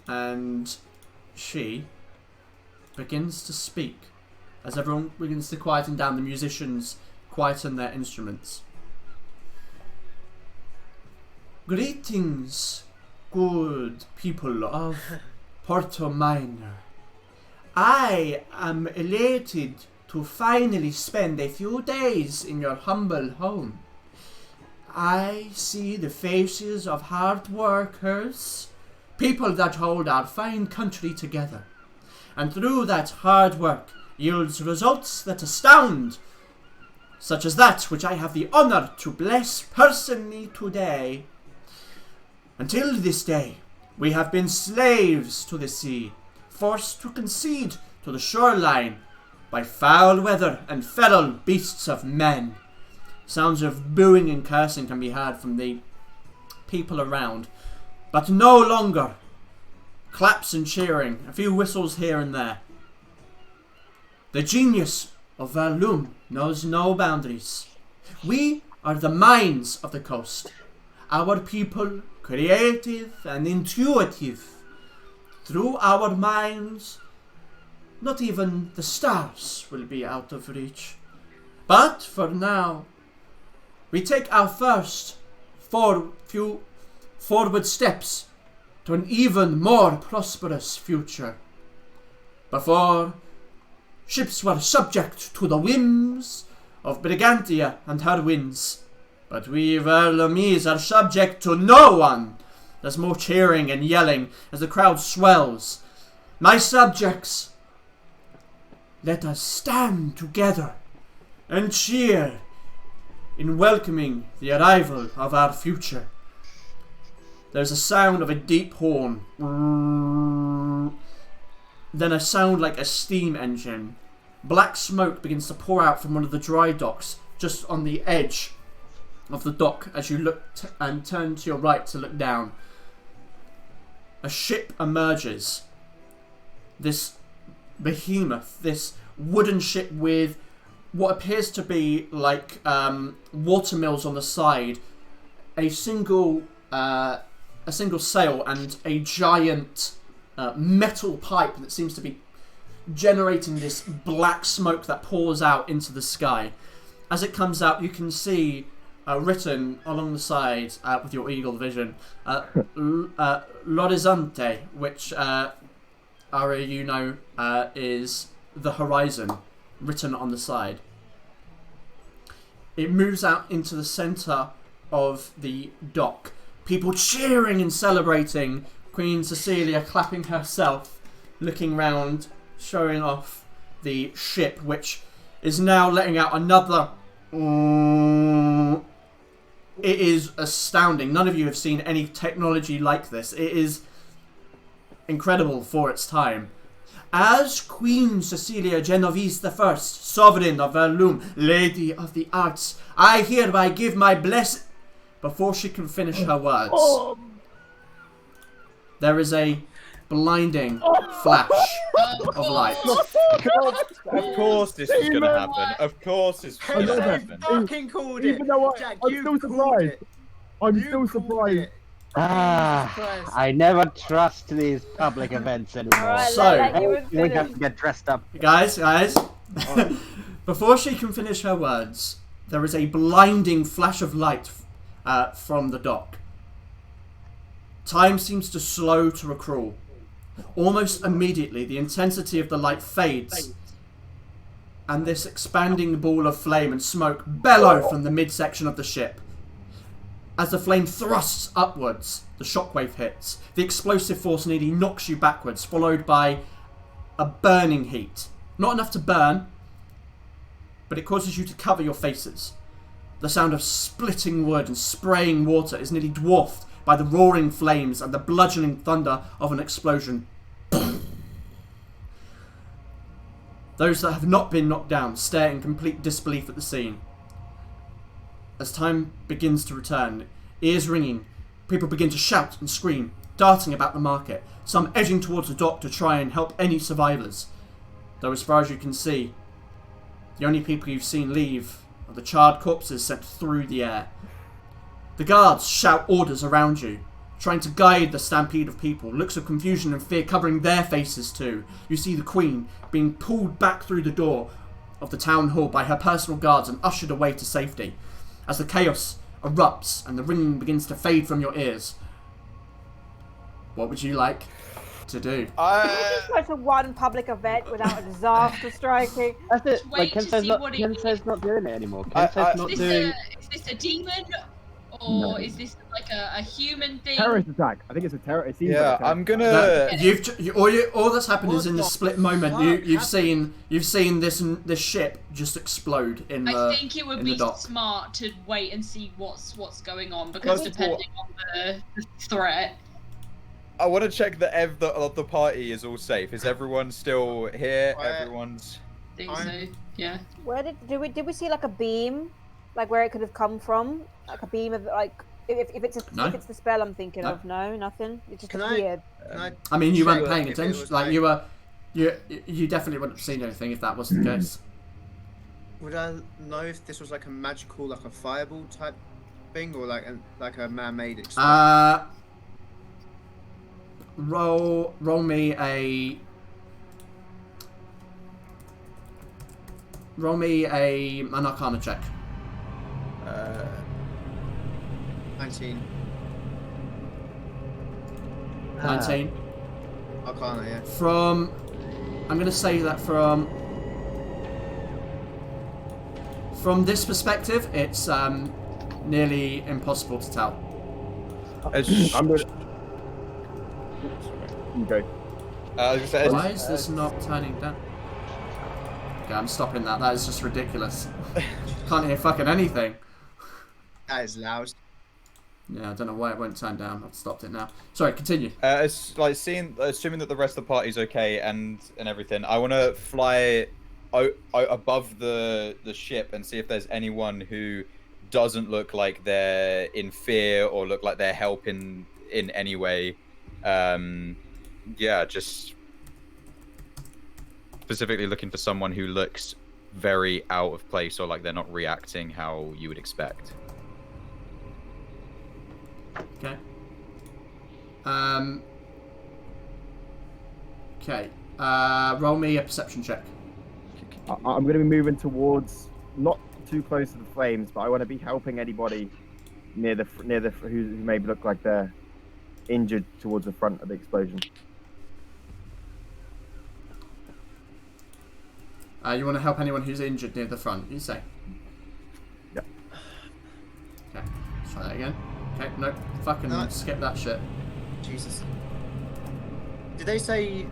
And she begins to speak. As everyone begins to quieten down, the musicians quieten their instruments. Greetings, good people of Porta Minor. I am elated to finally spend a few days in your humble home. I see the faces of hard workers, people that hold our fine country together, and through that hard work yields results that astound, such as that which I have the honour to bless personally today. Until this day, we have been slaves to the sea, forced to concede to the shoreline by foul weather and feral beasts of men. Sounds of booing and cursing can be heard from the people around, but no longer. Claps and cheering, a few whistles here and there. The genius of Verloom knows no boundaries. We are the minds of the coast. Our people, creative and intuitive. Through our minds, not even the stars will be out of reach. But for now, we take our first few forward steps to an even more prosperous future. Before, ships were subject to the whims of Brigantia and her winds, but we Verlomise are subject to no one. There's more cheering and yelling as the crowd swells. My subjects, let us stand together and cheer in welcoming the arrival of our future. There's a sound of a deep horn, then a sound like a steam engine. Black smoke begins to pour out from one of the dry docks just on the edge of the dock as you look and turn to your right to look down. A ship emerges. This behemoth, this wooden ship with what appears to be like watermills on the side, a single sail and a giant metal pipe that seems to be generating this black smoke that pours out into the sky. As it comes out, you can see written along the side with your eagle vision, L'Horizonte, which Aria, you know, is the horizon, written on the side. It moves out into the centre of the dock. People cheering and celebrating. Queen Cecilia clapping herself, looking round, showing off the ship, which is now letting out another. It is astounding. None of you have seen any technology like this. It is incredible for its time. As Queen Cecilia Genovese I, Sovereign of Verloom, Lady of the Arts, I hereby give my blessing. Before she can finish her words, there is a blinding flash of light. Of course this was going to happen. Of course this was going to happen. Fucking called it. Even though Jack, I'm you still called surprised. it. I'm You still called surprised. it. I never trust these public events anymore. Alright, So- let you We have finish. to get dressed up. Guys, before she can finish her words, there is a blinding flash of light from the dock. Time seems to slow to a crawl. Almost immediately, the intensity of the light fades, and this expanding ball of flame and smoke bellow from the midsection of the ship. As the flame thrusts upwards, the shockwave hits. The explosive force nearly knocks you backwards, followed by a burning heat. Not enough to burn, but it causes you to cover your faces. The sound of splitting wood and spraying water is nearly dwarfed by the roaring flames and the bludgeoning thunder of an explosion. Those that have not been knocked down stare in complete disbelief at the scene. As time begins to return, ears ringing, people begin to shout and scream, darting about the market, some edging towards the dock to try and help any survivors. Though as far as you can see, the only people you've seen leave are the charred corpses sent through the air. The guards shout orders around you, trying to guide the stampede of people, looks of confusion and fear covering their faces too. You see the Queen being pulled back through the door of the town hall by her personal guards and ushered away to safety. As the chaos erupts and the ringing begins to fade from your ears, what would you like to do? Just go to one public event without a disaster striking. That's it. Wait to see what it Kensei's not doing it anymore. I- Kensei's not Is doing. this a demon, or is this like a human thing? Terrorist attack. I think it's a terror. It seems Yeah, like a I'm terrorist gonna. All that's happened is in the What the split moment. fuck You've seen this ship just explode in the I think it would in the be dock. smart to wait and see what's going on, because First of all- depending on the threat. I want to check that the party is all safe. Is everyone still here? Everyone's. I think so. Yeah. Where did we see like a beam, like where it could have come from, like a beam of like if it's No. if it's the spell I'm thinking No. of? No, nothing. It just Can I- appeared. I mean, you weren't check paying if it attention. was Like you definitely wouldn't have seen anything if that was the case. Would I know if this was like a magical, like a fireball type thing, or like a man-made explosion? Roll me an Arcana check. 19. 19. Arcana, yeah. I'm going to say that from this perspective, it's nearly impossible to tell. I'm going. Okay. Why is this not turning down? Okay, I'm stopping that. That is just ridiculous. Can't hear fucking anything. That is loud. Yeah, I don't know why it won't turn down. I've stopped it now. Sorry, continue. It's like assuming that the rest of the party's okay and everything. I want to fly above the ship and see if there's anyone who doesn't look like they're in fear or look like they're helping in any way. Yeah, just specifically looking for someone who looks very out of place or like they're not reacting how you would expect. Okay. Okay. Roll me a perception check. I'm going to be moving towards, not too close to the flames, but I want to be helping anybody near the who maybe look like they're injured towards the front of the explosion. You want to help anyone who's injured near the front, you say? Yeah. Okay. Let's try that again. Okay, nope. Fucking skip that shit. Jesus. Did they say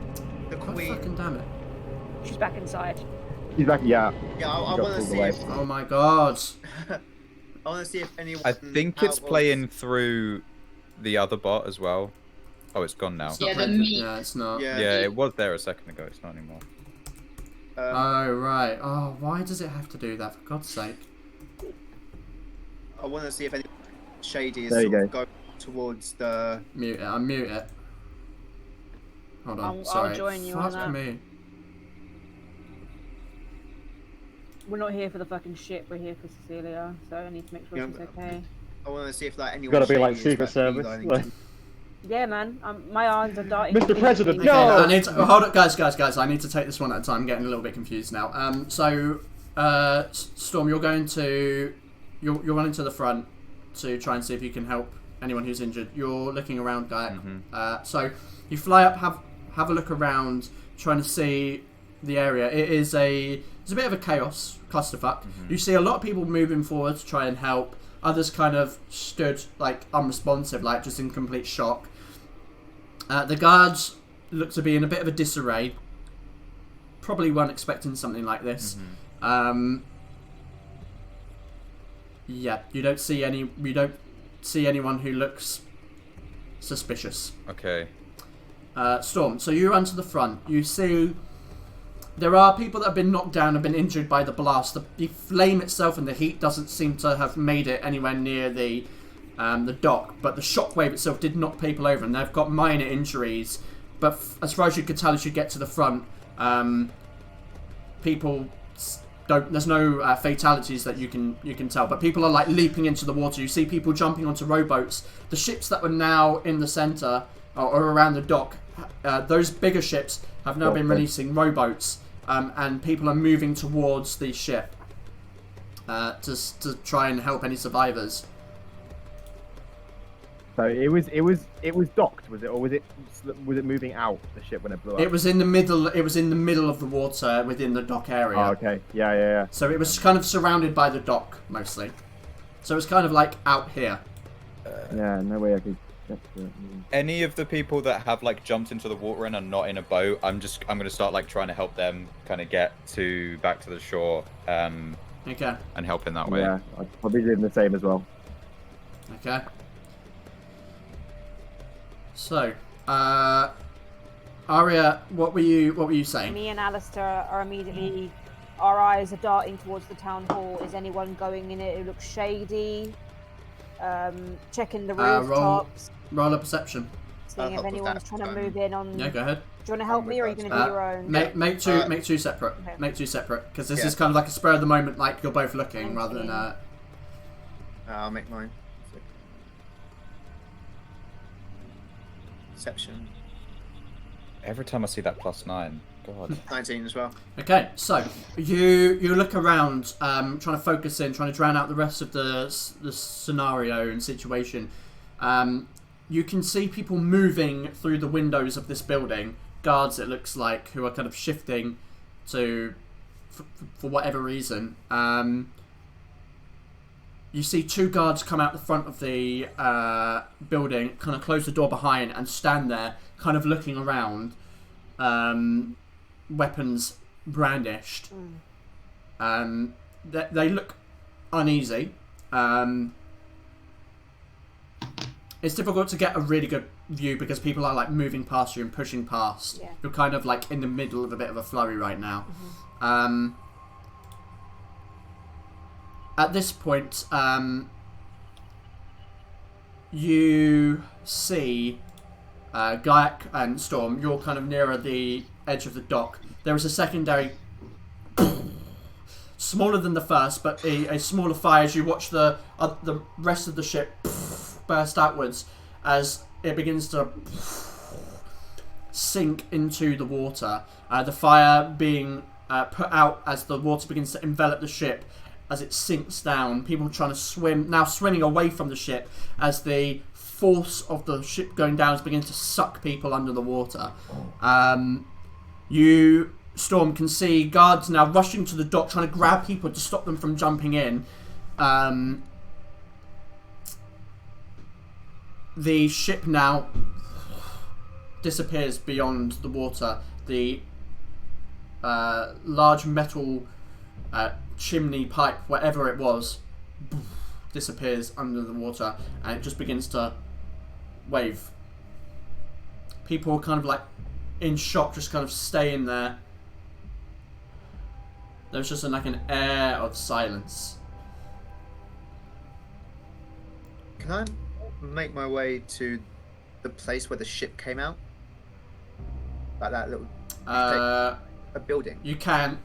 the God queen? fucking damn it. She's back inside. He's back. Yeah. Yeah, I Got want to pulled see away. if Oh my god. I want to see if anyone. I think it's playing through the other bot as well. Oh, it's gone now. Yeah, the Playing- meat. Yeah, it's not. Yeah. Yeah, it was there a second ago. It's not anymore. Oh, right. Oh, why does it have to do that, for God's sake? I want to see if anyone shady is There you sort of go. going towards the. Mute it. Unmute it. Hold on. I'll Sorry. join you Fuck on that. me. We're not here for the fucking shit. We're here for Cecilia, so I need to make sure Yeah, she's okay. I want to see if like anyone. Gotta be like shady is Secret about Service. beelining Like, to- Yeah, man. My eyes are darting. Mr. President, Okay, no! I need to, hold up, guys. I need to take this one at a time. I'm getting a little bit confused now. Storm, you're running to the front to try and see if you can help anyone who's injured. You're looking around, Guy. So you fly up, have a look around, trying to see the area. It's a bit of a chaos clusterfuck. You see a lot of people moving forward to try and help. Others kind of stood like unresponsive, like just in complete shock. The guards look to be in a bit of a disarray. Probably weren't expecting something like this. Yeah, you don't see anyone who looks suspicious. Okay. Storm, so you run to the front. You see there are people that have been knocked down and been injured by the blast. The flame itself and the heat doesn't seem to have made it anywhere near the dock, but the shockwave itself did knock people over, and they've got minor injuries. But as far as you could tell, as you get to the front, people don't. There's no fatalities that you can tell, but people are like leaping into the water. You see people jumping onto rowboats. The ships that were now in the centre or around the dock, those bigger ships have now been releasing rowboats, and people are moving towards the ship to try and help any survivors. So it was docked, was it, or was it moving out the ship when it blew up? It was in the middle. It was in the middle of the water within the dock area. Oh, okay. Yeah. So it was kind of surrounded by the dock mostly. So it's kind of like out here. Yeah, no way I could get to it. Any of the people that have like jumped into the water and are not in a boat, I'm gonna start like trying to help them kind of get back to the shore. Okay. And help in that way. Yeah, I'd probably do the same as well. Okay. So, Aria, what were you saying? Me and Alistair are immediately. Our eyes are darting towards the town hall. Is anyone going in it who looks shady? Checking the rooftops. Roll a perception. Seeing if anyone's trying to move in on. Yeah, go ahead. Do you want to help me, or are you going to do your own? Make two separate. Okay. Make two separate, because this is kind of like a spur of the moment, like you're both looking, rather than. I'll make mine. Perception. Every time I see that +9, God. 19 as well. Okay, so you look around, trying to focus in, trying to drown out the rest of the scenario and situation. You can see people moving through the windows of this building. Guards, it looks like, who are kind of shifting to, for whatever reason. You see 2 guards come out the front of the building, kind of close the door behind, and stand there, kind of looking around. Weapons brandished. They look uneasy. It's difficult to get a really good view because people are like moving past you and pushing past. Yeah. You're kind of like in the middle of a bit of a flurry right now. At this point, you see Gaiak and Storm. You're kind of nearer the edge of the dock. There is a secondary, smaller than the first, but a smaller fire as you watch the rest of the ship burst outwards as it begins to sink into the water. The fire being put out as the water begins to envelop the ship as it sinks down. People trying to swim, now swimming away from the ship as the force of the ship going down is beginning to suck people under the water. You, Storm, can see guards now rushing to the dock trying to grab people to stop them from jumping in. The ship now disappears beyond the water. The large metal chimney pipe, whatever it was, disappears under the water, and it just begins to wave. People are kind of like in shock, just kind of staying there. There's just like an air of silence. Can I make my way to the place where the ship came out? Like that little a building. You can.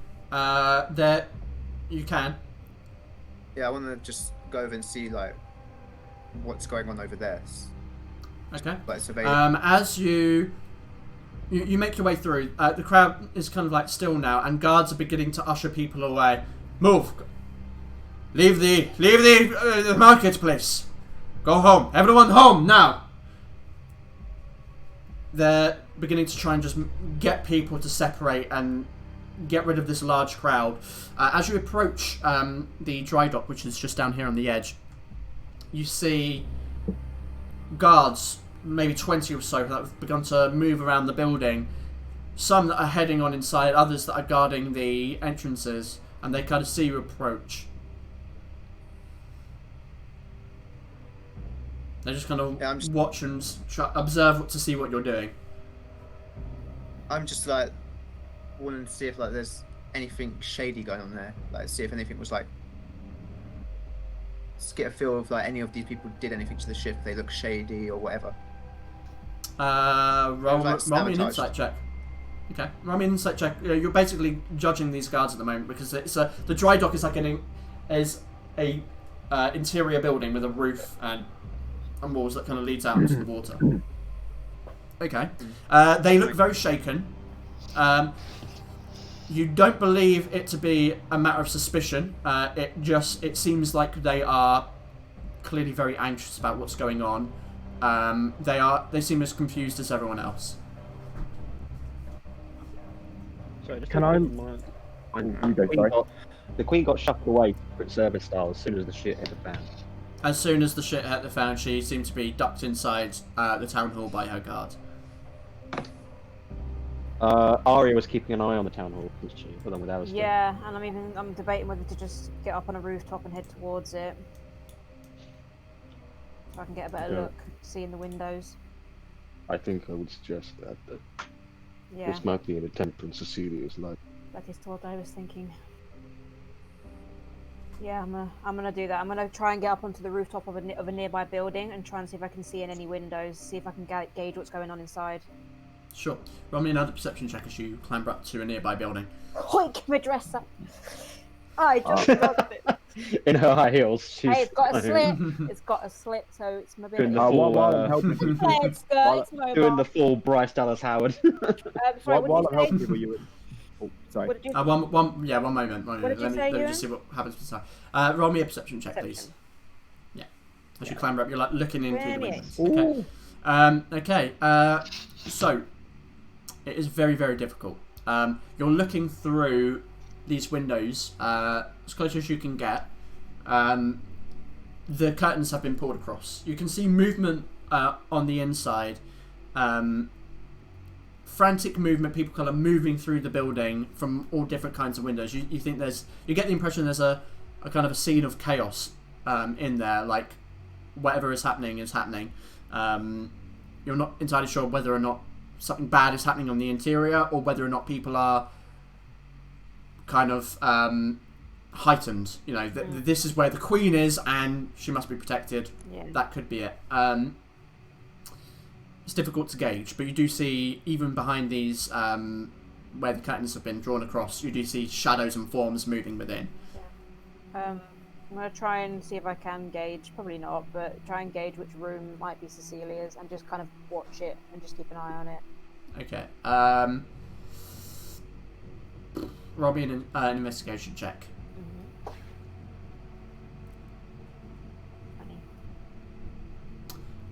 You can. Yeah, I want to just go over and see like what's going on over there. Okay. Like survey. As you make your way through, the crowd is kind of like still now, and guards are beginning to usher people away. Move. Leave the marketplace. Go home. Everyone home now. They're beginning to try and just get people to separate and get rid of this large crowd. As you approach the dry dock, which is just down here on the edge, you see guards, maybe 20 or so, that have begun to move around the building. Some that are heading on inside, others that are guarding the entrances, and they kind of see you approach. They just kind of watch and observe to see what you're doing. I'm just like wanting to see if like there's anything shady going on there. Like see if anything was like, just get a feel of like any of these people did anything to the ship. If they look shady or whatever. Roll me an insight check. Okay, roll me an insight check. You're basically judging these guards at the moment because it's the dry dock is like a interior building with a roof and walls that kind of leads out into the water. Okay. They look very shaken. You don't believe it to be a matter of suspicion. It seems like they are clearly very anxious about what's going on. They seem as confused as everyone else. Sorry, just Can I? you go, sorry. The Queen got shuffled away for service style as soon as the shit hit the fan. As soon as the shit hit the fan, she seemed to be ducked inside the town hall by her guard. Aria was keeping an eye on the town hall, wasn't she? But then with Alistair. Yeah, and I'm debating whether to just get up on a rooftop and head towards it, so I can get a better look, see in the windows. I think I would suggest that. Yeah, this might be an attempt on Cecilia's life. that is what I was thinking. Yeah, I'm gonna do that. I'm gonna try and get up onto the rooftop of a nearby building and try and see if I can see in any windows, see if I can gauge what's going on inside. Sure. Roll me another perception check as you clamber up to a nearby building. Quick, my dress up. I just loved it. in her high heels. She's Hey, it's got a kind of slit. It's got a slit, so it's Doing mobility. the full, While I'm helping you, Yeah, it's good. It's mobile. doing the full Bryce Dallas Howard. Sorry, while what I'm helping did you, you were you? Oh, sorry. say? What did you One moment. What did you say, let me Ewan? just see what happens this time. Roll me a perception check, please. Yeah. As you clamber up, you're like looking in through the windows. Okay. So it is very, very difficult. You're looking through these windows as close as you can get. The curtains have been pulled across. You can see movement on the inside. Frantic movement, people kind of moving through the building from all different kinds of windows. You think you get the impression there's a kind of a scene of chaos in there, like whatever is happening is happening. You're not entirely sure whether or not something bad is happening on the interior or whether or not people are kind of heightened. You know, this is where the queen is and she must be protected. Yeah. That could be it. It's difficult to gauge, but you do see, even behind these, where the curtains have been drawn across, you do see shadows and forms moving within. I'm going to try and see if I can gauge, probably not, but try and gauge which room might be Cecilia's and just kind of watch it and just keep an eye on it. Okay. Roll me an investigation check.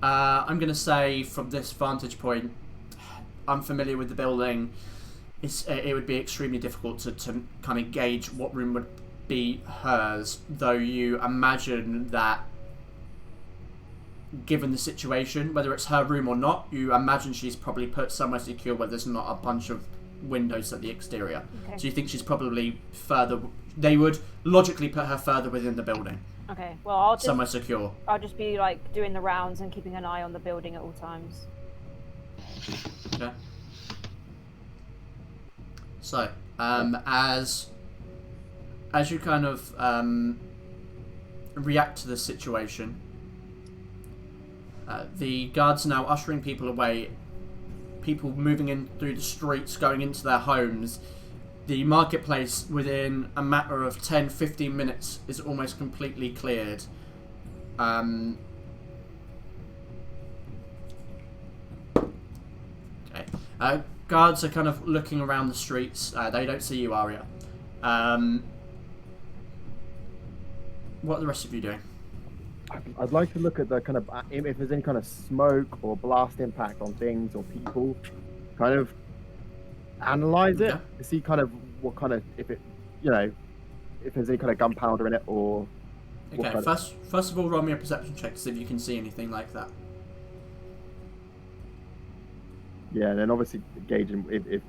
I'm going to say from this vantage point, I'm familiar with the building. It would be extremely difficult to kind of gauge what room would be hers, though you imagine that given the situation, whether it's her room or not, you imagine she's probably put somewhere secure where there's not a bunch of windows at the exterior. Okay. So you think she's probably further. They would logically put her further within the building. Okay, well, I'll somewhere secure. I'll just be like doing the rounds and keeping an eye on the building at all times. Okay. So, as you kind of react to the situation, the guards are now ushering people away. People moving in through the streets, going into their homes. The marketplace, within a matter of 10-15 minutes, is almost completely cleared. Okay. Guards are kind of looking around the streets. They don't see you, Aria. What are the rest of you doing? I'd like to look at the kind of if there's any kind of smoke or blast impact on things or people. Kind of analyze it to see kind of what kind of if there's any kind of gunpowder in it or. Okay. First of all, roll me a perception check to see if you can see anything like that. Yeah, and then obviously gauging if it's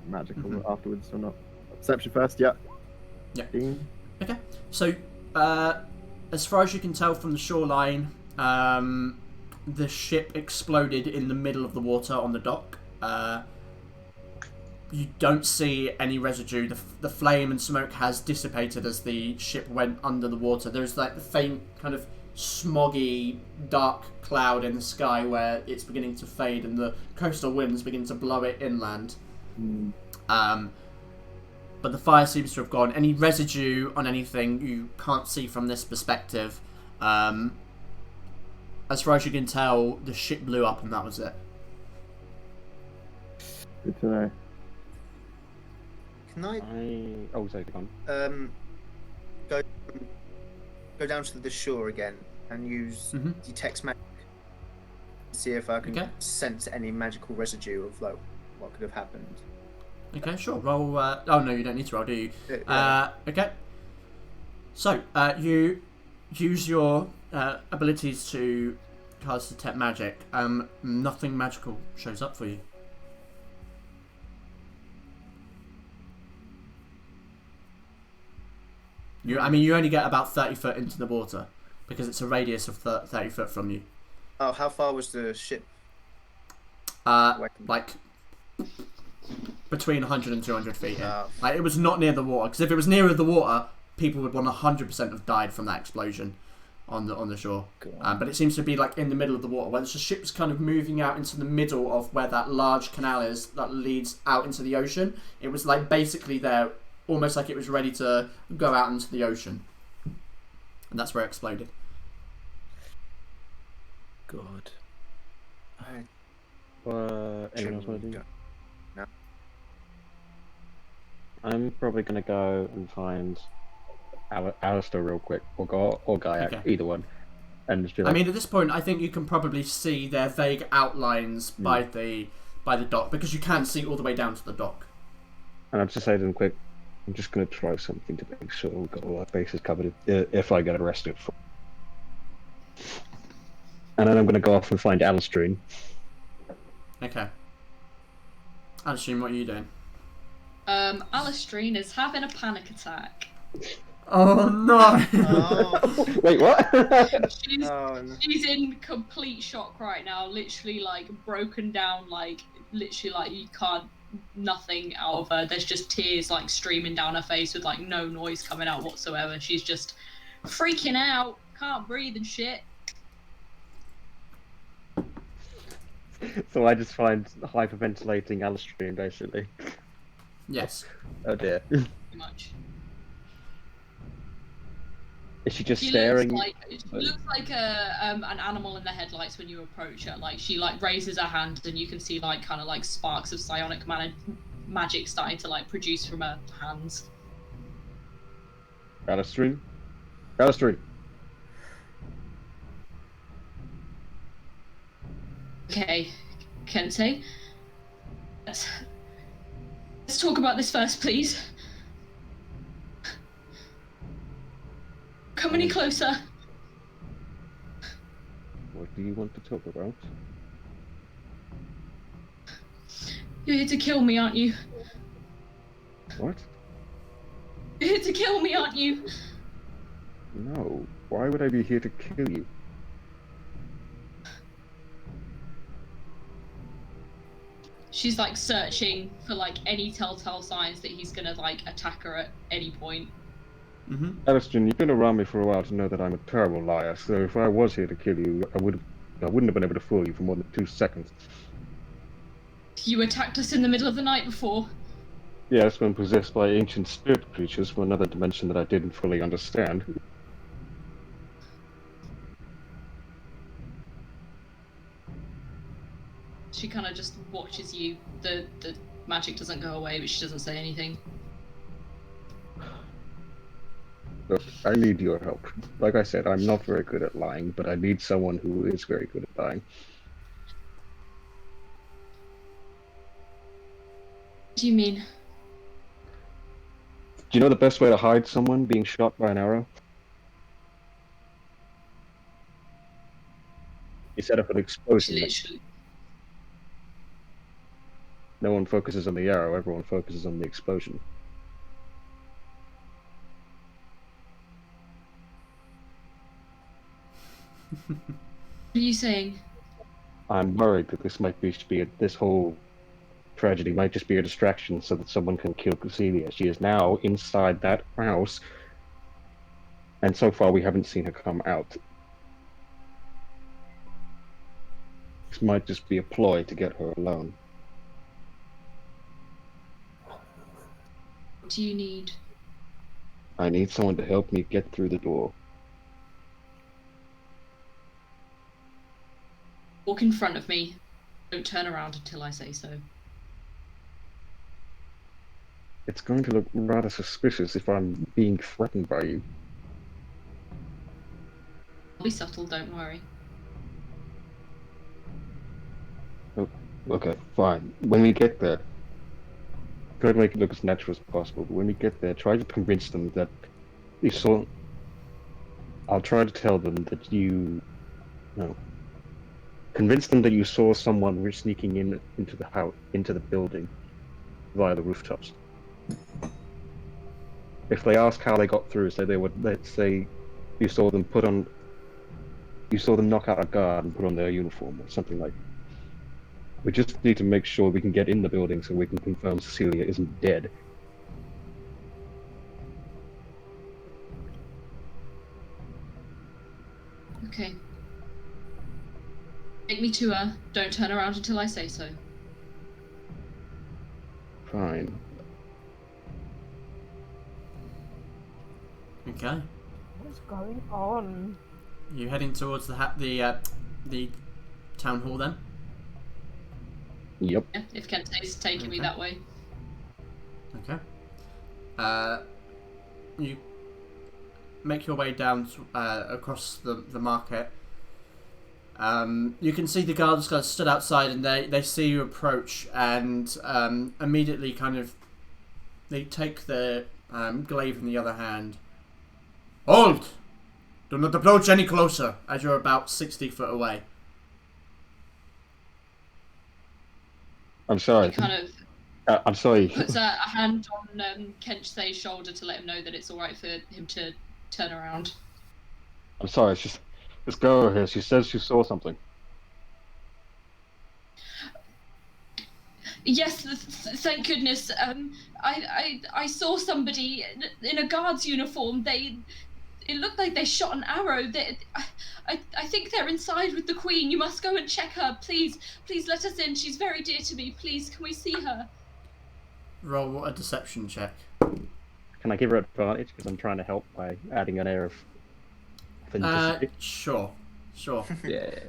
magical afterwards or not. Perception first, yeah. Yeah. 15. Okay. So, as far as you can tell from the shoreline, the ship exploded in the middle of the water on the dock. You don't see any residue. The flame and smoke has dissipated as the ship went under the water. There's like the faint kind of smoggy dark cloud in the sky where it's beginning to fade and the coastal winds begin to blow it inland. But the fire seems to have gone. Any residue on anything you can't see from this perspective. As far as you can tell, the ship blew up and that was it. Good to know. Can I Oh, sorry, go on. go down to the shore again and use detect magic? See if I can sense any magical residue of like what could have happened. Okay, sure. Roll. Oh no, you don't need to roll, do you? Okay. So you use your abilities to cast detect magic. Nothing magical shows up for you. You only get about 30 foot into the water because it's a radius of 30 foot from you. Oh, how far was the ship? Like between 100 and 200 feet in. Like, it was not near the water, because if it was nearer the water, people would 100% have died from that explosion on the shore. But it seems to be like in the middle of the water, where the ship's kind of moving out into the middle of where that large canal is that leads out into the ocean. It was like basically there, almost like it was ready to go out into the ocean. And that's where it exploded. God. Anyone else want to do? No. I'm probably gonna go and find Alistair real quick, or Gaiac, Okay. either one, and just be like, I mean, at this point, I think you can probably see their vague outlines by the dock, because you can see all the way down to the dock. and I'll just say to them quick, I'm just gonna try something to make sure we've got all our bases covered if I get arrested. And then I'm gonna go off and find Alistair. Okay. I'll assume what are you doing? Alistrine is having a panic attack. Oh no! Oh, Wait, what? She's, oh no. she's in complete shock right now, literally like broken down, like literally like you can't, nothing out of her. There's just tears like streaming down her face with like no noise coming out whatsoever. She's just freaking out, can't breathe and shit. So I just find hyperventilating Alistair, basically. Yes. Oh dear. Pretty much. Is she just She staring? looks like an animal in the headlights when you approach her. Like she like raises her hand and you can see like kind of like sparks of psionic magic starting to like produce from her hands. Alistair? Alistair? Okay, Kente. Let's talk about this first, please. Come any closer. What do you want to talk about? You're here to kill me, aren't you? What? You're here to kill me, aren't you? No. Why would I be here to kill you? She's like searching for like any telltale signs that he's gonna like attack her at any point. Alistair, you've been around me for a while to know that I'm a terrible liar, so if I was here to kill you, I wouldn't have been able to fool you for more than 2 seconds. You attacked us in the middle of the night before. Yes, when possessed by ancient spirit creatures from another dimension that I didn't fully understand. She kind of just watches you. The magic doesn't go away, but she doesn't say anything. Look, I need your help. Like I said, I'm not very good at lying, but I need someone who is very good at lying. What do you mean? Do you know the best way to hide someone being shot by an arrow? You set up an explosion. Literally. No one focuses on the arrow, everyone focuses on the explosion. What are you saying? I'm worried that this whole tragedy might just be a distraction so that someone can kill Cecilia. She is now inside that house, and so far we haven't seen her come out. This might just be a ploy to get her alone. What do you need? I need someone to help me get through the door. Walk in front of me. Don't turn around until I say so. It's going to look rather suspicious if I'm being threatened by you. I'll be subtle, don't worry. Oh, okay, fine. When we get there, try to make it look as natural as possible, but when we get there, try to convince them that you saw... I'll try to tell them that you... No. Convince them that you saw someone sneaking into the house, into the building, via the rooftops. If they ask how they got through, let's say you saw them knock out a guard and put on their uniform or something like that. We just need to make sure we can get in the building so we can confirm Cecilia isn't dead. Okay. Take me to her. Don't turn around until I say so. Fine. Okay. is going on? You heading towards the town hall then? Yep. Yeah, if Kentei's taking me that way. Okay. You make your way down across the market. You can see the guards kind of stood outside, and they see you approach, and immediately kind of they take the glaive in the other hand. Hold! Do not approach any closer, as you're about 60 foot away. I'm sorry. He kind of I'm sorry. puts a hand on Kentei's shoulder to let him know that it's all right for him to turn around. I'm sorry. It's just this girl over here. She says she saw something. Yes, thank goodness. I saw somebody in a guard's uniform. It looked like they shot an arrow. I think they're inside with the Queen. You must go and check her. Please let us in. She's very dear to me. Please, can we see her? Roll a deception check. Can I give her advantage because I'm trying to help by adding an air of authenticity? Sure. Yeah.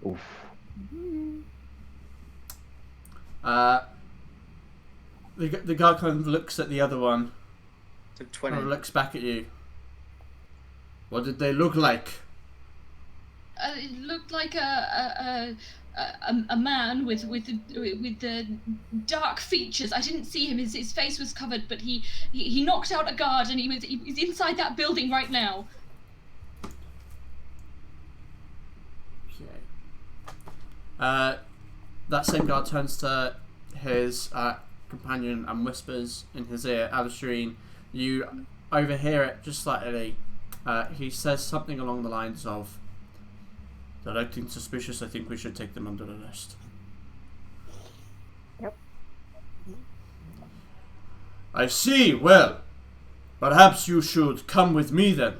Oof. The guy kind of looks at the other one. Took 20. Kind of looks back at you. What did they look like? It looked like a man with the dark features. I didn't see him. His face was covered, but he knocked out a guard, and he's inside that building right now. Okay. That same guard turns to his companion and whispers in his ear, Alistair, you overhear it just slightly. He says something along the lines of, "They're acting suspicious. I think we should take them under arrest." Yep. I see. Well, perhaps you should come with me then.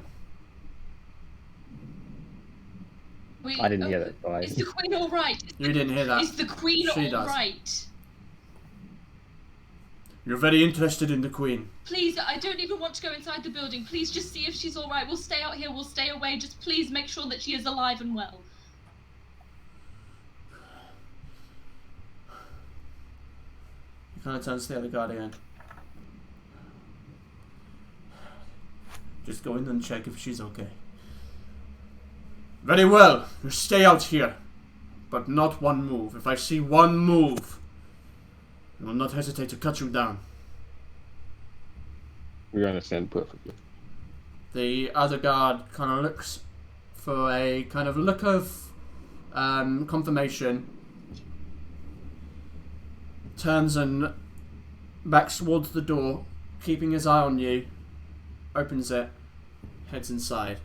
I didn't hear that. Sorry. Is the Queen all right? You didn't hear that. Is the Queen She all does. right? You're very interested in the Queen. Please, I don't even want to go inside the building. Please just see if she's all right. We'll stay out here. We'll stay away. Just please make sure that she is alive and well. He kind of turns to the other guard again. Just go in and check if she's okay. Very well. You stay out here. But not one move. If I see one move, I will not hesitate to cut you down. We understand perfectly. The other guard kind of looks for a kind of look of confirmation. Turns and backs towards the door, keeping his eye on you. Opens it, heads inside.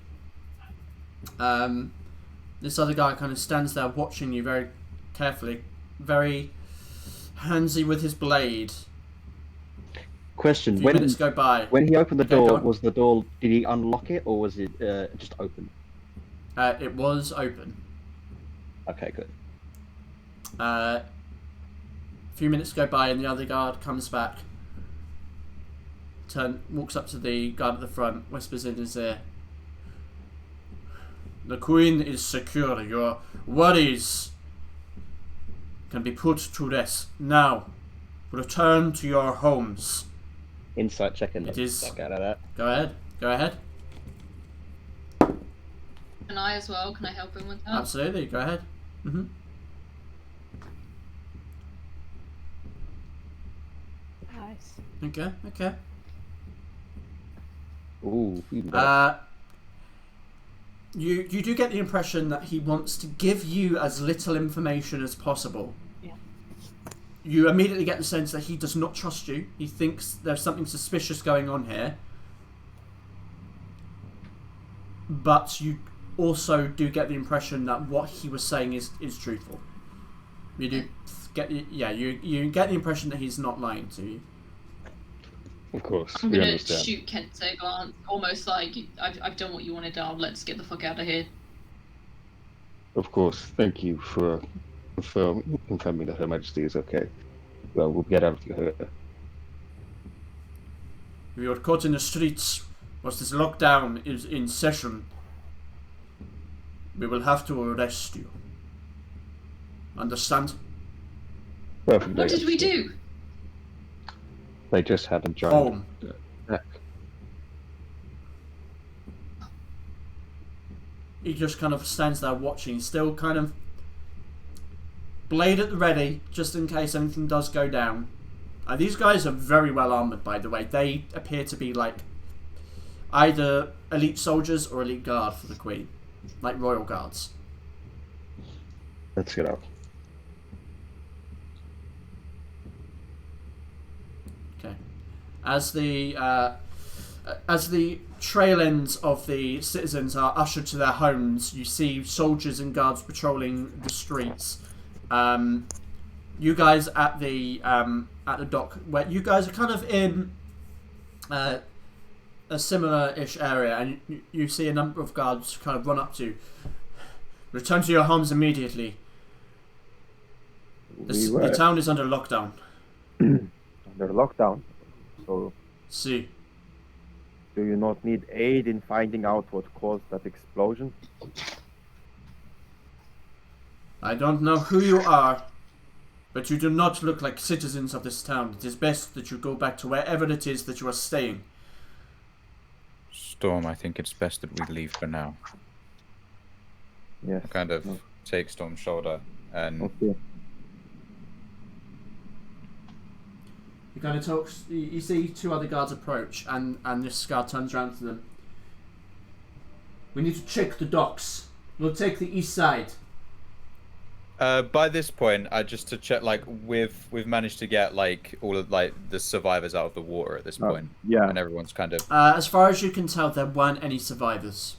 This other guy kind of stands there watching you very carefully, very handsy with his blade. Question: A few minutes go by. When he opened the Okay, go door, on. was the door? Did he unlock it, or was it just open? It was open. Okay, good. A few minutes go by and the other guard comes back. Walks up to the guard at the front, whispers in his ear. The Queen is secure. Your worries can be put to rest. Now, return to your homes. Insight check in. It is- Fuck out of that. Go ahead. And I as well. Can I help him with that? Absolutely. Go ahead. Mm-hmm. Nice. Okay. Ooh, even better. You do get the impression that he wants to give you as little information as possible. Yeah. You immediately get the sense that he does not trust you. He thinks there's something suspicious going on here. But you also do get the impression that what he was saying is truthful. You do get you get the impression that he's not lying to you. Of course, I'm we gonna understand. shoot Kentei a glance, almost like I've done what you wanted, Dal. Let's get the fuck out of here. Of course, thank you for confirming that Her Majesty is okay. Well, we'll get out of here. If you're caught in the streets whilst this lockdown is in session, we will have to arrest you. Understand? Perfectly. What did we do? They just had a giant attack. He just kind of stands there watching, still kind of blade at the ready, just in case anything does go down. These guys are very well armoured, by the way. They appear to be like either elite soldiers or elite guard for the Queen. Like royal guards. Let's get out. Okay. As the trail ends of the citizens are ushered to their homes, you see soldiers and guards patrolling the streets. You guys at the dock, where you guys are kind of in a similar-ish area, and you see a number of guards kind of run up to you. Return to your homes immediately. The town is under lockdown. Under lockdown. So, See. do you not need aid in finding out what caused that explosion? I don't know who you are, but you do not look like citizens of this town. It is best that you go back to wherever it is that you are staying. Storm, I think it's best that we leave for now. Yes. I kind of take Storm's shoulder and Okay. He kind of talks. You see two other guards approach, and this guard turns around to them. We need to check the docks. We'll take the east side. by this point, just to check, like we've managed to get like all of like the survivors out of the water at this point. Yeah. And everyone's kind of. As far as you can tell, there weren't any survivors.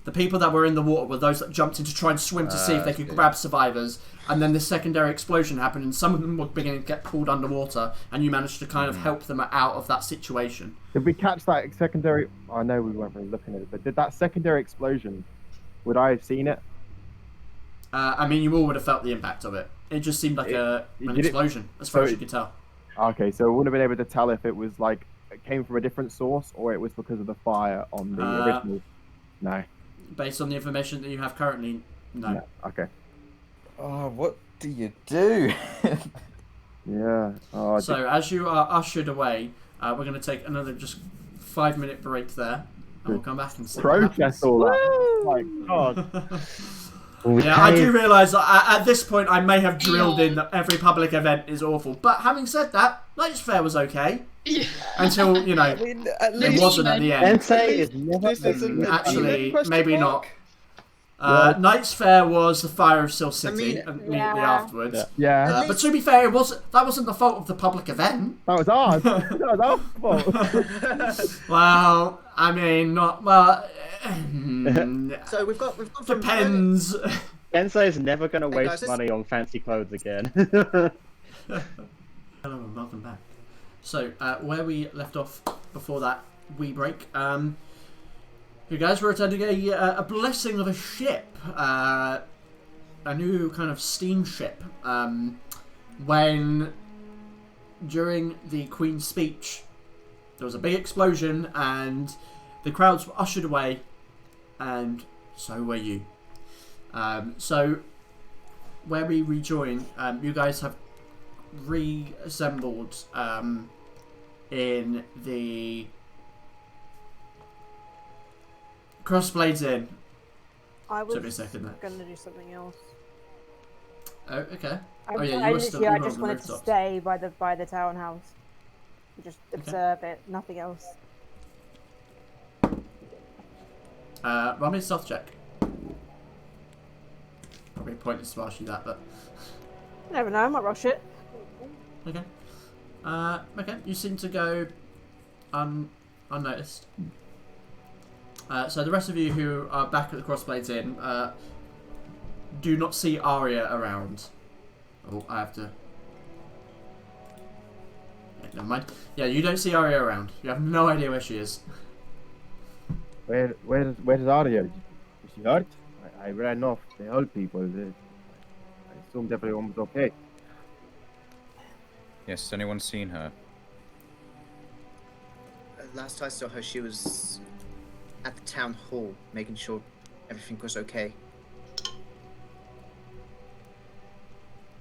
The people that were in the water were those that jumped in to try and swim to see if they could grab survivors, and then the secondary explosion happened, and some of them were beginning to get pulled underwater, and you managed to kind of help them out of that situation. Did we catch that secondary? I know we weren't really looking at it, but did that secondary explosion? Would I have seen it? I mean, you all would have felt the impact of it. It just seemed like an explosion, as far as you could tell. Okay, so we wouldn't have been able to tell if it was like it came from a different source or it was because of the fire on the original. No. Based on the information that you have currently, no. Yeah, okay. Oh, what do you do? Yeah. Oh, So as you are ushered away, we're going to take another just 5-minute break there, and we'll come back and see. Protest all that. Oh my god. Yeah, I do realise that at this point I may have drilled in that every public event is awful. But having said that, Knights Fair was okay. Yeah. Until, you know, it wasn't at the end. Actually, maybe not. Knights Fair was the fire of Soule City immediately afterwards. Yeah. But to be fair, that wasn't the fault of the public event. That was ours. That was our fault. Well, I mean, not well. So we've got Depends. Kensei is never going to Hey, waste guys, money on fancy clothes again. Hello and welcome back. So, where we left off before that wee break, you guys were attending a blessing of a ship, a new kind of steamship, when during the Queen's speech there was a big explosion and the crowds were ushered away, and so were you. So, where we rejoin, you guys have reassembled in the Crossblades Inn. I was Took me a second there. going to do something else. Oh, okay. I, yeah, you I were just, still yeah, you I were just on the wanted to rooftops. stay by the townhouse. Just observe it, nothing else. Roll me a stealth check. Probably pointless to ask you that, but Never know, I might rush it. okay. Okay, you seem to go unnoticed. So the rest of you who are back at the Crossblades Inn do not see Aria around. Oh, I have to. Yeah, never mind. Yeah, you don't see Aria around. You have no idea where she is. Where does Aria? Is she hurt? I ran off to help people. I assumed everyone was okay. Yes, anyone seen her? last I saw her, she was at the town hall, making sure everything was okay.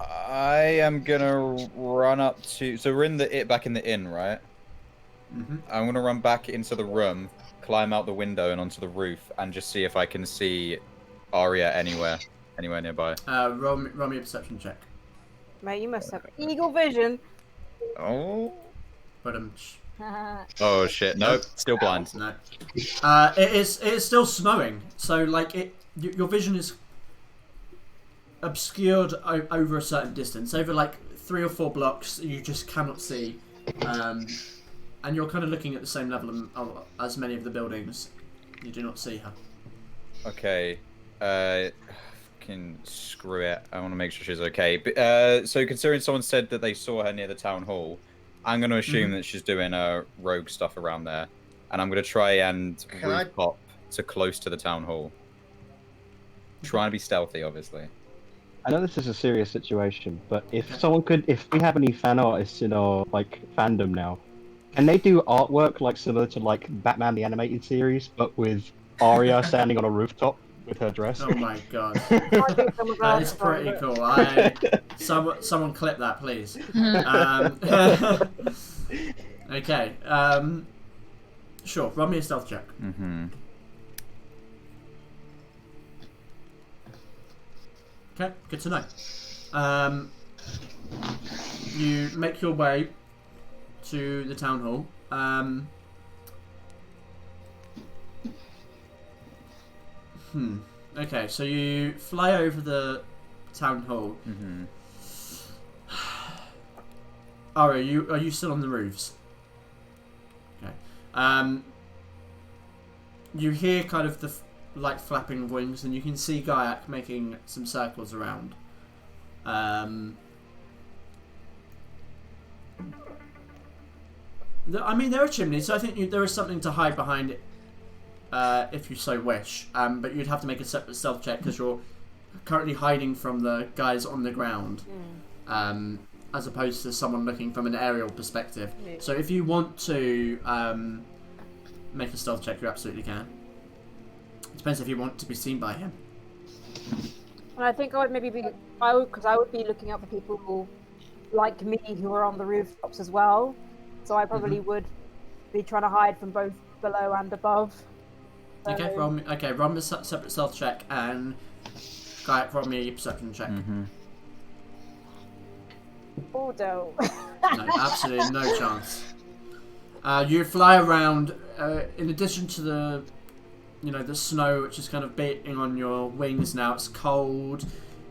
I am gonna run up to. So we're back in the inn, right? Mm-hmm. I'm gonna run back into the room, climb out the window and onto the roof, and just see if I can see Aria anywhere nearby. Roll me a perception check. Mate, you must have eagle vision. Oh. But Oh shit! Nope, still blind. no. It is still snowing, so like your vision is obscured over a certain distance, over like 3 or 4 blocks. You just cannot see, and you're kind of looking at the same level as many of the buildings. You do not see her. Okay. Fucking screw it. I want to make sure she's okay. But, so considering someone said that they saw her near the town hall, I'm going to assume that she's doing rogue stuff around there, and I'm going to try and rooftop to close to the town hall. Trying to be stealthy, obviously. I know this is a serious situation, but if we have any fan artists in our fandom now, can they do artwork similar to Batman the Animated Series, but with Aria standing on a rooftop with her dress? Oh my god, that is pretty cool. Someone clip that, please. Okay. Sure. Run me a stealth check. Mm-hmm. Okay, good to know. You make your way to the town hall. Okay, so you fly over the town hall. Mm-hmm. Are you still on the roofs? Okay. You hear kind of the light flapping of wings, and you can see Gaiac making some circles around. I mean, there are chimneys, so I think there is something to hide behind it, if you so wish. But you'd have to make a separate stealth check because you're currently hiding from the guys on the ground, as opposed to someone looking from an aerial perspective. Yeah. So if you want to make a stealth check, you absolutely can. It depends if you want to be seen by him. And I think I would because I would be looking out for people who, like me, who are on the rooftops as well. So I probably would be trying to hide from both below and above. So... Okay, roll me a separate stealth check, and Gaiac, roll me a perception check. Mm-hmm. Oh no. No, absolutely no chance. You fly around. In addition to the snow, which is kind of beating on your wings now. It's cold.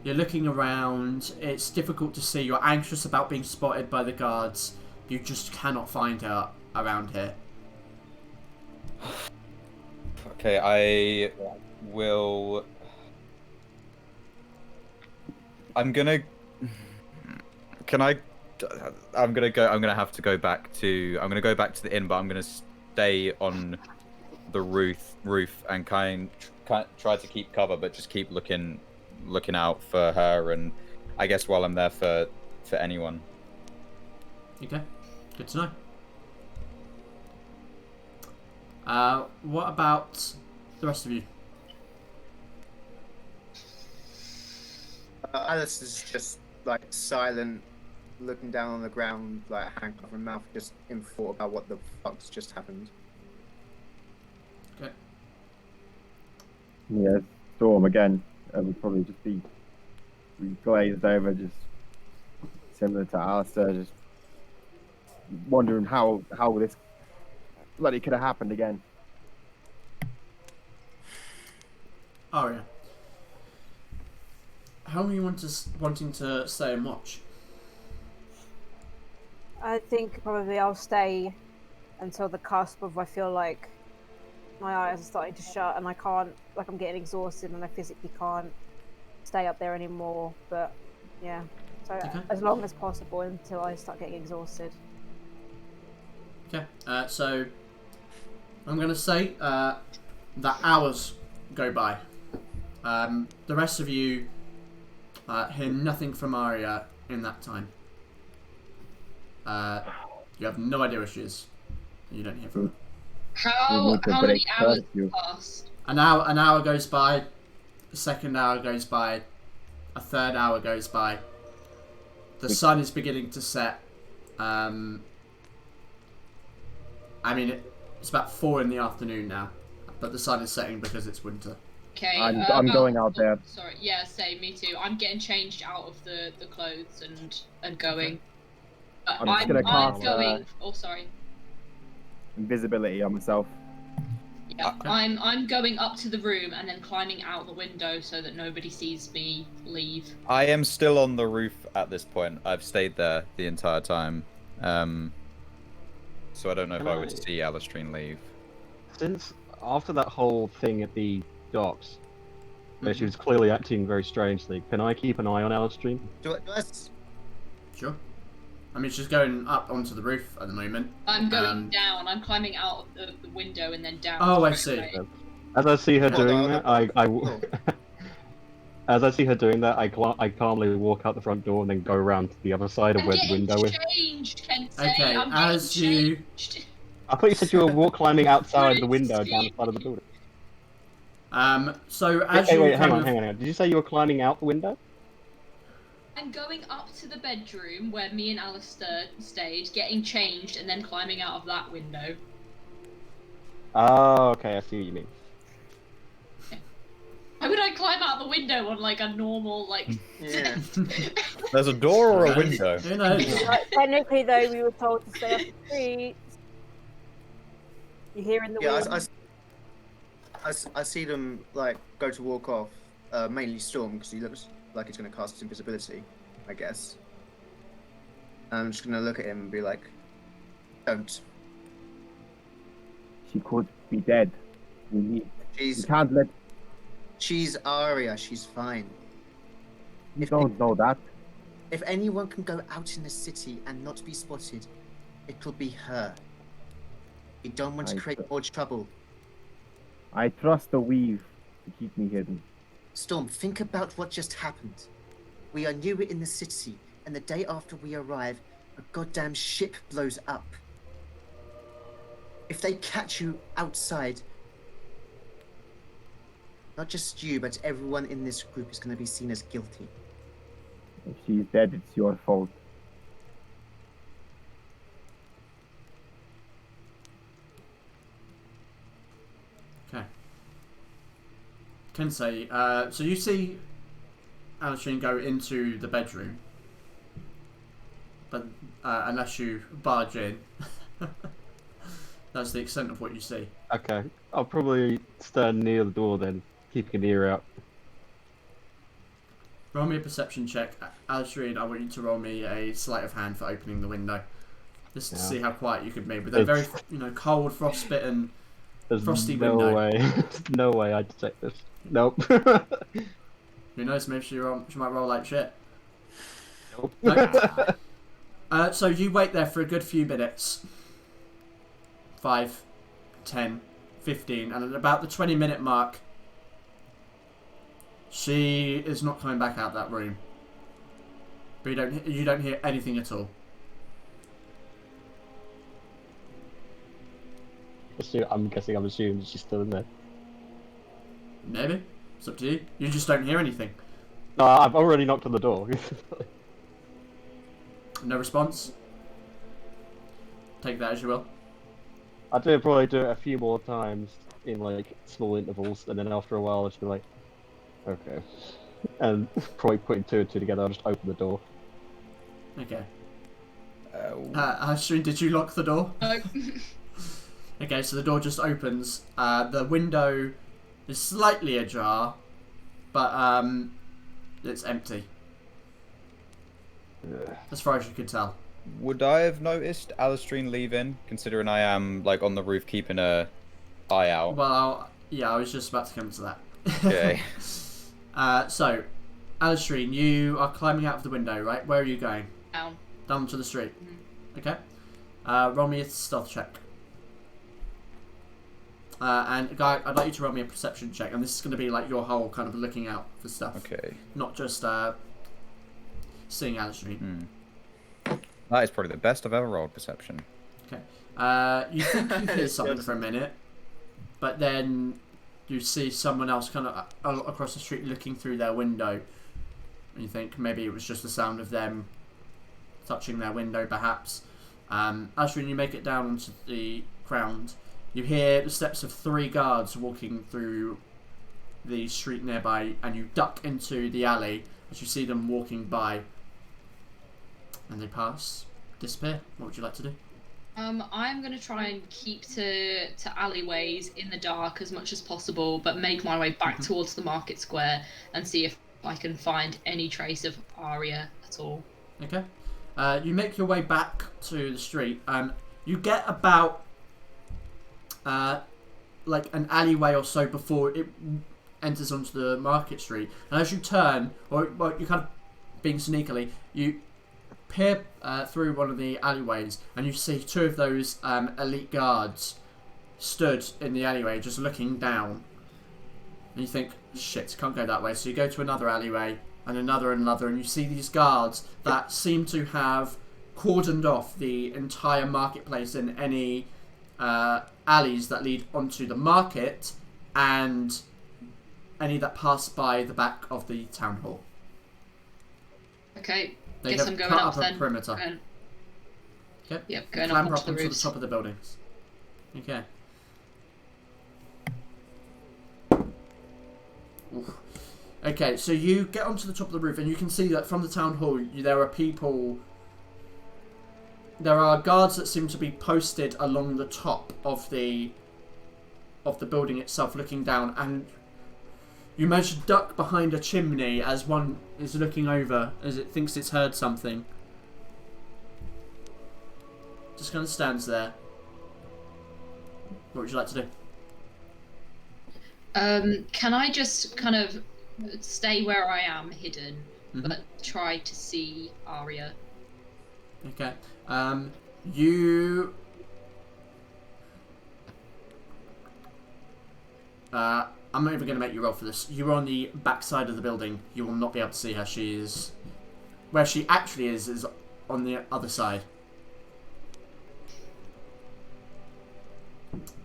You're looking around. It's difficult to see. You're anxious about being spotted by the guards. You just cannot find her around here. Okay, I will. I'm gonna have to go back to. I'm gonna go back to the inn, but I'm gonna stay on the roof and kind try to keep cover, but just keep looking out for her, and I guess while I'm there for anyone. Okay, good to know. What about the rest of you? Alice is just silent, looking down on the ground, hand covered mouth, just in thought about what the fuck's just happened. Okay. Yeah, Storm again. Would probably just be glazed over, just similar to Alistair, just wondering how this bloody could have happened again. Oh yeah. How long are you wanting to stay and watch? I think probably I'll stay until the cusp of I feel like my eyes are starting to shut and I can't, I'm getting exhausted and I physically can't stay up there anymore. But yeah, so as long as possible until I start getting exhausted. Okay, so I'm going to say that hours go by. The rest of you hear nothing from Aria in that time. You have no idea where she is. You don't hear from her. How need to many break hours curfew. passed? An hour goes by, a second hour goes by, a third hour goes by. The sun is beginning to set. I mean, it's about 4 in the afternoon now, but the sun is setting because it's winter. Okay. I'm going out there. Sorry. Yeah. Same. Me too. I'm getting changed out of the clothes and going. I'm just gonna cast, going. Oh, sorry. Invisibility on myself. Yeah. Okay. I'm going up to the room and then climbing out the window so that nobody sees me leave. I am still on the roof at this point. I've stayed there the entire time. So I don't know if I would see Alistrine leave. Since after that whole thing at the docks, where she was clearly acting very strangely, can I keep an eye on Alistrine? Do us. Sure. I mean, she's going up onto the roof at the moment. I'm going down. I'm climbing out of the window and then down. Oh, I see. Away. As I see her Hold doing on. that, as I see her doing that, I calmly walk out the front door and then go around to the other side of I'm where the getting window is. changed, Kensei. Okay, I'm as getting you- changed. I thought you said you were climbing outside the window down the side of the building. So as Hey, you wait, hang kind on, of... hang on. Did you say you were climbing out the window? I'm going up to the bedroom where me and Alistair stayed, getting changed, and then climbing out of that window. Oh, okay, I see what you mean. How would I climb out the window on like a normal Yeah. There's a door or a Okay. window? Who knows? Technically, though, we were told to stay off the streets. You hear in the Yeah, wind. I see them like go to walk off. Mainly Storm because he looks like he's going to cast invisibility, I guess. I'm just going to look at him and be like, "Don't." She could be dead. We She's can't let. she's Aria. She's fine. You don't know that. If anyone can go out in the city and not be spotted, it'll be her. We don't want to create more trouble. I trust the weave to keep me hidden. Storm, think about what just happened. We are new in the city, and the day after we arrive, a goddamn ship blows up. If they catch you outside, not just you, but everyone in this group is going to be seen as guilty. If she's dead, it's your fault. Okay. Kensei, so you see Alistrine go into the bedroom, but unless you barge in, that's the extent of what you see. Okay, I'll probably stand near the door then, keeping an ear out. Roll me a perception check. Alistrine, I want you to roll me a sleight of hand for opening the window. Just to Yeah. see how quiet you could be with a very, cold, frostbitten, There's frosty no window. way, no way I'd detect this. Nope. Who knows, maybe she might roll like shit. Nope. No. So you wait there for a good few minutes. 5, 10, 15, and at about the 20-minute mark, she is not coming back out that room. But you don't hear anything at all. I'm assuming she's still in there. Maybe. It's up to you. You just don't hear anything. No, I've already knocked on the door. No response. Take that as you will. I'd probably do it a few more times in like small intervals, and then after a while, I'll just be like, okay, and probably putting 2 and 2 together, I'll just open the door. Okay. Ashrin, did you lock the door? No. Okay, so the door just opens. The window is slightly ajar, but it's empty. As far as you could tell. Would I have noticed Alistrine leaving, considering I am like on the roof keeping a eye out? Well, yeah, I was just about to come to that. Okay. So, Alistrine, you are climbing out of the window, right? Where are you going? Down. Down to the street. Okay. Roll me a stealth check. And Guy, I'd like you to roll me a perception check, and this is going to be like your whole kind of looking out for stuff, Okay. not just seeing Alistrine. That is probably the best I've ever rolled perception. You think you hear something for a minute, but then you see someone else kind of across the street looking through their window. And you think maybe it was just the sound of them touching their window, perhaps. As when you make it down onto the ground, you hear the steps of 3 guards walking through the street nearby, and you duck into the alley as you see them walking by. And they pass, disappear. What would you like to do? I'm going to try and keep to alleyways in the dark as much as possible, but make my way back towards the market square and see if I can find any trace of Aria at all. Okay. You make your way back to the street. You get about like an alleyway or so before it enters onto the market street. And as you turn, or you're kind of being sneakily, you peer through one of the alleyways, and you see 2 of those elite guards stood in the alleyway just looking down. And you think, shit, can't go that way. So you go to another alleyway, and another, and you see these guards that seem to have cordoned off the entire marketplace and any alleys that lead onto the market, and any that pass by the back of the town hall. Okay, They guess have I'm going cut up up a then. perimeter. Okay. Yep, going Clamber up up onto the onto the roofs. top of the buildings. Okay. Oof. Okay, so you get onto the top of the roof, and you can see that from the town hall, there are people. There are guards that seem to be posted along the top of the building itself, looking down, and you manage to duck behind a chimney as one is looking over, as it thinks it's heard something. Just kind of stands there. What would you like to do? Can I just kind of stay where I am, hidden, but try to see Aria? Okay. You. I'm not even going to make you roll for this. You're on the back side of the building. You will not be able to see her. She is. Where she actually is on the other side.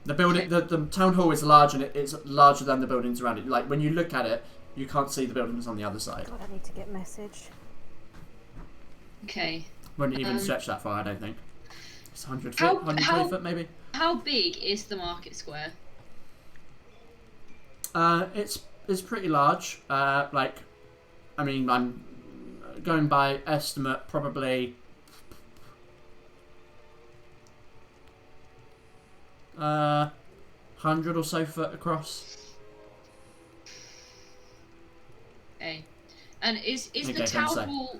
The building, the town hall is large, and it's larger than the buildings around it. Like when you look at it, you can't see the buildings on the other side. God, I need to get message. Okay. Wouldn't even stretch that far, I don't think. It's 100 feet, How- 120 foot maybe. How big is the market square? It's pretty large. Like, I mean, I'm going by estimate, probably 100 or so foot across. Okay. And is Okay, the town so. hall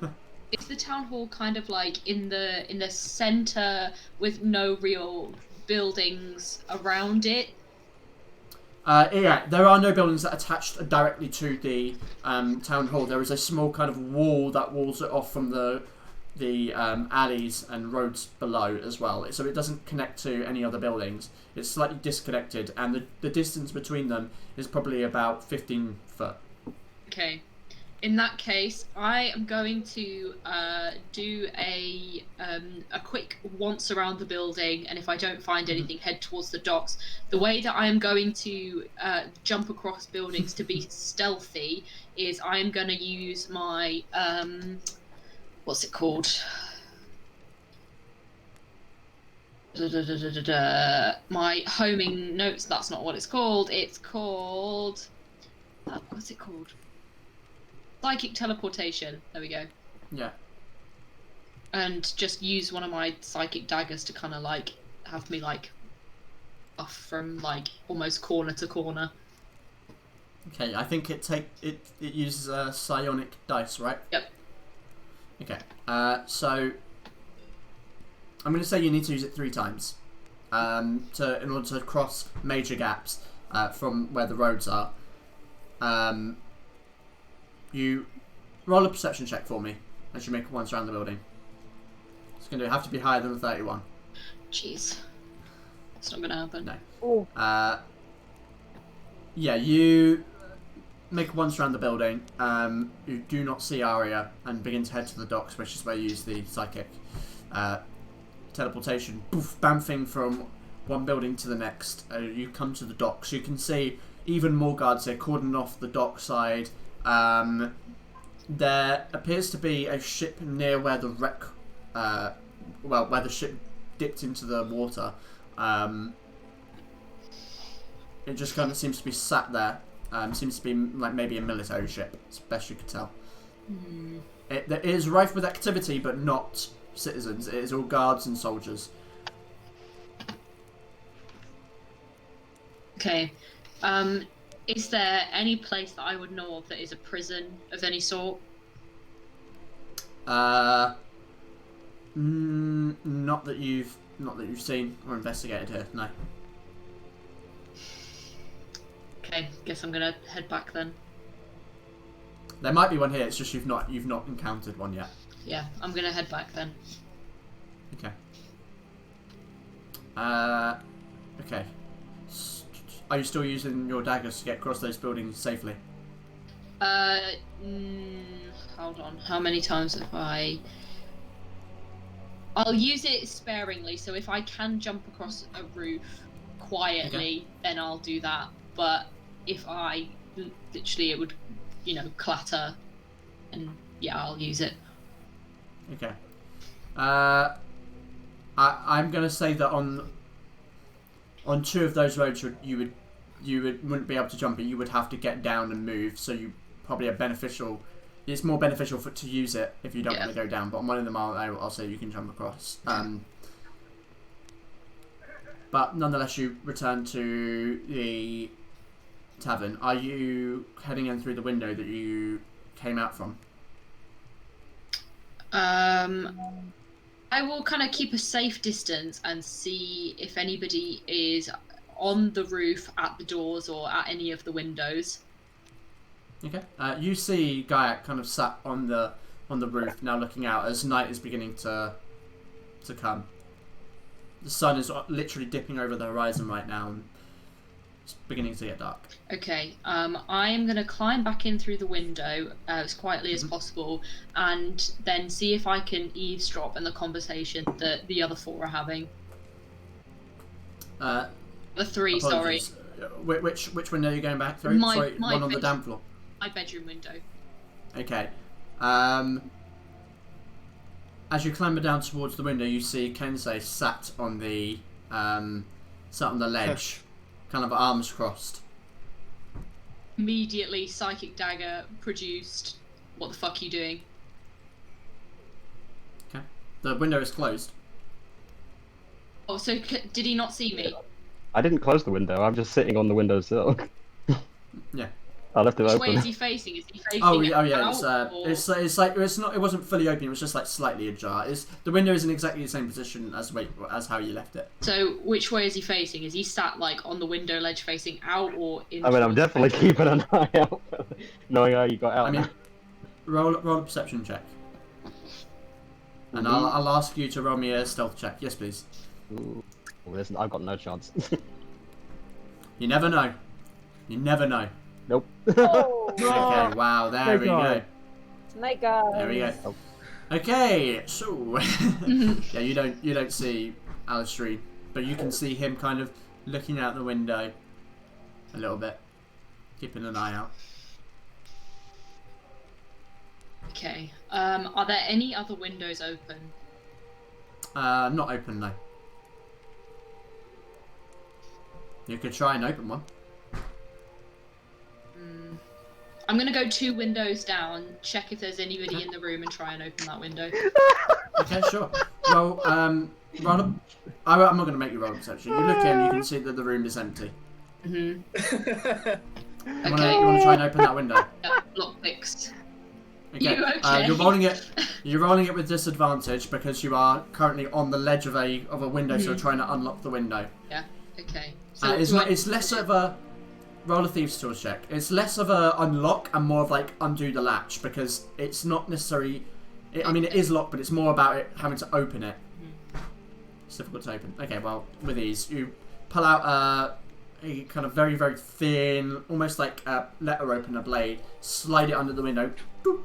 is the town hall kind of like in the center with no real buildings around it? Yeah, there are no buildings that are attached directly to the town hall. There is a small kind of wall that walls it off from the alleys and roads below as well. So it doesn't connect to any other buildings. It's slightly disconnected, and the distance between them is probably about 15 foot. Okay. In that case, I am going to do a quick once around the building, and if I don't find anything, head towards the docks. The way that I am going to jump across buildings to be stealthy is I am going to use my what's it called? My homing notes. That's not what it's called. It's called. What's it called? Psychic teleportation. There we go. Yeah. And just use one of my psychic daggers to kind of like have me like off from like almost corner to corner. Okay, I think it uses psionic dice, right? Yep. Okay. So I'm going to say you need to use it 3 times, in order to cross major gaps from where the roads are. You roll a perception check for me as you make it once around the building. It's going to have to be higher than a 31. Jeez. It's not going to happen. No. Oh. Yeah, you make it once around the building. You do not see Aria and begin to head to the docks, which is where you use the psychic teleportation, poof, bamfing from one building to the next. You come to the docks. You can see even more guards here cordoning off the dock side. There appears to be a ship near where the wreck, where the ship dipped into the water. It just kind of seems to be sat there. Seems to be like maybe a military ship, as best you could tell. It is rife with activity, but not citizens. It is all guards and soldiers. Okay. Is there any place that I would know of that is a prison of any sort? Not that you've seen or investigated here. No. Okay, guess I'm gonna head back then. There might be one here. It's just you've not encountered one yet. Yeah, I'm gonna head back then. Okay. Okay. Are you still using your daggers to get across those buildings safely? Hold on. How many times have I... I'll use it sparingly, so if I can jump across a roof quietly, then I'll do that. But if I... Literally, it would, clatter. And yeah, I'll use it. Okay. I'm going to say that on two of those roads you wouldn't be able to jump it. You would have to get down and move. So you probably are beneficial. It's more beneficial to use it if you don't want to go down. But on one of them, I'll say you can jump across. But nonetheless, you return to the tavern. Are you heading in through the window that you came out from? I will kind of keep a safe distance and see if anybody is on the roof, at the doors, or at any of the windows. Okay. You see Gaiac kind of sat on the roof, now looking out as night is beginning to come. The sun is literally dipping over the horizon right now, and it's beginning to get dark. Okay. I'm going to climb back in through the window as quietly as possible, and then see if I can eavesdrop on the conversation that the other four are having. The three, apologies. Sorry. Which window are you going back through? My one on the damp floor. My bedroom window. Okay. As you clamber down towards the window, you see Kensei sat on the ledge, kind of arms crossed. Immediately, psychic dagger produced. What the fuck are you doing? Okay. The window is closed. Oh, so did he not see me? I didn't close the window. I'm just sitting on the windowsill. Yeah. I left it open. Which way is he facing? Is he facing? Oh yeah. Out, it's like it's not. It wasn't fully open. It was just like slightly ajar. The window is in exactly the same position as how you left it. So which way is he facing? Is he sat like on the window ledge facing out or in? I mean, I'm definitely keeping an eye out, knowing how you got out. I mean, roll a perception check, and I'll ask you to roll me a stealth check. Yes, please. Ooh. Well, I've got no chance. You never know. You never know. Nope. Oh, Okay, wow, there we go. Snake eyes. There we go. Okay, so yeah, you don't see Alistair, but you can see him kind of looking out the window a little bit, keeping an eye out. Okay. Are there any other windows open? Not open, no. You could try and open one. I'm gonna go 2 windows down, check if there's anybody in the room, and try and open that window. Okay, sure. Well, I'm not going to make you roll a perception. You look in, you can see that the room is empty. Okay. You want to try and open that window? Yeah, lock fixed. Okay. You okay? You're rolling it with disadvantage because you are currently on the ledge of a window, so you're trying to unlock the window. Yeah. Okay. So it's less of a roll a thieves' tools check. It's less of a unlock and more of like undo the latch because it's not necessarily. I mean, it is locked, but it's more about it having to open it. It's difficult to open. Okay, well, with ease, you pull out a kind of very, very thin, almost like a letter opener blade, slide it under the window, boop,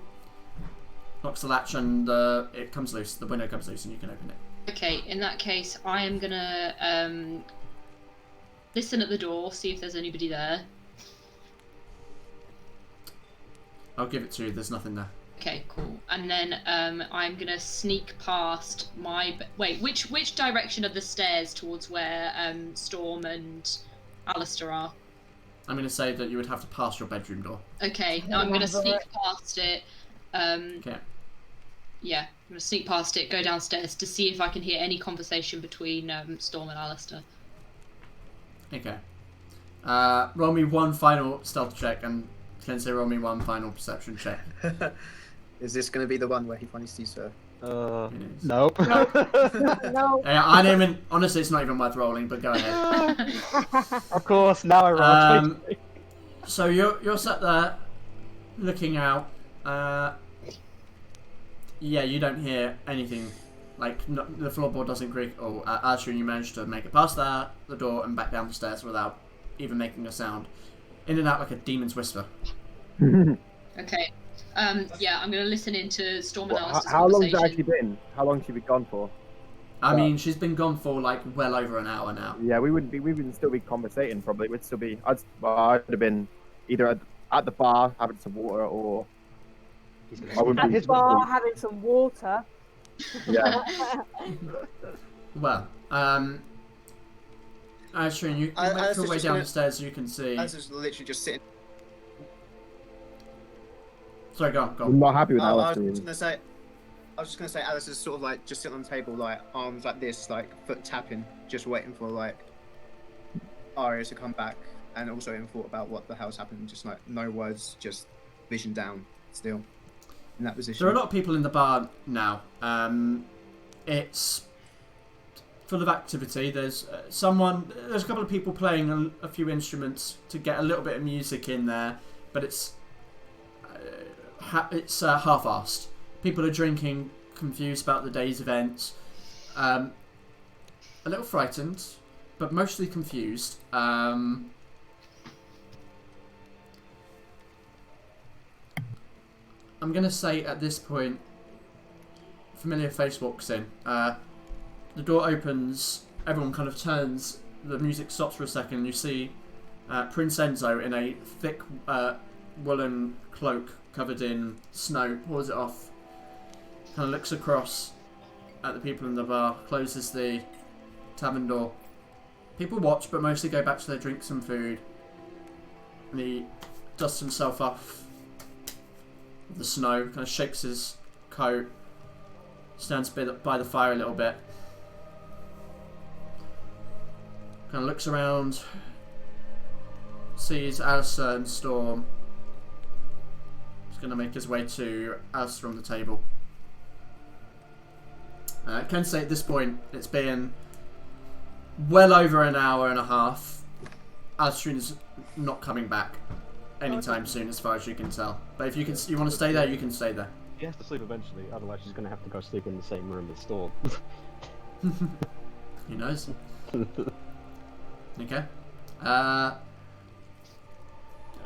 locks the latch, and it comes loose. The window comes loose, and you can open it. Okay, in that case, I am gonna listen at the door, see if there's anybody there. I'll give it to you. There's nothing there. Okay, cool. And then I'm gonna sneak past my. Wait, which direction are the stairs towards where Storm and Alistair are? I'm going to say that you would have to pass your bedroom door. Okay, I'm gonna sneak past it. Okay. Yeah, I'm gonna sneak past it, go downstairs to see if I can hear any conversation between Storm and Alistair. Okay. Roll me one final stealth check, and Kensei, roll me one final perception check. Is this going to be the one where he finally sees her? Nope. No. Yeah, I don't even. Honestly, it's not even worth rolling. But go ahead. Of course, now I roll. So you're sat there, looking out. Yeah, you don't hear anything. Like the floorboard doesn't creak. Or actually, you managed to make it past the door and back down the stairs without even making a sound. In and out like a demon's whisper. Okay. Yeah, I'm gonna listen into Storm and Alistair's How long has conversation. it actually been? How long has she been gone for? I mean, she's been gone for like well over an hour now. Yeah, we wouldn't still be conversating probably. We'd still be. I'd have been either at the bar having some water, or I wouldn't At be the bar having some water. Yeah. Well, Ashrin, you make your way down the stairs. You can see. I was literally just sitting. Sorry, go on. I'm not happy with I was Alistair. just gonna say Alice is sort of like just sitting on the table, like arms like this, like foot tapping, just waiting for like Aria to come back, and also in thought about what the hell's happened. Just like no words, just vision down, still in that position. There are a lot of people in the bar now. It's full of activity. There's a couple of people playing a few instruments to get a little bit of music in there, but it's half-assed. People are drinking, confused about the day's events, a little frightened, but mostly confused. I'm going to say at this point, a familiar face walks in. The door opens, everyone kind of turns, the music stops for a second, and you see Prince Enzo in a thick woolen cloak covered in snow, pours it off, kind of looks across at the people in the bar, closes the tavern door. People watch, but mostly go back to their drinks and food. And he dusts himself off with the snow, kind of shakes his coat, stands by the fire a little bit, kind of looks around, sees Alistair and Storm. Going to make his way to Alistair on the table. I can say at this point it's been well over an hour and a half. Alistair is not coming back anytime soon, as far as you can tell. But if you want to stay there, you can stay there. She has to sleep eventually, otherwise she's going to have to go sleep in the same room as Storm. Who knows? Okay.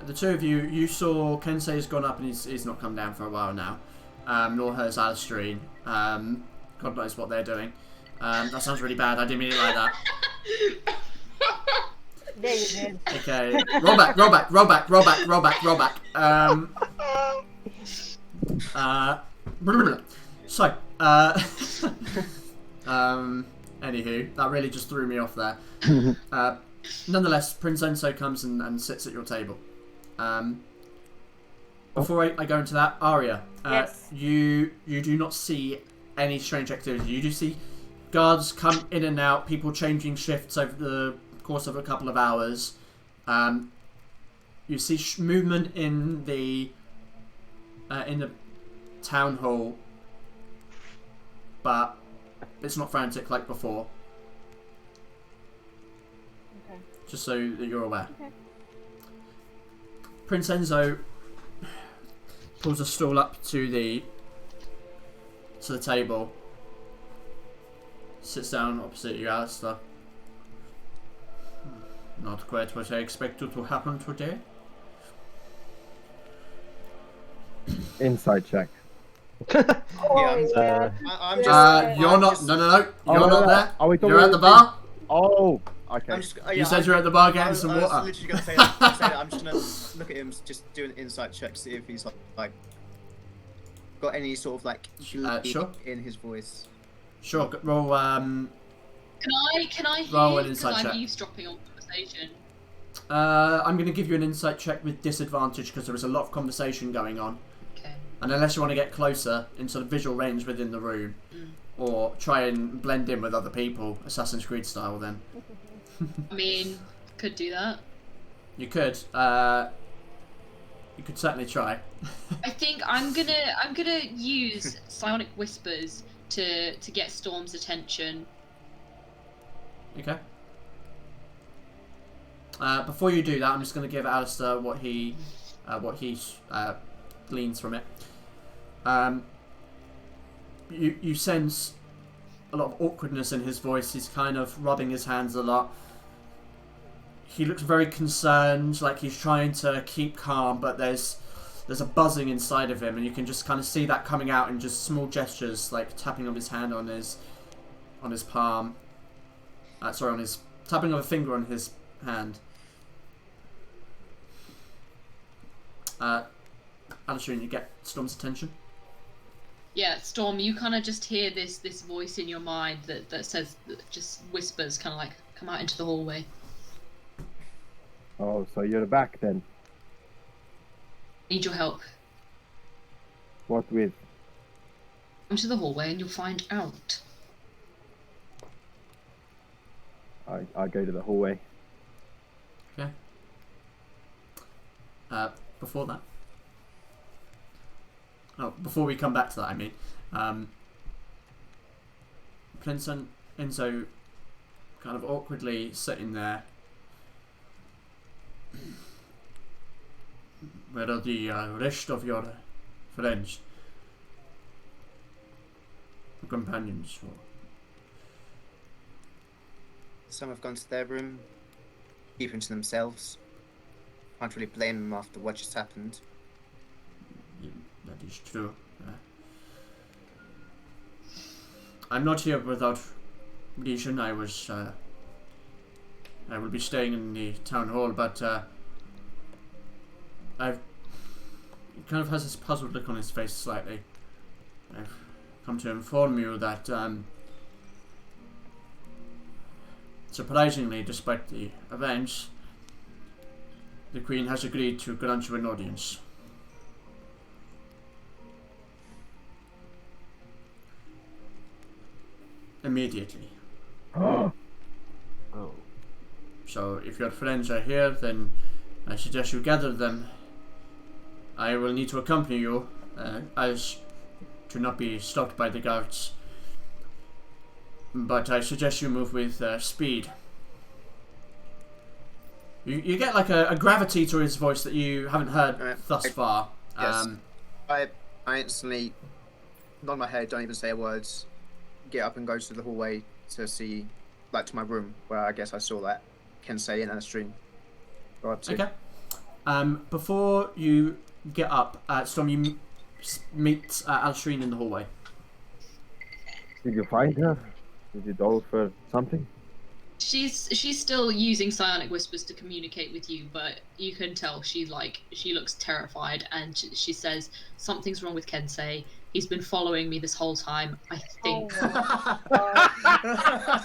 The two of you saw Kensei's gone up and he's not come down for a while now. Nor has Alistair. God knows what they're doing. That sounds really bad. I didn't mean it like that. There you did. Okay. Roll back. So, anywho, that really just threw me off there. Nonetheless, Prince Enzo comes and sits at your table. Before I go into that, Aria, Yes. you do not see any strange activity. You do see guards come in and out, people changing shifts over the course of a couple of hours. You see movement in the town hall, but it's not frantic like before. Okay. Just so that you're aware. Okay. Prince Enzo pulls a stool up to the table, sits down opposite you, Alistair. Not quite what I expected to happen today. Inside check. Yeah, yeah. I'm just. You're I'm not. just- No. You're Oh, not no. there. Are we talking You're at the about bar. Oh, okay. I'm just. You said you're at the bar getting some I was water. literally going to say that. I'm just going to look at him, just do an insight check, see if he's like got any sort of like Sure. in his voice. Sure. Roll. Can I hear? Roll an Because insight I'm check. eavesdropping on conversation. I'm going to give you an insight check with disadvantage because there is a lot of conversation going on. Okay. And unless you want to get closer in sort of visual range within the room, or try and blend in with other people, Assassin's Creed style, then I mean, could do that. you could. You could certainly try. I think I'm gonna use psionic whispers to get Storm's attention. Okay. Before you do that, I'm just going to give Alistair what he gleans from it. You sense a lot of awkwardness in his voice. He's kind of rubbing his hands a lot. He looks very concerned, like he's trying to keep calm, but there's a buzzing inside of him, and you can just kind of see that coming out in just small gestures, like tapping of his hand on his palm. On his tapping of a finger on his hand. Alistair, you get Storm's attention. Yeah, Storm, you kind of just hear this voice in your mind that says, that just whispers, kind of like, come out into the hallway. Oh, so you're back then. Need your help. What with? Come to the hallway and you'll find out. I go to the hallway. Okay. Before that. Oh, before we come back to that, I mean, Prince and Enzo kind of awkwardly sitting there. Where are the rest of your friends? Companions? Some have gone to their room, keeping to themselves. Can't really blame them after what just happened. That is true. I'm not here without reason. I will be staying in the town hall, but he kind of has this puzzled look on his face slightly. I've come to inform you that surprisingly, despite the events, the Queen has agreed to grant you an audience. Immediately. Oh. So if your friends are here, then I suggest you gather them. I will need to accompany you, as to not be stopped by the guards. But I suggest you move with speed. You get like a gravity to his voice that you haven't heard thus far. Yes. I instantly nod my head, don't even say a word, get up and go to the hallway to see, like, to my room, where I guess I saw that Kensei and Alastream go up to. Okay. Before you get up, Storm, you meet Alastream in the hallway. Did you find her? Did you go for something? She's still using psionic whispers to communicate with you, but you can tell she looks terrified, and she says something's wrong with Kensei. He's been following me this whole time. I think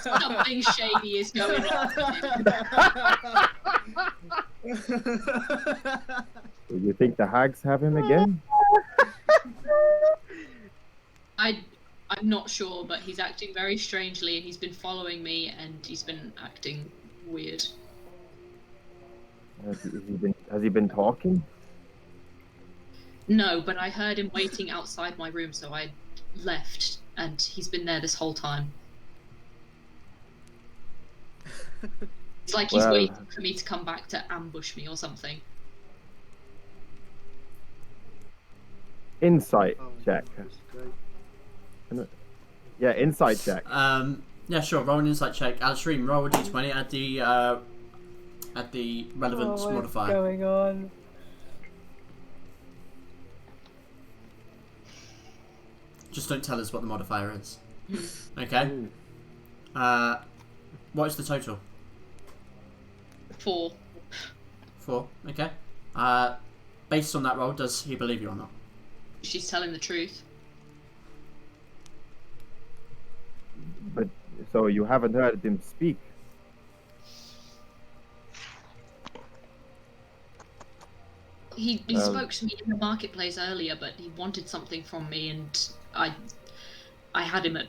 something shady is going on. Do you think the hags have him again? I'm not sure, but he's acting very strangely, and he's been following me, and he's been acting weird. Has he been talking? No, but I heard him waiting outside my room, so I left, and he's been there this whole time. It's like he's waiting for me to come back to ambush me or something. Insight check. Yeah, insight check. Yeah, sure. Roll an insight check. Alastream, roll a d20 at the relevance modifier. What's going on? Just don't tell us what the modifier is. Okay. What is the total? 4. 4. Okay. Based on that roll, does he believe you or not? She's telling the truth. But so you haven't heard him speak? He spoke to me in the marketplace earlier, but he wanted something from me, and I had him at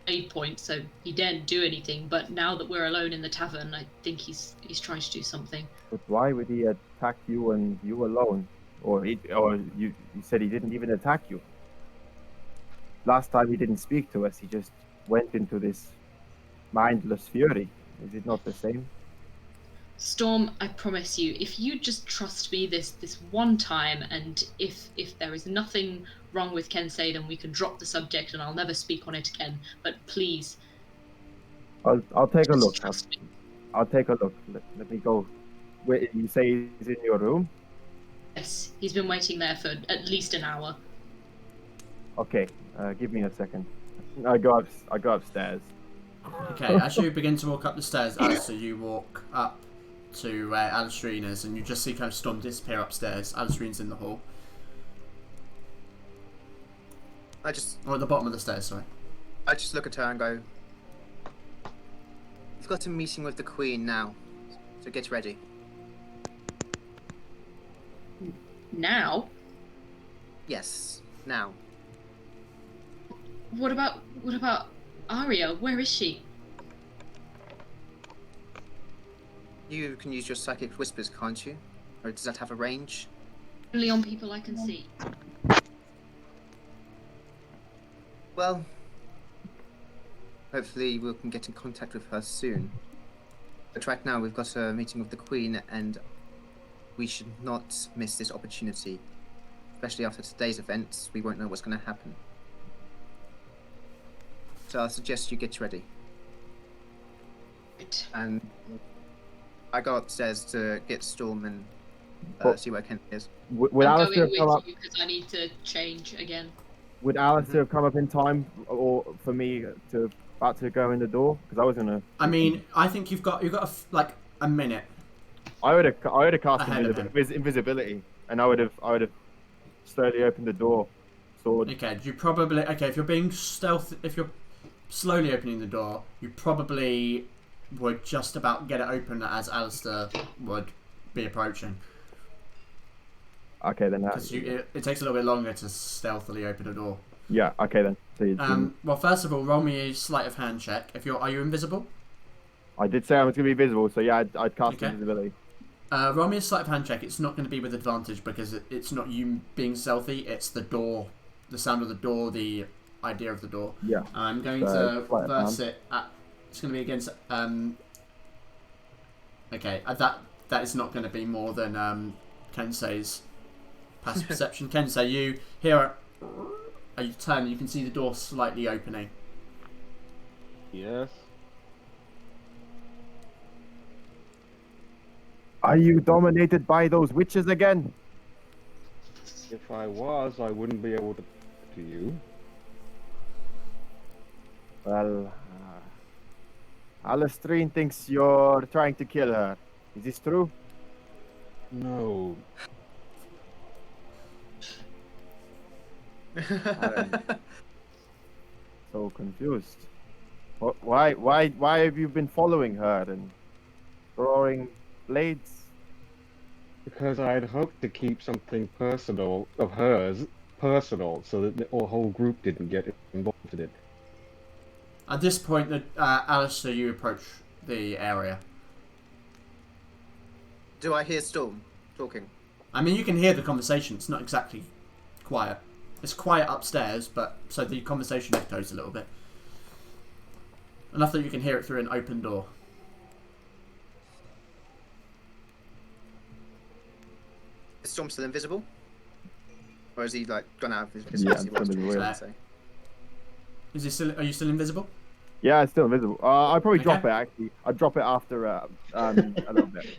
a point, so he daren't do anything. But now that we're alone in the tavern, I think he's trying to do something. But why would he attack you and you alone? Or you said he didn't even attack you. Last time he didn't speak to us, he just went into this mindless fury. Is it not the same? Storm, I promise you, if you just trust me this one time, and if there is nothing wrong with Kensei, then we can drop the subject and I'll never speak on it again. But please, I'll take a look. Trust me. I'll take a look. Let me go. Wait, you say he's in your room? Yes, he's been waiting there for at least an hour. Okay, give me a second. I go upstairs. Okay, as you begin to walk up the stairs, Alistair, you walk up to where Alistrine is, and you just see kind of Storm disappear upstairs. Alistrine's in the hall. Or at the bottom of the stairs, sorry. I just look at her and go, "You've got a meeting with the Queen now, so get ready." Now? Yes, now. What about Aria? Where is she? You can use your psychic whispers, can't you? Or does that have a range? Only on people I can see. Well, hopefully we can get in contact with her soon. But right now we've got a meeting with the Queen, and we should not miss this opportunity. Especially after today's events, we won't know what's going to happen. So I suggest you get ready. Right. And I go upstairs to get Storm and see where Ken is. Would I'm Alistair going come with up? you because I need to change again. Would Alistair have come up in time, or for me to about to go in the door? Because I was gonna. I mean, I think you've got like a minute. I would have cast Ahead of him. invisibility, and I would have slowly opened the door. Sword. Okay, if you're being stealth, if you're slowly opening the door, you probably would just about get it open as Alistair would be approaching. Okay, then. Because it takes a little bit longer to stealthily open a door. Yeah. Okay, then. So Well, first of all, roll me a sleight of hand check. Are you invisible? I did say I was gonna be visible, so yeah, I'd cast Okay. invisibility. Roll me a sleight of hand check. It's not going to be with advantage because it's not you being stealthy. It's the door, the sound of the door, the idea of the door. Yeah. I'm going So, to sleight of reverse hand. it. It's going to be against. Okay, that is not going to be more than Kensei's passive perception. Kensei, you hear you turn. You can see the door slightly opening. Yes. Are you dominated by those witches again? If I was, I wouldn't be able to talk to you. Well, Alistrine thinks you're trying to kill her. Is this true? No. I'm so confused. Why have you been following her and throwing blades? Because I'd hoped to keep something personal of hers personal, so that the whole group didn't get involved in it. At this point, Alistair, you approach the area. Do I hear Storm talking? I mean, you can hear the conversation. It's not exactly quiet. It's quiet upstairs, but so the conversation echoes a little bit. Enough that you can hear it through an open door. Is Storm still invisible? Or has he like gone out of his Yeah, visibility? I'm still invisible. Is he still? Are you still invisible? Yeah, it's still invisible. I'd probably drop Okay. it actually. I'd drop it after a little bit.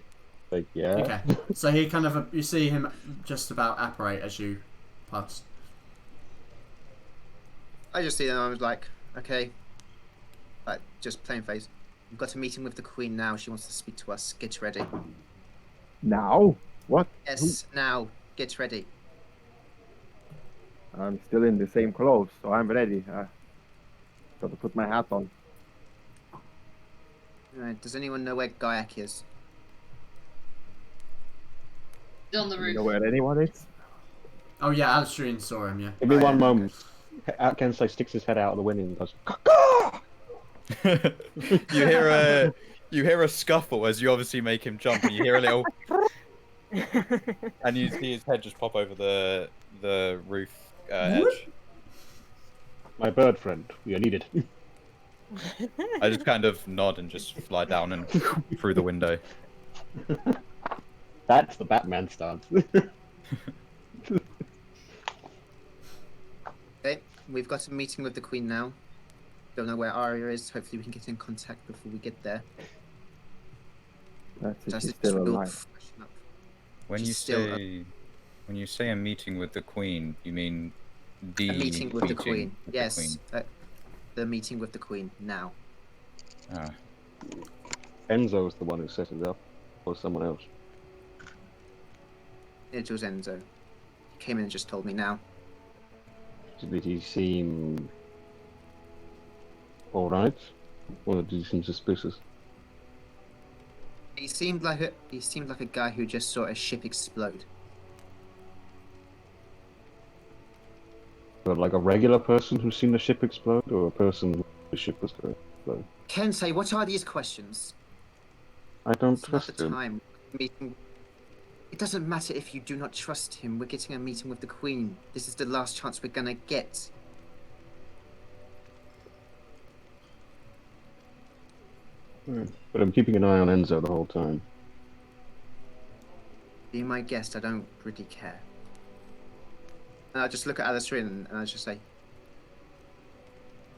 Like, yeah. Okay. So he kind of you see him just about apparate as you pass. I just see them. I was like, okay, like just plain face. We've got a meeting with the Queen now. She wants to speak to us. Get ready. Now? What? Yes, now. Get ready. I'm still in the same clothes, so I'm ready. Got to put my hat on. Alright, does anyone know where Gaiak is? He's on the You roof. know where anyone is? Oh yeah, Alstrine saw him. Yeah. Give me Oh, one yeah. moment. Kensei sticks his head out of the window and goes, you hear a scuffle as you obviously make him jump, and you hear a little, and you see his head just pop over the roof edge. "My bird friend, we are needed." I just kind of nod and just fly down and through the window. That's the Batman stance. Okay, we've got a meeting with the Queen now. Don't know where Arya is. Hopefully we can get in contact before we get there. That's if Just she's still real alive. freshen up. When She's you still when you say a meeting with the Queen, you mean the A meeting with the Queen. with Yes, the Queen. the meeting with the Queen now. Ah. Enzo's the one who set it up, or someone else. It was Enzo. He came in and just told me now. Did he seem alright? Or did he seem suspicious? He seemed like a guy who just saw a ship explode. But like a regular person who's seen the ship explode, or a person who the ship was going to explode? Kensei, what are these questions? I don't It's not trust the him. time. Meeting. It doesn't matter if you do not trust him. We're getting a meeting with the Queen. This is the last chance we're gonna get. But I'm keeping an eye on Enzo the whole time. Be my guest. I don't really care. And I just look at Alistair and I just say,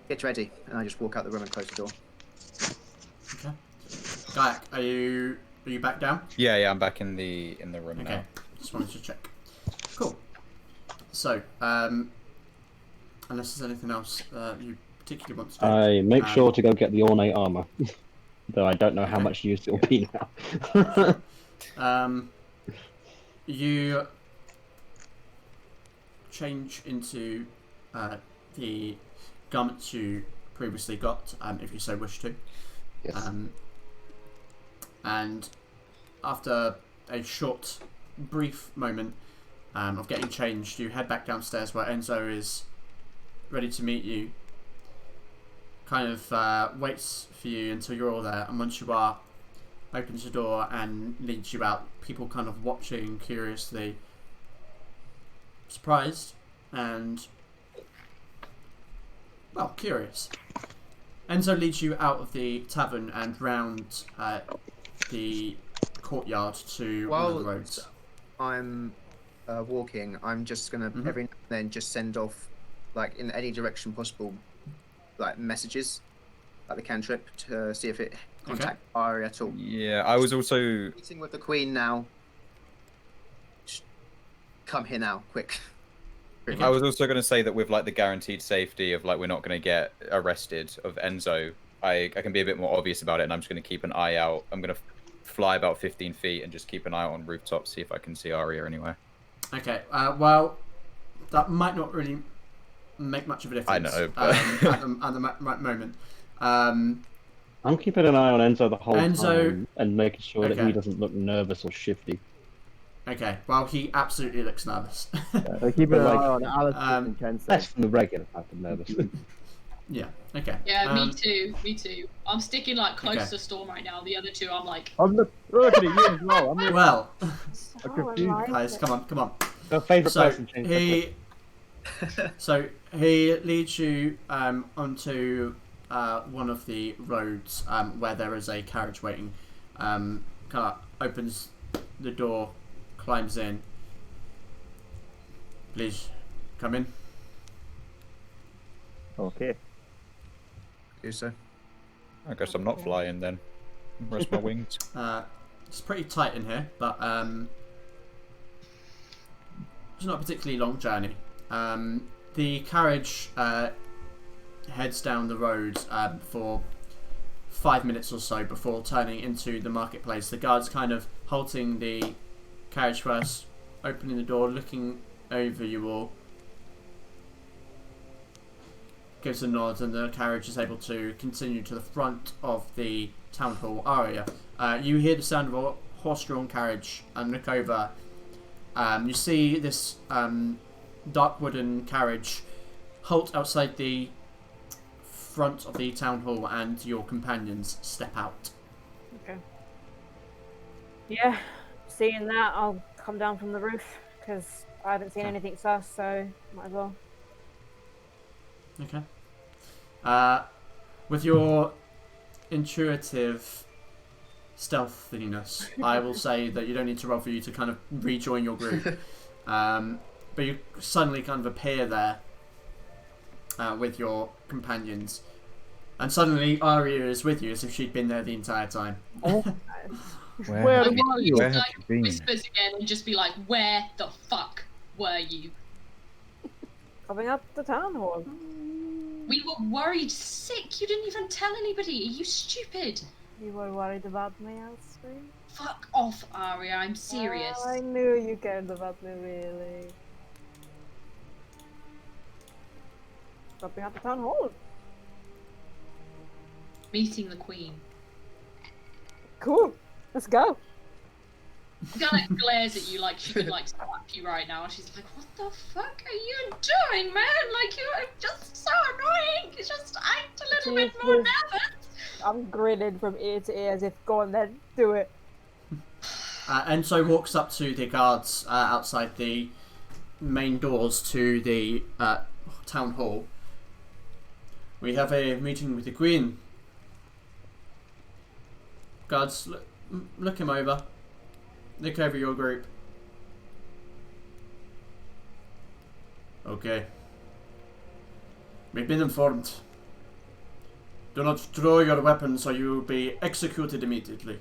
"Get ready," and I just walk out the room and close the door. Okay. Gaiak, are you back down? Yeah, I'm back in the room Okay. now. Just wanted to check. Cool. So, unless there's anything else you particularly want to do. I make sure to go get the ornate armor. Though I don't know how Okay. much use it will be now. You change into the garments you previously got, if you so wish to. Yes. And after a short, brief moment of getting changed, you head back downstairs where Enzo is ready to meet you. Kind of waits for you until you're all there, and once you are, opens the door and leads you out. People kind of watching curiously, surprised and, well, curious. Enzo leads you out of the tavern and round the courtyard to one of the roads. I'm walking, I'm just gonna every now and then just send off, like in any direction possible, like messages, like the cantrip, to see if it contact Arya at all. Yeah, I was also Meeting with the Queen now. Come here now, quick. I was also going to say that with like the guaranteed safety of like we're not going to get arrested of Enzo, I can be a bit more obvious about it, and I'm just going to keep an eye out. I'm going to fly about 15 feet and just keep an eye out on rooftops, see if I can see Arya anywhere. Okay, well, that might not really make much of a difference. I know, but... at the right moment. I'm keeping an eye on Enzo the whole time and making sure that he Okay. doesn't look nervous or shifty. Okay, well, he absolutely looks nervous. They're keeping an But, eye like, on Alistair and Kensei. Less than the regular type of nervous. Yeah, okay. Yeah, me too. I'm sticking like close Okay. to Storm right now. The other two, I'm like, I'm looking at you as well. I'm Well, So confused, guys, come on. Her favourite So person changed he leads you onto one of the roads where there is a carriage waiting. Kind of opens the door, climbs in. Please come in. Okay. Do so. I guess I'm not flying then. Where's my wings? It's pretty tight in here, but it's not a particularly long journey. The carriage heads down the road for 5 minutes or so before turning into the marketplace. The guards kind of halting the carriage first, opening the door, looking over you all. Gives a nod, and the carriage is able to continue to the front of the town hall area. You hear the sound of a horse-drawn carriage and look over. You see this dark wooden carriage halt outside the front of the town hall, and your companions step out. Okay. Yeah, seeing that, I'll come down from the roof because I haven't seen anything sus, so might as well. Okay. With your intuitive stealthiness, I will say that you don't need to roll for you to kind of rejoin your group. But you suddenly kind of appear there with your companions. And suddenly Aria is with you as if she'd been there the entire time. Oh. Where I'm have gonna use, Where have like, you been? whispers again and just be like, where the fuck were you? Coming up the town hall. We were worried sick. You didn't even tell anybody. Are you stupid? You were worried about me, Elsie? Fuck off, Aria. I'm serious. I knew you cared about me, really. Stopping at the town hall. Meeting the Queen. Cool. Let's go. She kind of glares at you like she could like slap you right now. She's like, "What the fuck are you doing, man? Like you are just so annoying. Just act a little bit more nervous." I'm grinning from ear to ear as if, go on then, do it. Enzo walks up to the guards outside the main doors to the town hall. We have a meeting with the Queen. Guards, look him over. Look over your group. Okay. We've been informed. Do not draw your weapons or you will be executed immediately.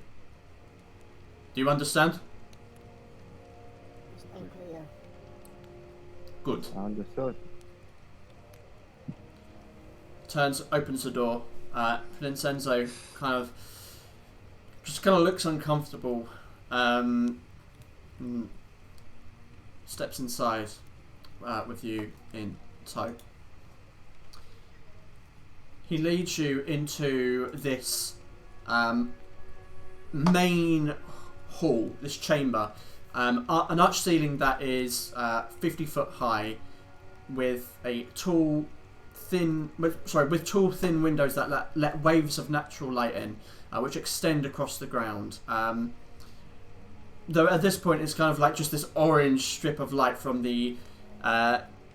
Do you understand? Okay, yeah. Good. Understood. Opens the door. Vincenzo kind of looks uncomfortable. Steps inside with you in tow. He leads you into this main hall, this chamber, an arched ceiling that is 50 foot high, with tall thin windows that let waves of natural light in, which extend across the ground. Though at this point it's kind of like just this orange strip of light from the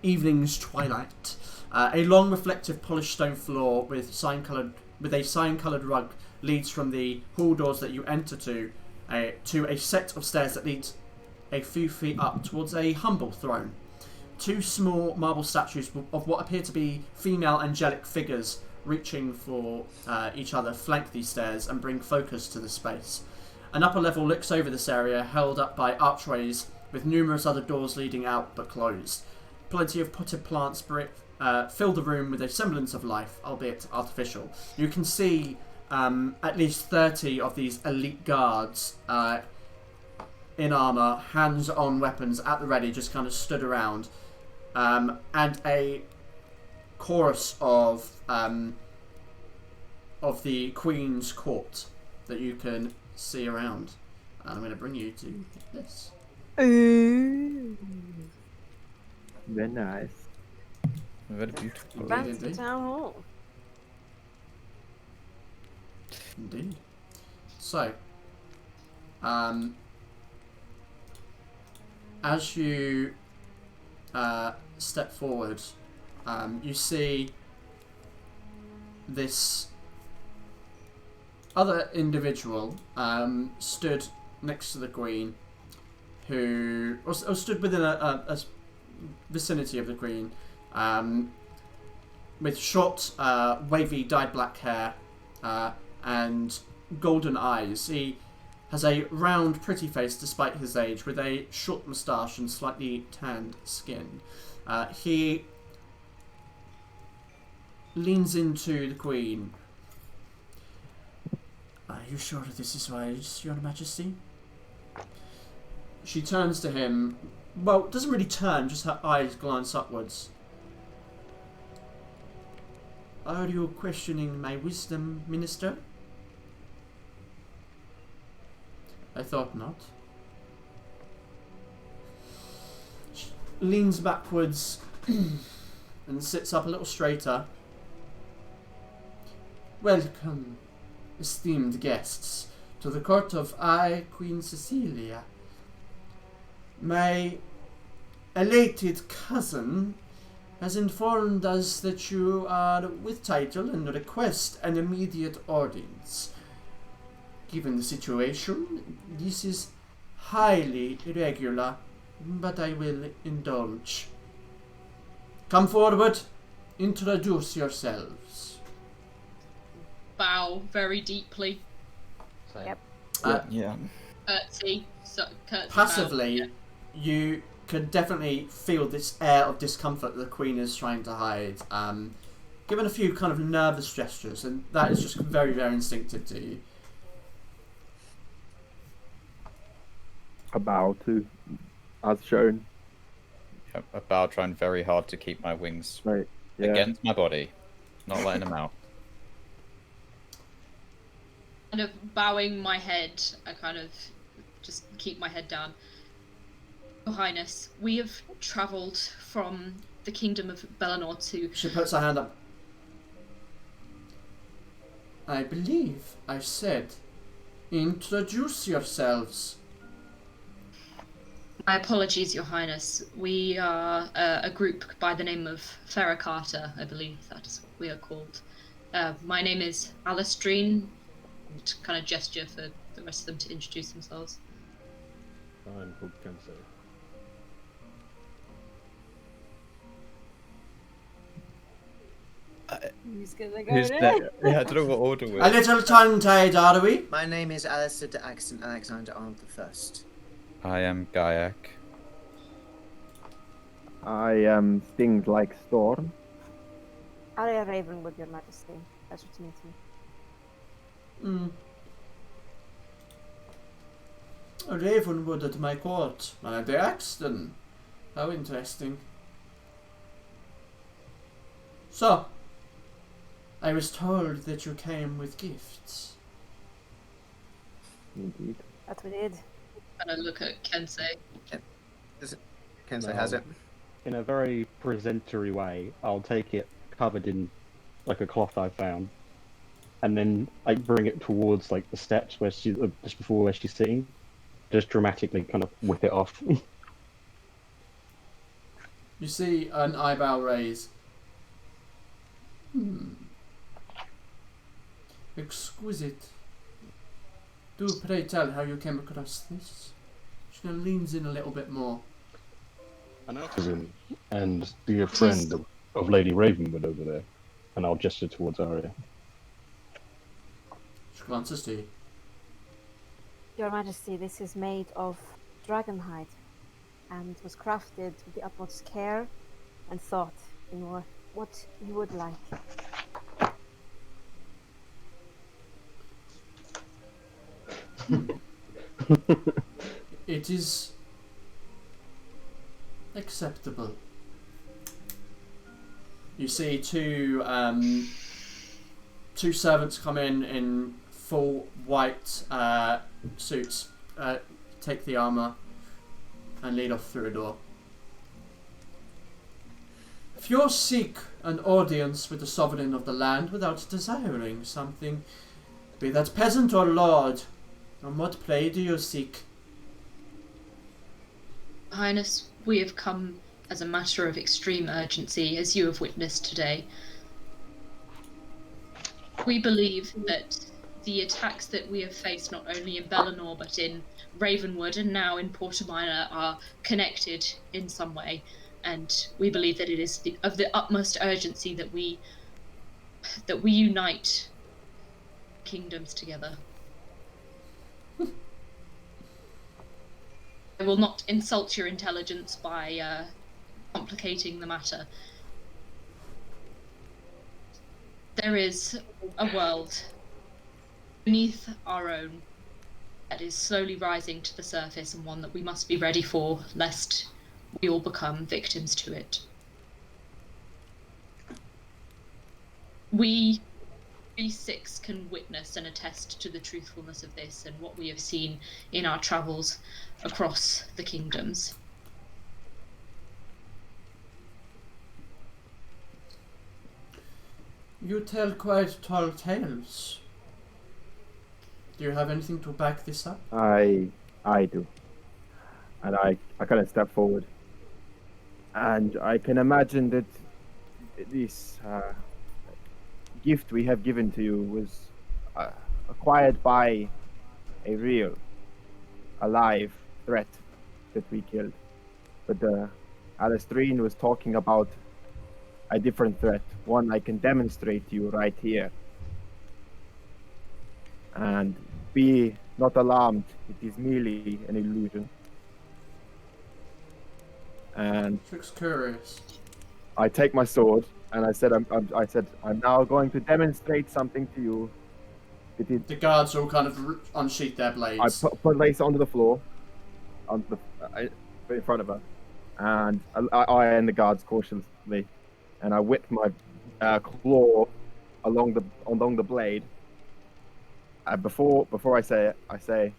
evening's twilight. A long, reflective, polished stone floor with a cyan-coloured rug leads from the hall doors that you enter to a set of stairs that leads a few feet up towards a humble throne. Two small marble statues of what appear to be female angelic figures reaching for each other flank these stairs and bring focus to the space. An upper level looks over this area, held up by archways with numerous other doors leading out but closed. Plenty of potted plants fill the room with a semblance of life, albeit artificial. You can see at least 30 of these elite guards in armour, hands on weapons at the ready, just kind of stood around. And a chorus of the Queen's court that you can see around. And I'm going to bring you to this. Ooh. Very nice. Very beautiful. Fancy town hall. Indeed. So, as you step forward, you see this other individual stood next to the Queen, who or stood within a vicinity of the Queen, with short, wavy, dyed black hair and golden eyes. He has a round, pretty face despite his age, with a short moustache and slightly tanned skin. leans into the Queen. Are you sure this is wise, Your Majesty? She turns to him. Well, doesn't really turn, just her eyes glance upwards. Are you questioning my wisdom, Minister? I thought not. She leans backwards and sits up a little straighter. Welcome, esteemed guests, to the court of Queen Cecilia. My elated cousin has informed us that you are with title and request an immediate audience. Given the situation, this is highly irregular, but I will indulge. Come forward, introduce yourselves. Bow very deeply. Yep. Yeah. Curtsy. Curtsy Passively, bow. Yeah. you can definitely feel this air of discomfort that the Queen is trying to hide. Given a few kind of nervous gestures, and that is just very, very instinctive to you. A bow to, as shown. Yep, a bow trying very hard to keep my wings Right. Yeah. against my body, not letting them out. Kind of bowing my head, I kind of just keep my head down. Your Highness, we have travelled from the kingdom of Bellinor to... She puts her hand up. I believe I said, introduce yourselves. My apologies, Your Highness. We are a group by the name of Fera Carta, I believe that is what we are called. My name is Alistrine. Kind of gesture for the rest of them to introduce themselves. I'm called Kensei. Who's gonna go Who's there? that? Yeah, I don't know what order we're A little tongue-tied, are we? My name is Alistair de Axton Alexander Arnold I. I am Gaiak. I am Stings like Storm. Aria Ravenwood, Your Majesty. Pleasure to meet you. A Ravenwood at my court. De Axton. How interesting. So, I was told that you came with gifts. Indeed. That we did. And I look at Kensei. Kensei has it. In a very presentory way, I'll take it covered in like a cloth I found, and then I bring it towards like the steps where she just before where she's sitting, just dramatically kind of whip it off. You see an eyebrow raise. Exquisite. Do pray tell how you came across this. She kind of leans in a little bit more. An artisan and dear friend of Lady Ravenwood over there, and I'll gesture towards Arya. She glances to you. Your Majesty, this is made of dragon hide and was crafted with the utmost care and thought in what you would like. It is acceptable. You see two servants come in full white suits, take the armor, and lead off through a door. If you seek an audience with the sovereign of the land without desiring something, be that peasant or lord, on what play do you seek? Highness, we have come as a matter of extreme urgency, as you have witnessed today. We believe that the attacks that we have faced not only in Bellinor but in Ravenwood and now in Portamina are connected in some way, and we believe that it is of the utmost urgency that we unite kingdoms together. I will not insult your intelligence by complicating the matter. There is a world beneath our own that is slowly rising to the surface, and one that we must be ready for, lest we all become victims to it. We six can witness and attest to the truthfulness of this and what we have seen in our travels across the kingdoms. You tell quite tall tales. Do you have anything to back this up? I do. And I kind of step forward. And I can imagine that this gift we have given to you was acquired by a real, alive threat that we killed. But Alistairine was talking about a different threat, one I can demonstrate to you right here. And be not alarmed, it is merely an illusion. And Looks curious. I take my sword and I said, I'm now going to demonstrate something to you. The guards all kind of unsheath their blades. I place it onto the floor, in front of her, and I and the guards cautiously, and I whip my claw along the blade. Before I say it, I say,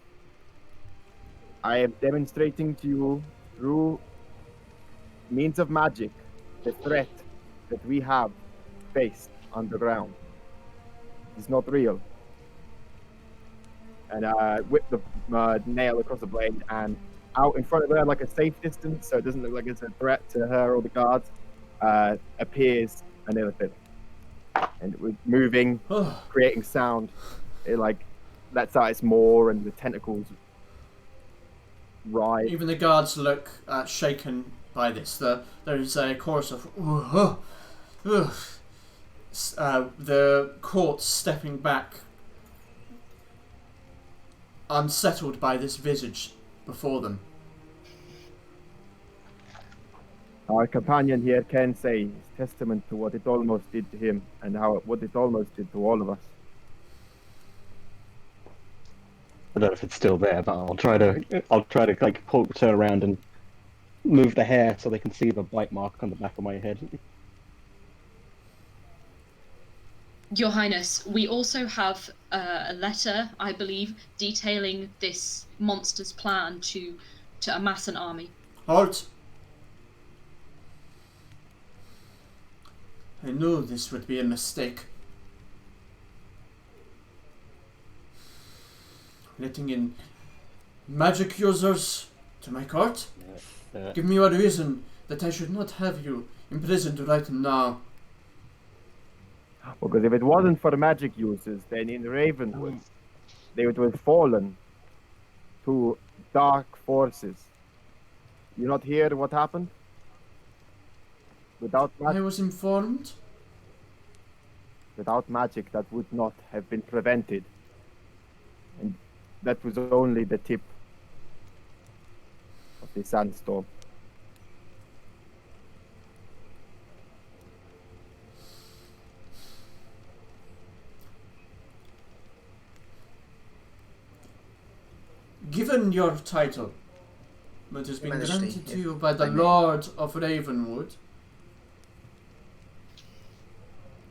I am demonstrating to you through means of magic the threat that we have faced underground. It's not real. And I whip the nail across the blade and out in front of her, like a safe distance, so it doesn't look like it's a threat to her or the guards, appears an elephant. And it was moving, creating sound. It like lets out its maw and the tentacles rise. Even the guards look shaken by this. There is a chorus of the court stepping back, unsettled by this visage before them. Our companion here can say is testament to what it almost did to him and what it almost did to all of us. I don't know if it's still there, but I'll try to like turn around and move the hair so they can see the bite mark on the back of my head. Your Highness, we also have a letter, I believe, detailing this monster's plan to amass an army. Halt! I knew this would be a mistake. Letting in magic users to my court? Give me a reason that I should not have you imprisoned right now. Because if it wasn't for magic users, then in Ravenwood, they would have fallen to dark forces. You not hear what happened? Without I magic, was informed. that would not have been prevented. And that was only the tip of the sandstorm. Given your title, that has been Majesty, granted to if you by the I may. Lord of Ravenwood,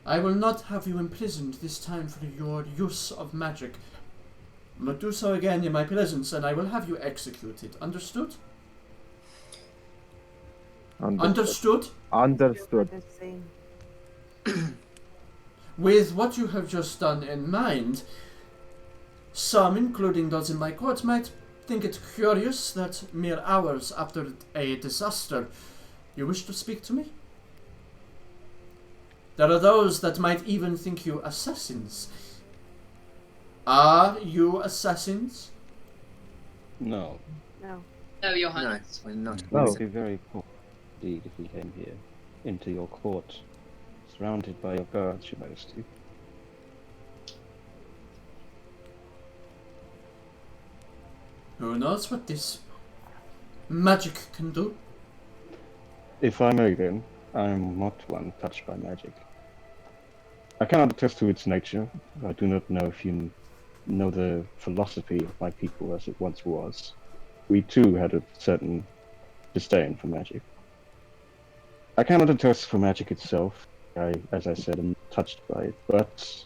I will not have you imprisoned this time for your use of magic, but do so again in my presence and I will have you executed. Understood? Understood? Understood. The same. With what you have just done in mind, some, including those in my court, might think it curious that mere hours after a disaster, you wish to speak to me. There are those that might even think you assassins. Are you assassins? No. No. No, Your No, Highness. we're not. It would be very cool indeed if we came here into your court, surrounded by your guards, Your Majesty. Who knows what this magic can do? If I may then, I'm not one touched by magic. I cannot attest to its nature. I do not know if you know the philosophy of my people as it once was. We too had a certain disdain for magic. I cannot attest for magic itself. As I said, am touched by it, but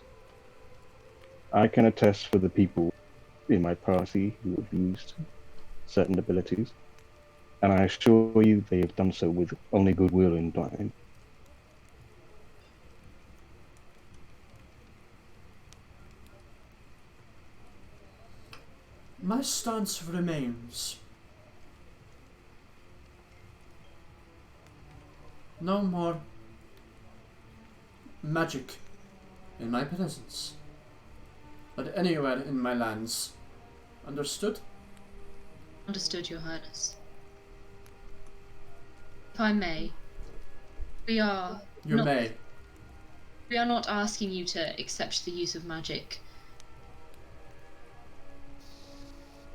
I can attest for the people in my party who have used certain abilities, and I assure you they have done so with only goodwill in mind. My stance remains. No more magic in my presence, but anywhere in my lands. Understood? Understood, Your Highness. If I may, we are You not, may. we are not asking you to accept the use of magic.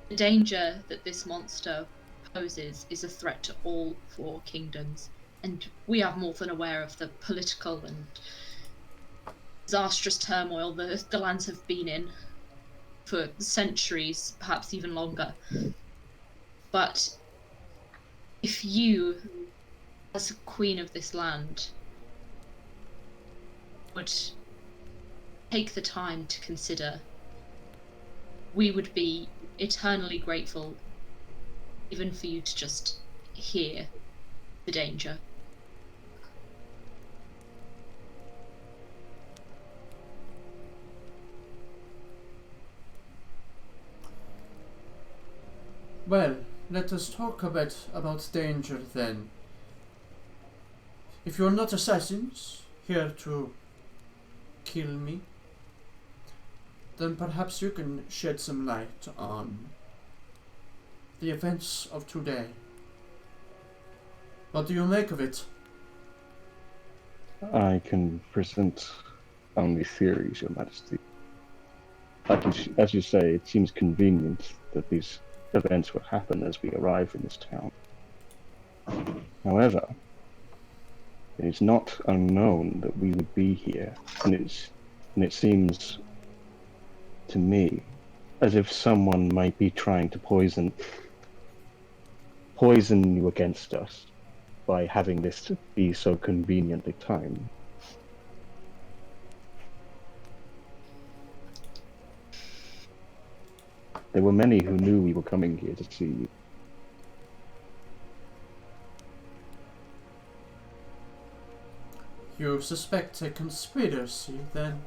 The danger that this monster poses is a threat to all four kingdoms, and we are more than aware of the political and disastrous turmoil the lands have been in for centuries, perhaps even longer. But if you, as queen of this land, would take the time to consider, we would be eternally grateful even for you to just hear the danger. Well, let us talk a bit about danger then. If you're not assassins here to kill me, then perhaps you can shed some light on the events of today. What do you make of it? I can present only theories, Your Majesty. As you say, it seems convenient that these events would happen as we arrive in this town. However, it is not unknown that we would be here, and it seems to me as if someone might be trying to poison you against us by having this be so conveniently timed. There were many who knew we were coming here to see you. You suspect a conspiracy, then?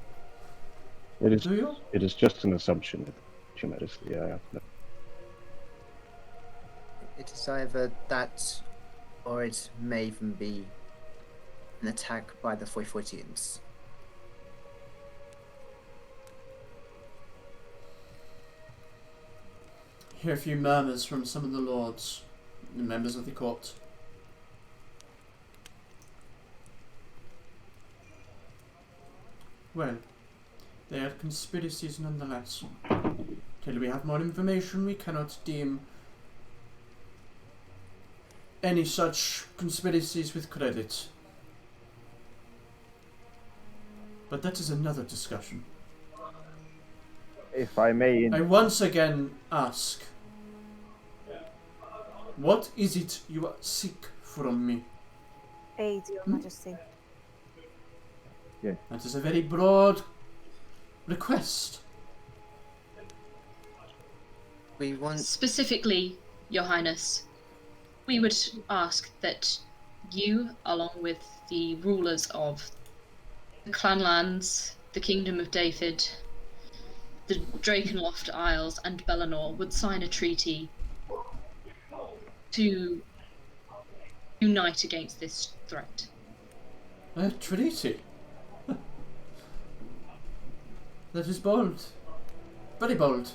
Do you? It is just an assumption, Your Majesty. It is either that, or it may even be an attack by the Foyfotians. Hear a few murmurs from some of the lords, the members of the court. Well, they are conspiracies nonetheless. Till we have more information, we cannot deem any such conspiracies with credit. But that is another discussion. If I may... I once again ask, what is it you seek from me? Aid, Your Majesty. That is a very broad request. We want... Specifically, Your Highness, we would ask that you, along with the rulers of the Clanlands, the Kingdom of David, the Drakenloft Isles, and Bellinor, would sign a treaty to unite against this threat. A treaty? That is bold. Very bold.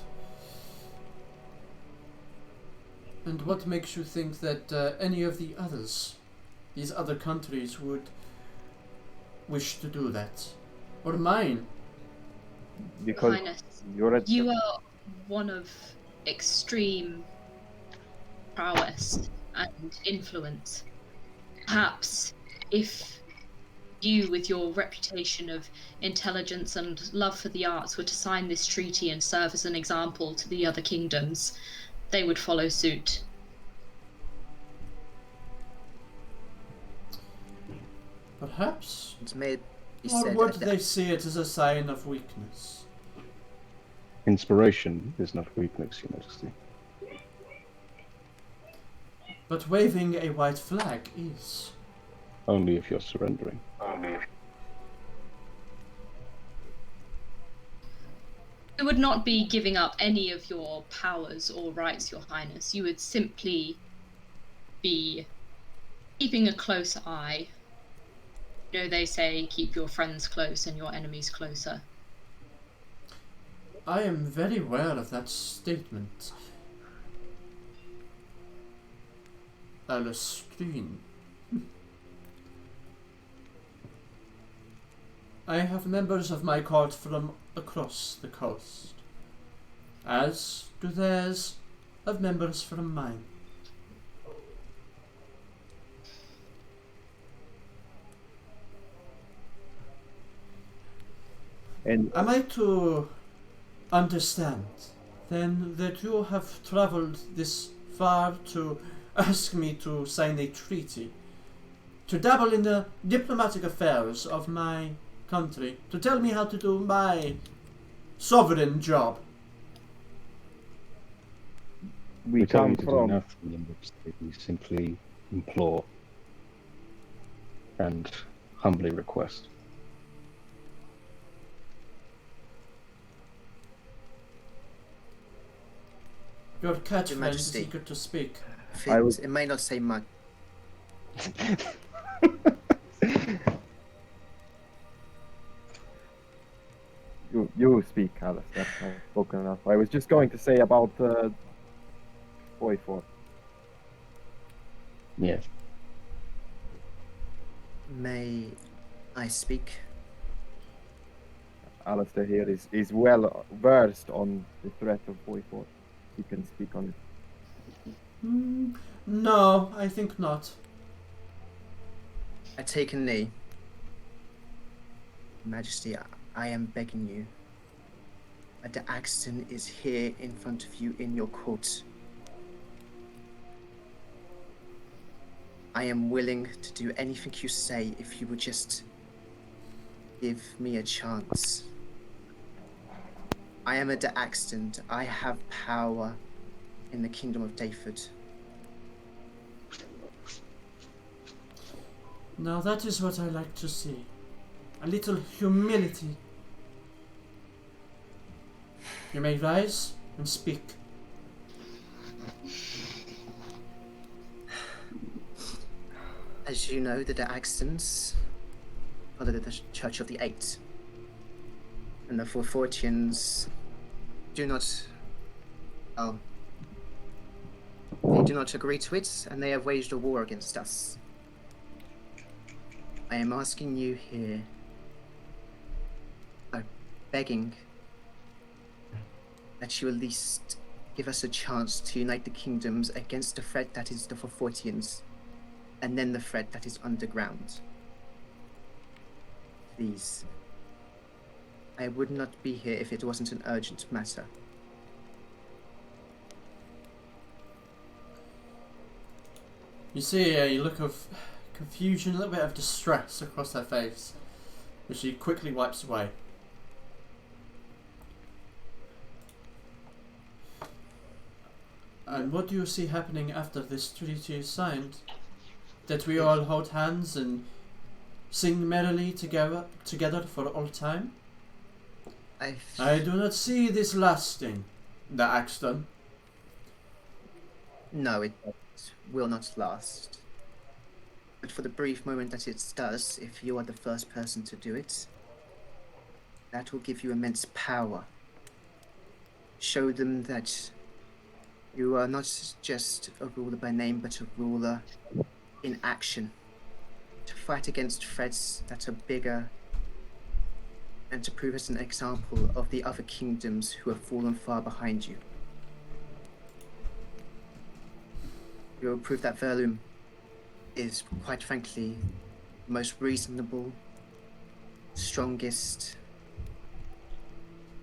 And what makes you think that any of the others, these other countries, would wish to do that? Or mine? Because Highness, you're you are one of extreme prowess and influence. Perhaps if you, with your reputation of intelligence and love for the arts, were to sign this treaty and serve as an example to the other kingdoms, they would follow suit. Perhaps. It may be Or said would that they see it as a sign of weakness? Inspiration is not weakness, Your Majesty. But waving a white flag is. Only if you're surrendering. You would not be giving up any of your powers or rights, Your Highness. You would simply be keeping a close eye. You know, they say keep your friends close and your enemies closer. I am very aware of that statement. Alestine. I have members of my court from across the coast, as do theirs of members from mine. And Am I to understand, then, that you have travelled this far to ask me to sign a treaty, to dabble in the diplomatic affairs of my country, to tell me how to do my sovereign job? we tell come you to do from nothing, Your Majesty. We simply implore and humbly request. Your cat Your friend is Majesty. eager to speak. I was- it may not say much. you speak, Alistair. I've spoken enough. I was just going to say about Boy Fort. Yes. May I speak? Alistair here is well versed on the threat of Boy Fort. He can speak on it. No, I think not. I take a knee. Majesty, I am begging you. The Axton is here in front of you in your court. I am willing to do anything you say if you would just give me a chance. I am a De Axton. I have power in the Kingdom of Dayford. Now that is what I like to see. A little humility. You may rise and speak. As you know, the De Axtons follow the Church of the Eight. And the Forfortians do not... Oh. They do not agree to it, and they have waged a war against us. I am asking you here, begging that you at least give us a chance to unite the kingdoms against the threat that is the Forfortians, and then the threat that is underground. Please. I would not be here if it wasn't an urgent matter. You see a look of confusion, a little bit of distress across her face, which she quickly wipes away. And what do you see happening after this treaty is signed? That we all hold hands and sing merrily together for all time? I do not see this lasting, the Axton. No, it will not last. But for the brief moment that it does, if you are the first person to do it, that will give you immense power. Show them that you are not just a ruler by name, but a ruler in action. To fight against threats that are bigger, and to prove as an example of the other kingdoms who have fallen far behind you. You will prove that Verlum is, quite frankly, the most reasonable strongest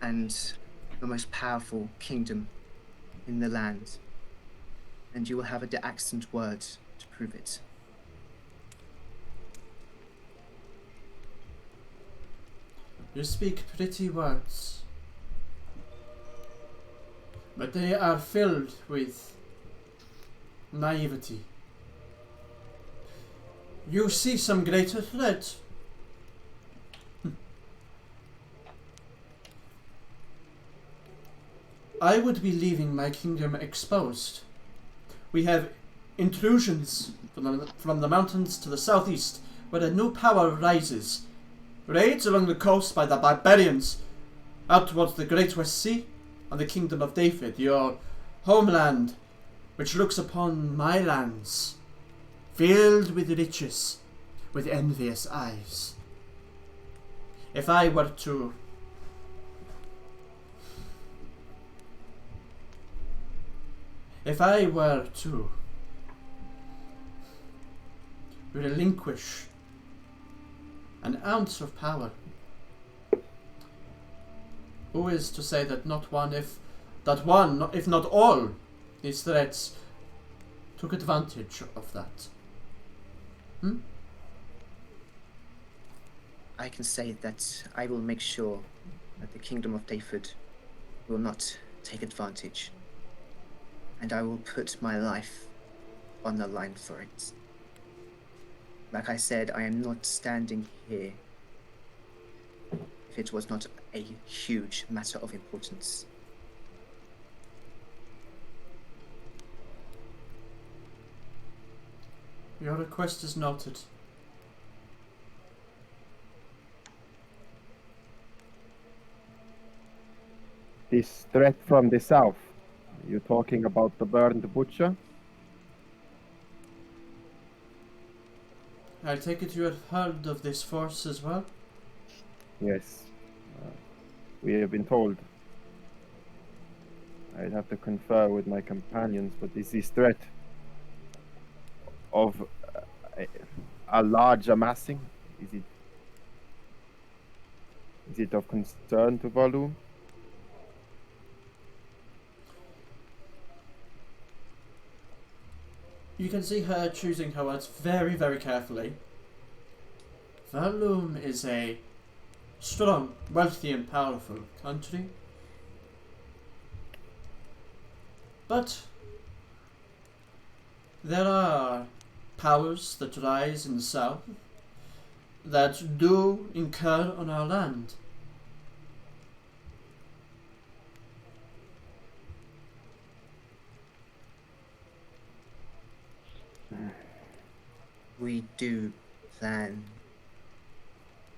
and the most powerful kingdom in the land, and you will have the accent word to prove it. You speak pretty words, but they are filled with naivety. You see some greater threat. I would be leaving my kingdom exposed. We have intrusions from the mountains to the southeast, where a new power rises. Raids along the coast by the barbarians, out towards the Great West Sea, and the Kingdom of David, your homeland, which looks upon my lands, filled with riches, with envious eyes. If I were to relinquish an ounce of power, who is to say that not one, if not all, these threats took advantage of that? I can say that I will make sure that the Kingdom of David will not take advantage, and I will put my life on the line for it. Like I said, I am not standing here if it was not a huge matter of importance. Your request is noted. This threat from the south. You talking about the burned butcher? I take it you have heard of this force as well? Yes. We have been told. I'd have to confer with my companions, but is this threat of a large amassing? Is it of concern to Val-Aeria? You can see her choosing her words very, very carefully. Val-Aeria is a strong, wealthy and powerful country. But there are powers that rise in the south that do incur on our land. We do plan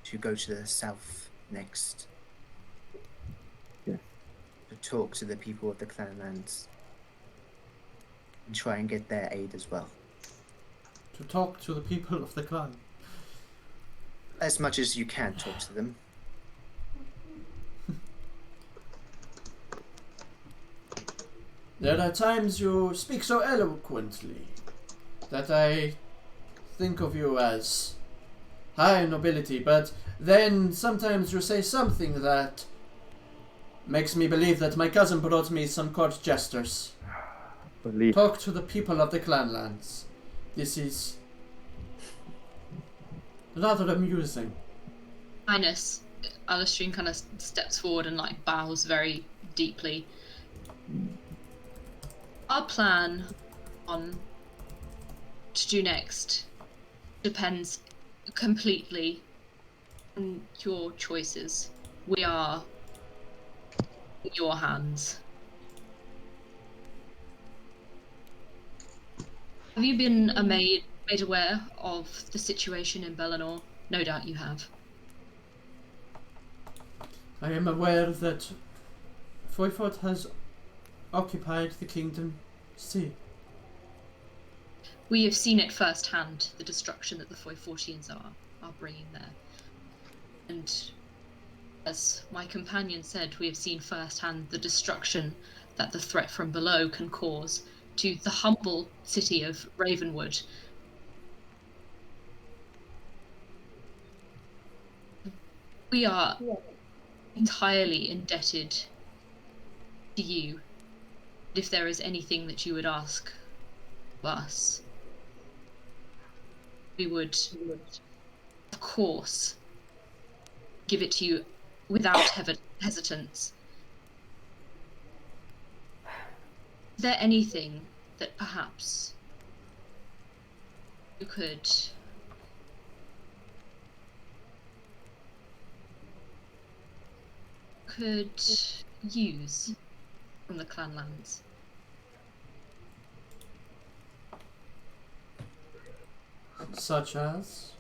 to go to the south next. Yes. To talk to the people of the Clanlands and try and get their aid as well. To talk to the people of the clan. As much as you can talk to them. There are times you speak so eloquently that I think of you as high nobility, but then sometimes you say something that makes me believe that my cousin brought me some court jesters. Talk to the people of the Clanlands. This is rather amusing. Highness, Alistair kind of steps forward and like bows very deeply. Our plan on to do next depends completely on your choices. We are in your hands. Have you been made aware of the situation in Val-Aeria? No doubt you have. I am aware that Foyfort has occupied the kingdom. See. We have seen it firsthand, the destruction that the Foyfortians are bringing there. And as my companion said, we have seen firsthand the destruction that the threat from below can cause to the humble city of Ravenwood. We are entirely indebted to you. If there is anything that you would ask of us, we would, of course, give it to you without hesitance. Is there anything that perhaps you could use from the clan lands? Such as?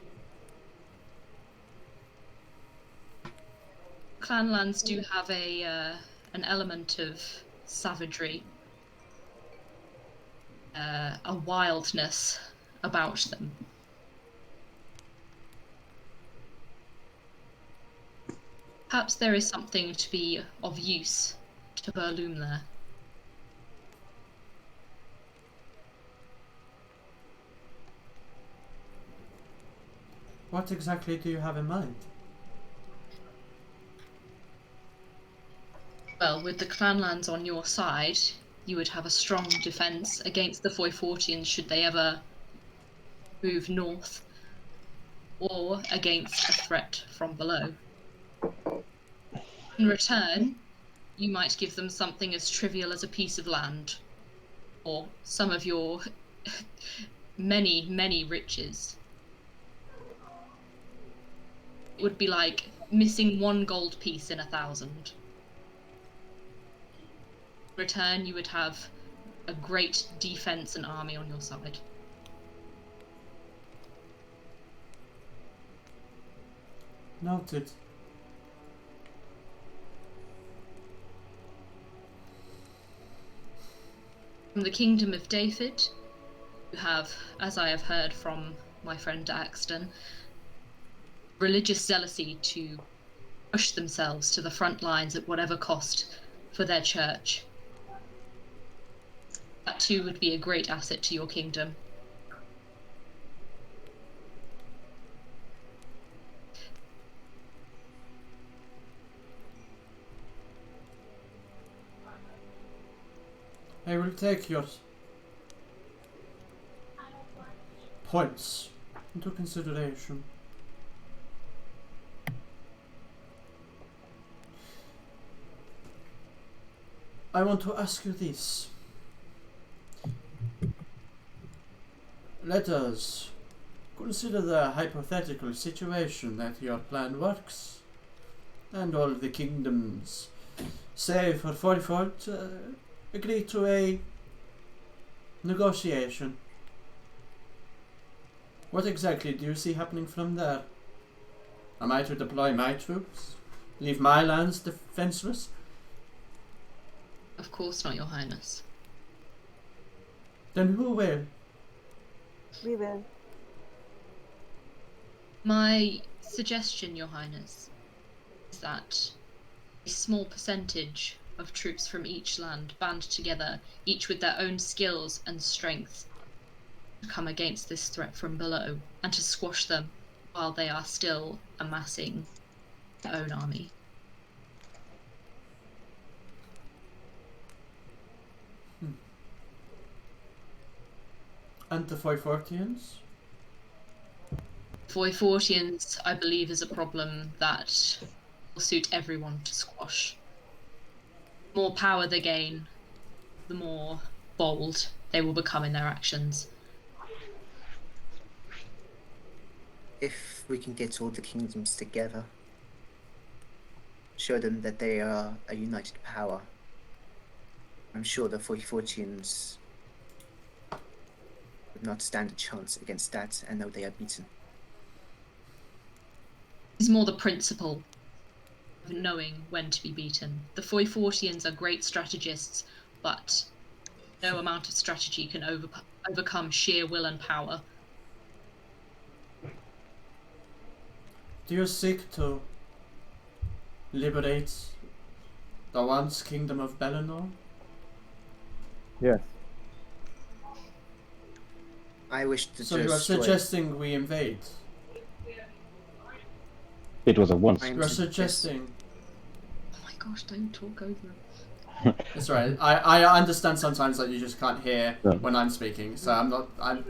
Clan lands do have an element of savagery, a wildness about them. Perhaps there is something to be of use to Burloom there. What exactly do you have in mind? Well, with the clanlands on your side, you would have a strong defence against the Foifortians should they ever move north, or against a threat from below. In return, you might give them something as trivial as a piece of land, or some of your many, many riches. It would be like missing one gold piece in 1,000. In return, you would have a great defense and army on your side. Noted. From the Kingdom of David, you have, as I have heard from my friend Axton, religious zealousy to push themselves to the front lines at whatever cost for their church. That too would be a great asset to your kingdom. I will take your points into consideration. I want to ask you this. Let us consider the hypothetical situation that your plan works, and all the kingdoms, save for Forfort, agree to a negotiation. What exactly do you see happening from there? Am I to deploy my troops? Leave my lands defenseless? Of course not, Your Highness. Then who will? We will. My suggestion, Your Highness, is that a small percentage of troops from each land band together, each with their own skills and strength, to come against this threat from below, and to squash them while they are still amassing their own army. And the Foifortians? Foifortians, I believe, is a problem that will suit everyone to squash. The more power they gain, the more bold they will become in their actions. If we can get all the kingdoms together, show them that they are a united power, I'm sure the Foifortians would not stand a chance against that and know they are beaten. It's more the principle of knowing when to be beaten. The Foifortians are great strategists, but no amount of strategy can overcome sheer will and power. Do you seek to liberate the once kingdom of Bellinor? Yes. I wish to So you are destroy... suggesting we invade? It was a once. I am You're su- suggesting. Oh my gosh, don't talk over. It's right. I understand sometimes that you just can't hear Yeah. when I'm speaking, so I'm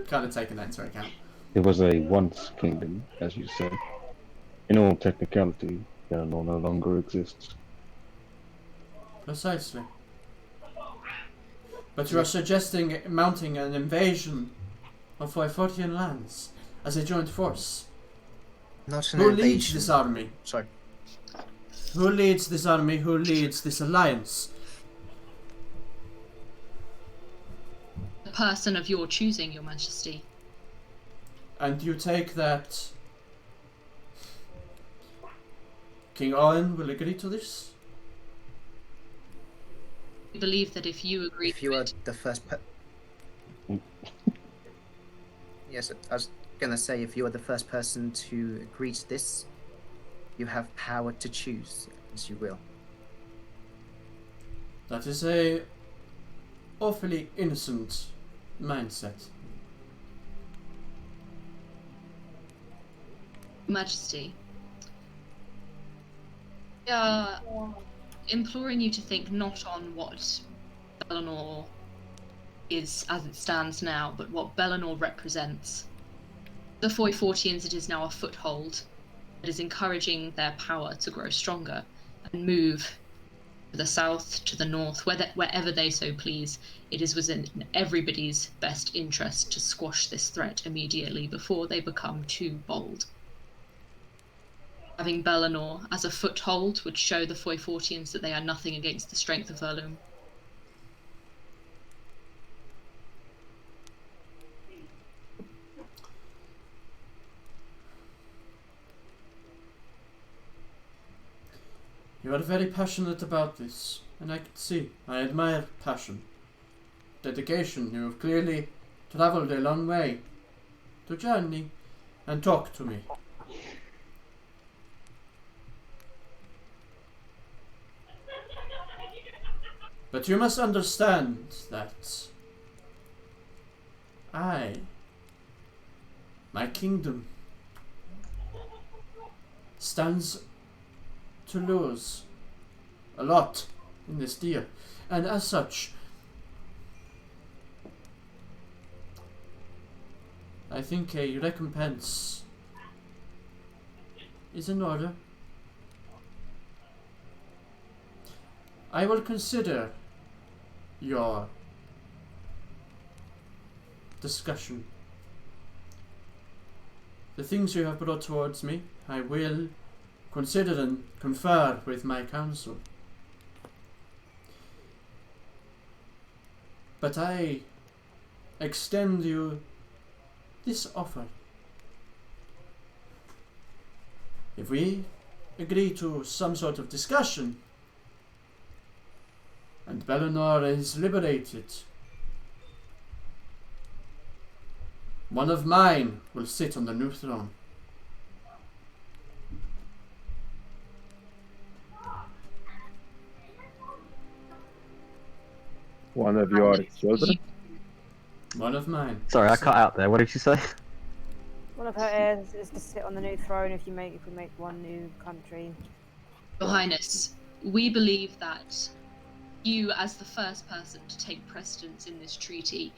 kind of taking that into account. It was a once kingdom, as you said. In all technicality, Bellinor no longer exists. Precisely. But you are suggesting mounting an invasion of Foyfortian lands as a joint force. Not an Who leads invasion. this army? Sorry. Who leads this army? Who leads this alliance? A person of your choosing, Your Majesty. And you take that King Owen will agree to this? I believe that if you agree If you to are it, the first Yes, I was gonna say, if you are the first person to agree to this, you have power to choose as you will. That is a awfully innocent mindset. Majesty, we are imploring you to think not on what Bellinor is as it stands now, but what Bellinor represents. The Foyfortians, it is now a foothold that is encouraging their power to grow stronger and move to the south, to the north, wherever they so please. It is within everybody's best interest to squash this threat immediately before they become too bold. Having Bellinor as a foothold would show the Foyfortians that they are nothing against the strength of Erlum. You are very passionate about this, and I can see. I admire passion. Dedication. You have clearly travelled a long way to journey and talk to me. But you must understand that my kingdom, stands to lose a lot in this deal, and as such, I think a recompense is in order. I will consider your discussion. The things you have brought towards me, I will consider and confer with my council. But I extend you this offer. If we agree to some sort of discussion, and Bellinor is liberated, one of mine will sit on the new throne. One of your children? One of mine. Sorry, I cut out there. What did you say? One of her heirs is to sit on the new throne if we make one new country. Your Highness, we believe that you, as the first person to take precedence in this treaty,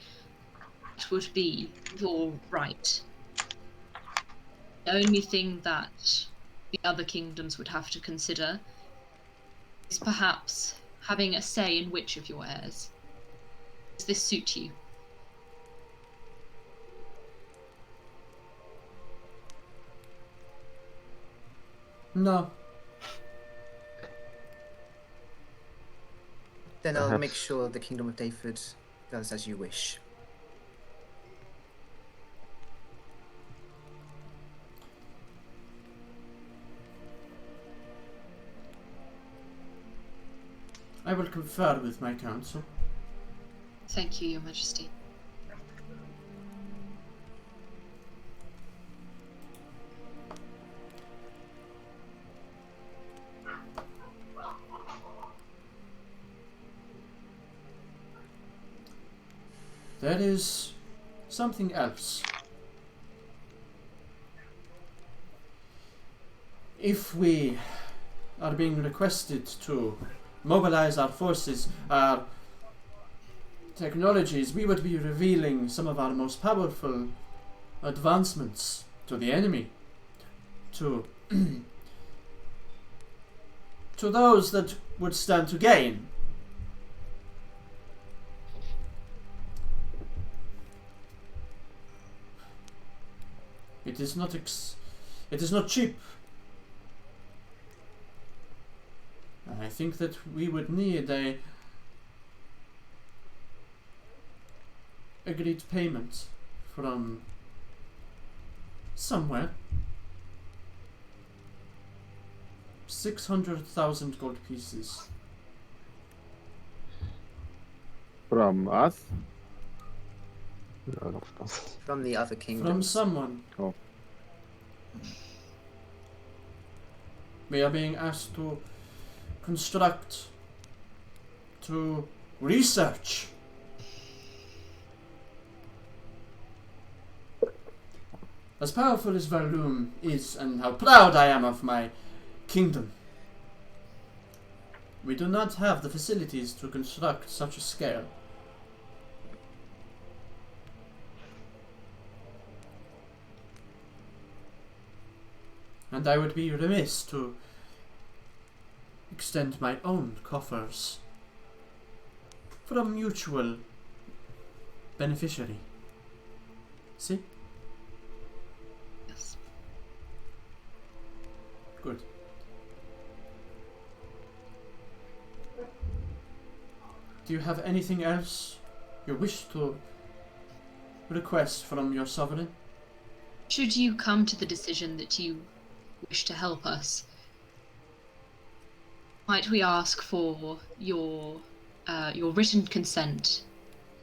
it would be your right. The only thing that the other kingdoms would have to consider is perhaps having a say in which of your heirs. Does this suit you? No. Then I'll Perhaps. make sure the Kingdom of Dayford does as you wish. I will confer with my council. Thank you, Your Majesty. There is something else. if we are being requested to mobilize our forces, our technologies, we would be revealing some of our most powerful advancements to the enemy, to to those that would stand to gain. It is not cheap. I think that we would need a agreed payment from somewhere. 600,000 gold pieces. From us? No, not from us. From the other kingdoms. From someone. Oh. We are being asked to construct, to research. As powerful as Valum is, and how proud I am of my kingdom, we do not have the facilities to construct such a scale. And I would be remiss to extend my own coffers for a mutual beneficiary. See? Yes. Good. Do you have anything else you wish to request from your sovereign? Should you come to the decision that you wish to help us, might we ask for your written consent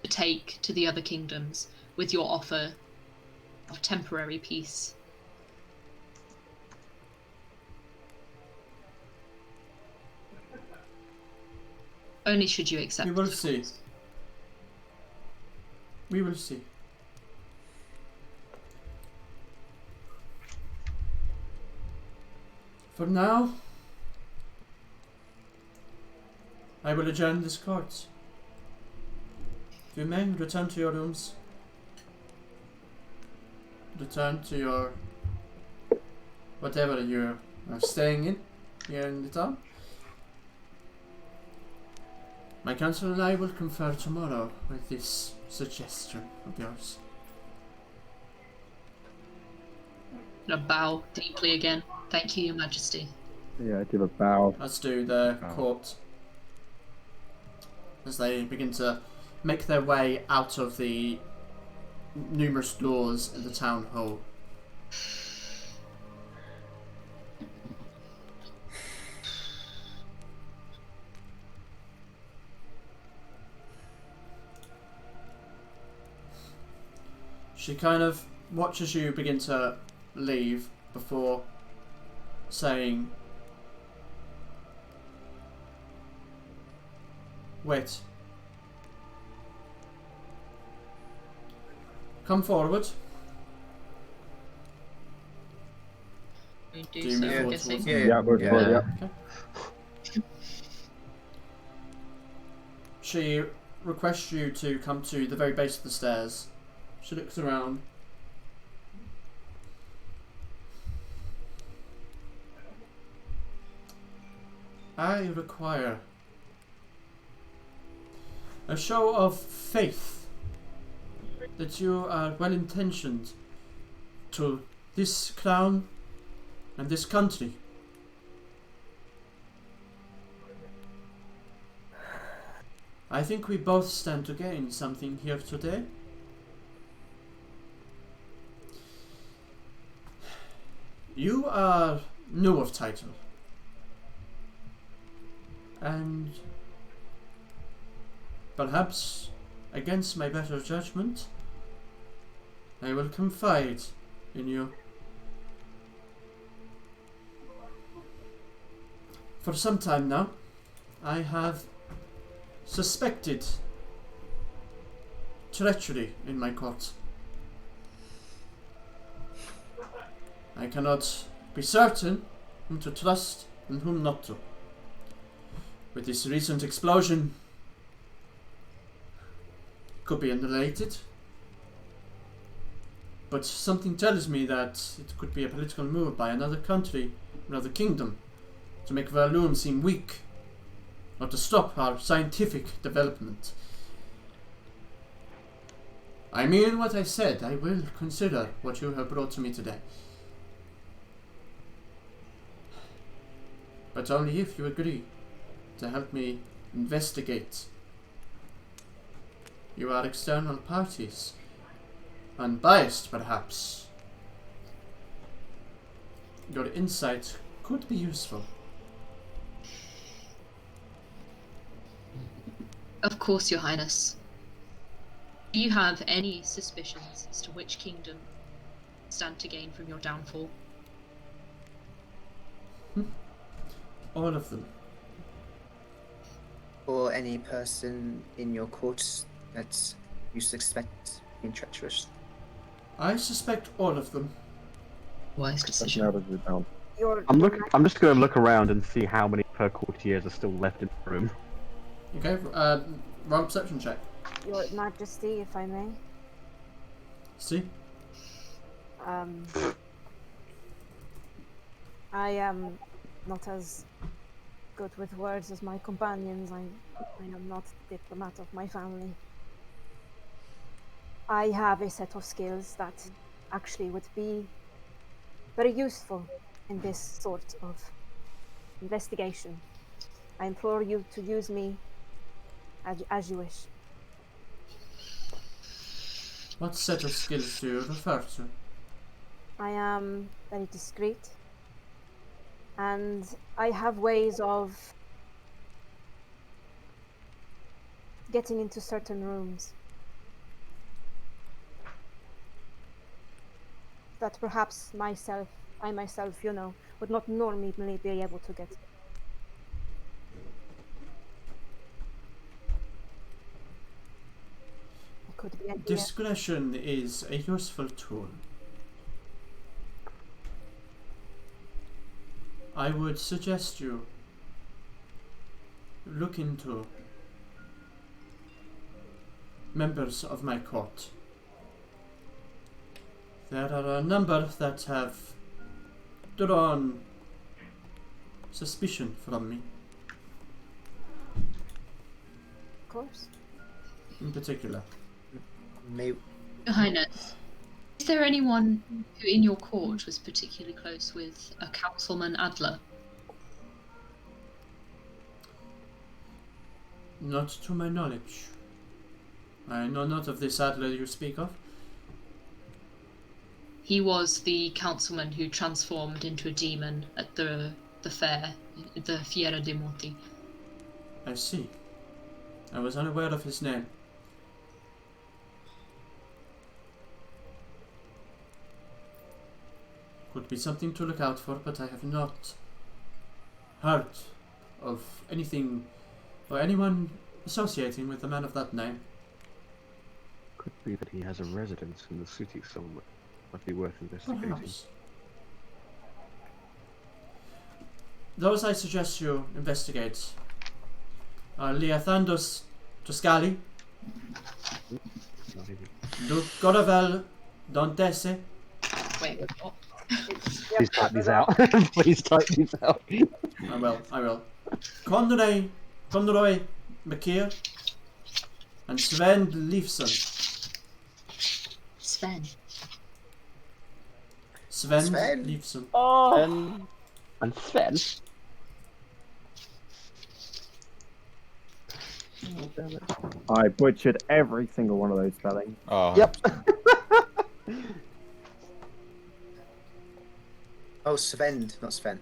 to take to the other kingdoms with your offer of temporary peace? Only should you accept. We will see. We will see. For now, I will adjourn this court. You may return to your rooms. Return to your whatever you are staying in here in the town. My council and I will confer tomorrow with this suggestion of yours. I bow deeply again. Thank you, Your Majesty. Yeah, I give a bow. As do the court. As they begin to make their way out of the numerous doors in the town hall. She kind of watches you begin to leave before saying, "Wait. Come forward." We Do do you so, move I'm forward guessing. towards Yeah, Yeah, we're yeah. forward, yeah. Okay. She requests you to come to the very base of the stairs. She looks around. I require a show of faith that you are well intentioned to this crown and this country. I think we both stand to gain something here today. You are new of title, and perhaps against my better judgment, I will confide in you. For some time now, I have suspected treachery in my court. I cannot be certain whom to trust and whom not to. With this recent explosion, could be unrelated, but something tells me that it could be a political move by another country, another kingdom, to make Val-Aeria seem weak, or to stop our scientific development. I mean what I said. I will consider what you have brought to me today. But only if you agree to help me investigate. You are external parties. Unbiased, perhaps. Your insight could be useful. Of course, Your Highness. Do you have any suspicions as to which kingdom stand to gain from your downfall? All of them. Or any person in your court that you suspect being treacherous? I suspect all of them. Wise That decision. narrows it down. I'm just going to look around and see how many per courtiers are still left in the room. Okay, roll perception check. Your Majesty, if I may. See? I am not as good with words as my companions. I am not the diplomat of my family. I have a set of skills that actually would be very useful in this sort of investigation. I implore you to use me as you wish. What set of skills do you refer to? I am very discreet, and I have ways of getting into certain rooms that perhaps I myself, would not normally be able to get. It could be Discretion is a useful tool. I would suggest you look into members of my court. There are a number that have drawn suspicion from me, Of course. in particular. May Your Highness, is there anyone who in your court was particularly close with a councilman Adler? Not to my knowledge. I know not of this Adler you speak of. He was the councilman who transformed into a demon at the fair, the Fiera de Monti. I see. I was unaware of his name. Could be something to look out for, but I have not heard of anything or anyone associating with a man of that name. Could be that he has a residence in the city somewhere. Might be worth investigating. Perhaps. Those I suggest you investigate are Leothandos Toscali, Not even- Goravel Dontese, Wait, what? Please type these out. Please type these out. I will. Conroy McKeer, and Sven Leifson. Sven. Sven Sven? Leifson. Oh, And Sven. Oh, damn it. I butchered every single one of those spellings. Oh. Yep. Oh, Sven, not Sven.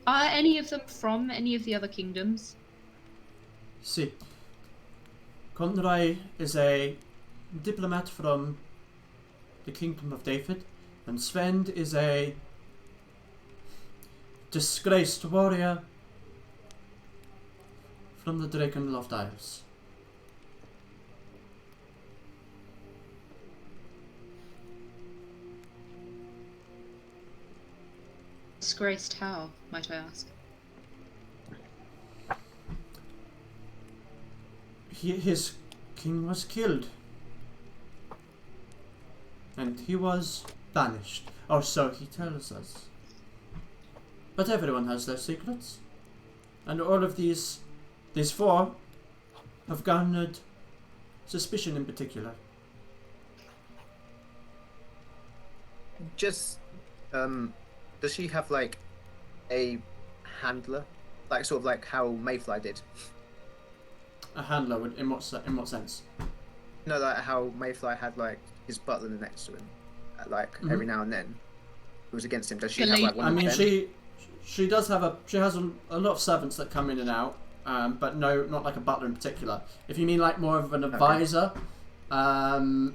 Are any of them from any of the other kingdoms? See, Conroy is a diplomat from the Kingdom of David, and Sven is a disgraced warrior from the Drakenloft Isles. Disgraced how, might I ask? His king was killed. And he was banished. Or so he tells us. But everyone has their secrets. And all of these four have garnered suspicion in particular. Just, does she have like a handler, like sort of like how Mayfly did? A handler would, in what sense? No, like how Mayfly had like his butler next to him, like every now and then. Who was against him? Does she have like one? I mean, of them? she does have she has a lot of servants that come in and out, but no, not like a butler in particular. If you mean like more of an advisor, not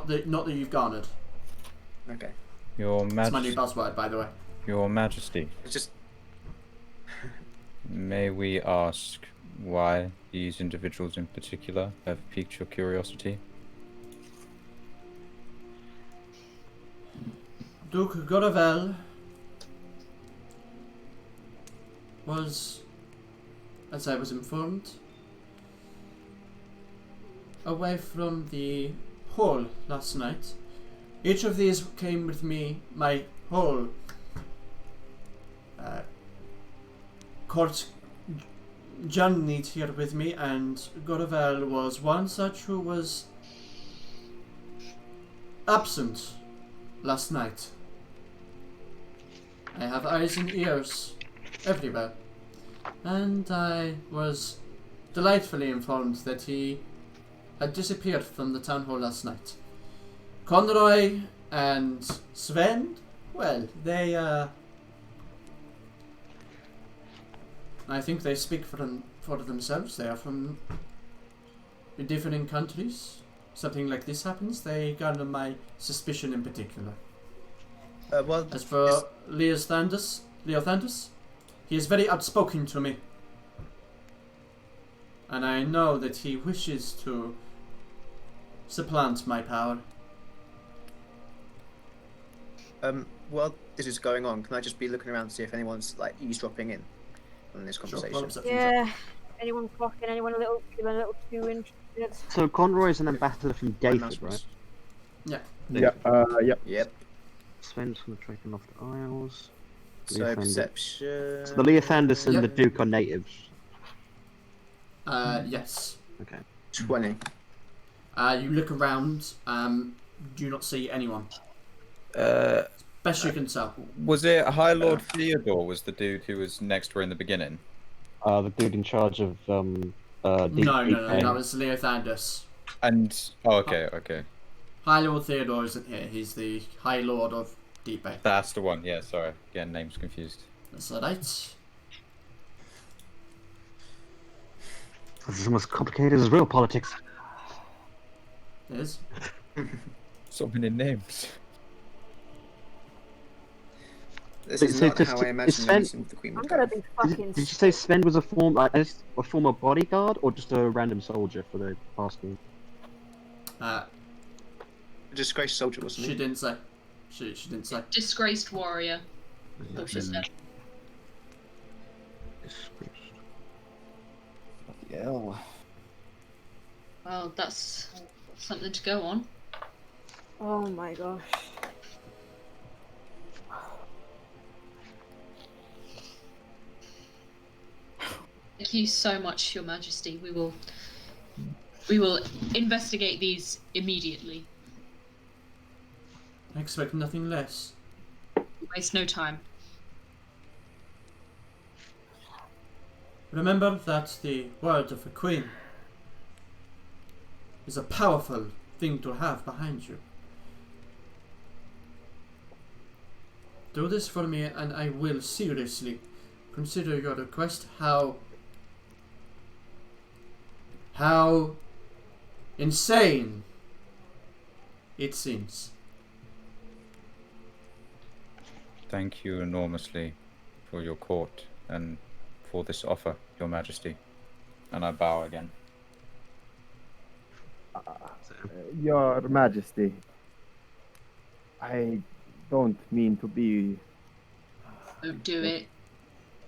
that you've garnered. Okay. Your That's my Majesty. new buzzword, by the way. Your Majesty. It's just May we ask why these individuals in particular have piqued your curiosity? Duke Goravel was, as I was informed, away from the hall last night. Each of these came with me, my whole court journeyed here with me, and Goravel was one such who was absent last night. I have eyes and ears everywhere, and I was delightfully informed that he had disappeared from the town hall last night. Conroy and Sven, well, they, I think they speak for themselves. They are from different countries. Something like this happens, they garner my suspicion in particular. well, As for Leothandus, he is very outspoken to me. And I know that he wishes to supplant my power. while this is going on, can I just be looking around to see if anyone's like eavesdropping in on this conversation? Sure, Yeah. Anyone talking? Anyone a little too interested? So Conroy is an ambassador from Gaither, right? Yeah. Yep. Yep. Sven's from the Drakenloft Isles. So Leothander. perception. So the Leothandus and Yep. the Duke are natives. Yes. Okay. 20. You look around, do not see anyone. Best you can tell. Was it High Lord Theodore was the dude who was next to her in the beginning? The dude in charge of No, that was Leothandus. And okay. High Lord Theodore isn't here. He's the High Lord of Deep Bay. That's the one. Yeah, sorry. Again, name's confused. That's alright. This is almost complicated as real politics. It is. So many names. This Wait, is so not just- how I is imagine Sven- the meeting with the Queen I'm would gonna go. be Did fucking. you say Sven was a former bodyguard or just a random soldier for the past game? A disgraced soldier, wasn't She he? didn't say. She didn't say. Disgraced warrior. Thought she said. Yeah. Well, that's something to go on. Oh my gosh. Thank you so much, Your Majesty. We will investigate these immediately. I expect nothing less. Waste no time. Remember that the word of a queen is a powerful thing to have behind you. Do this for me and I will seriously consider your request. How insane it seems. Thank you enormously for your court and for this offer, Your Majesty. And I bow again. Your Majesty, I don't mean to be. Don't do it.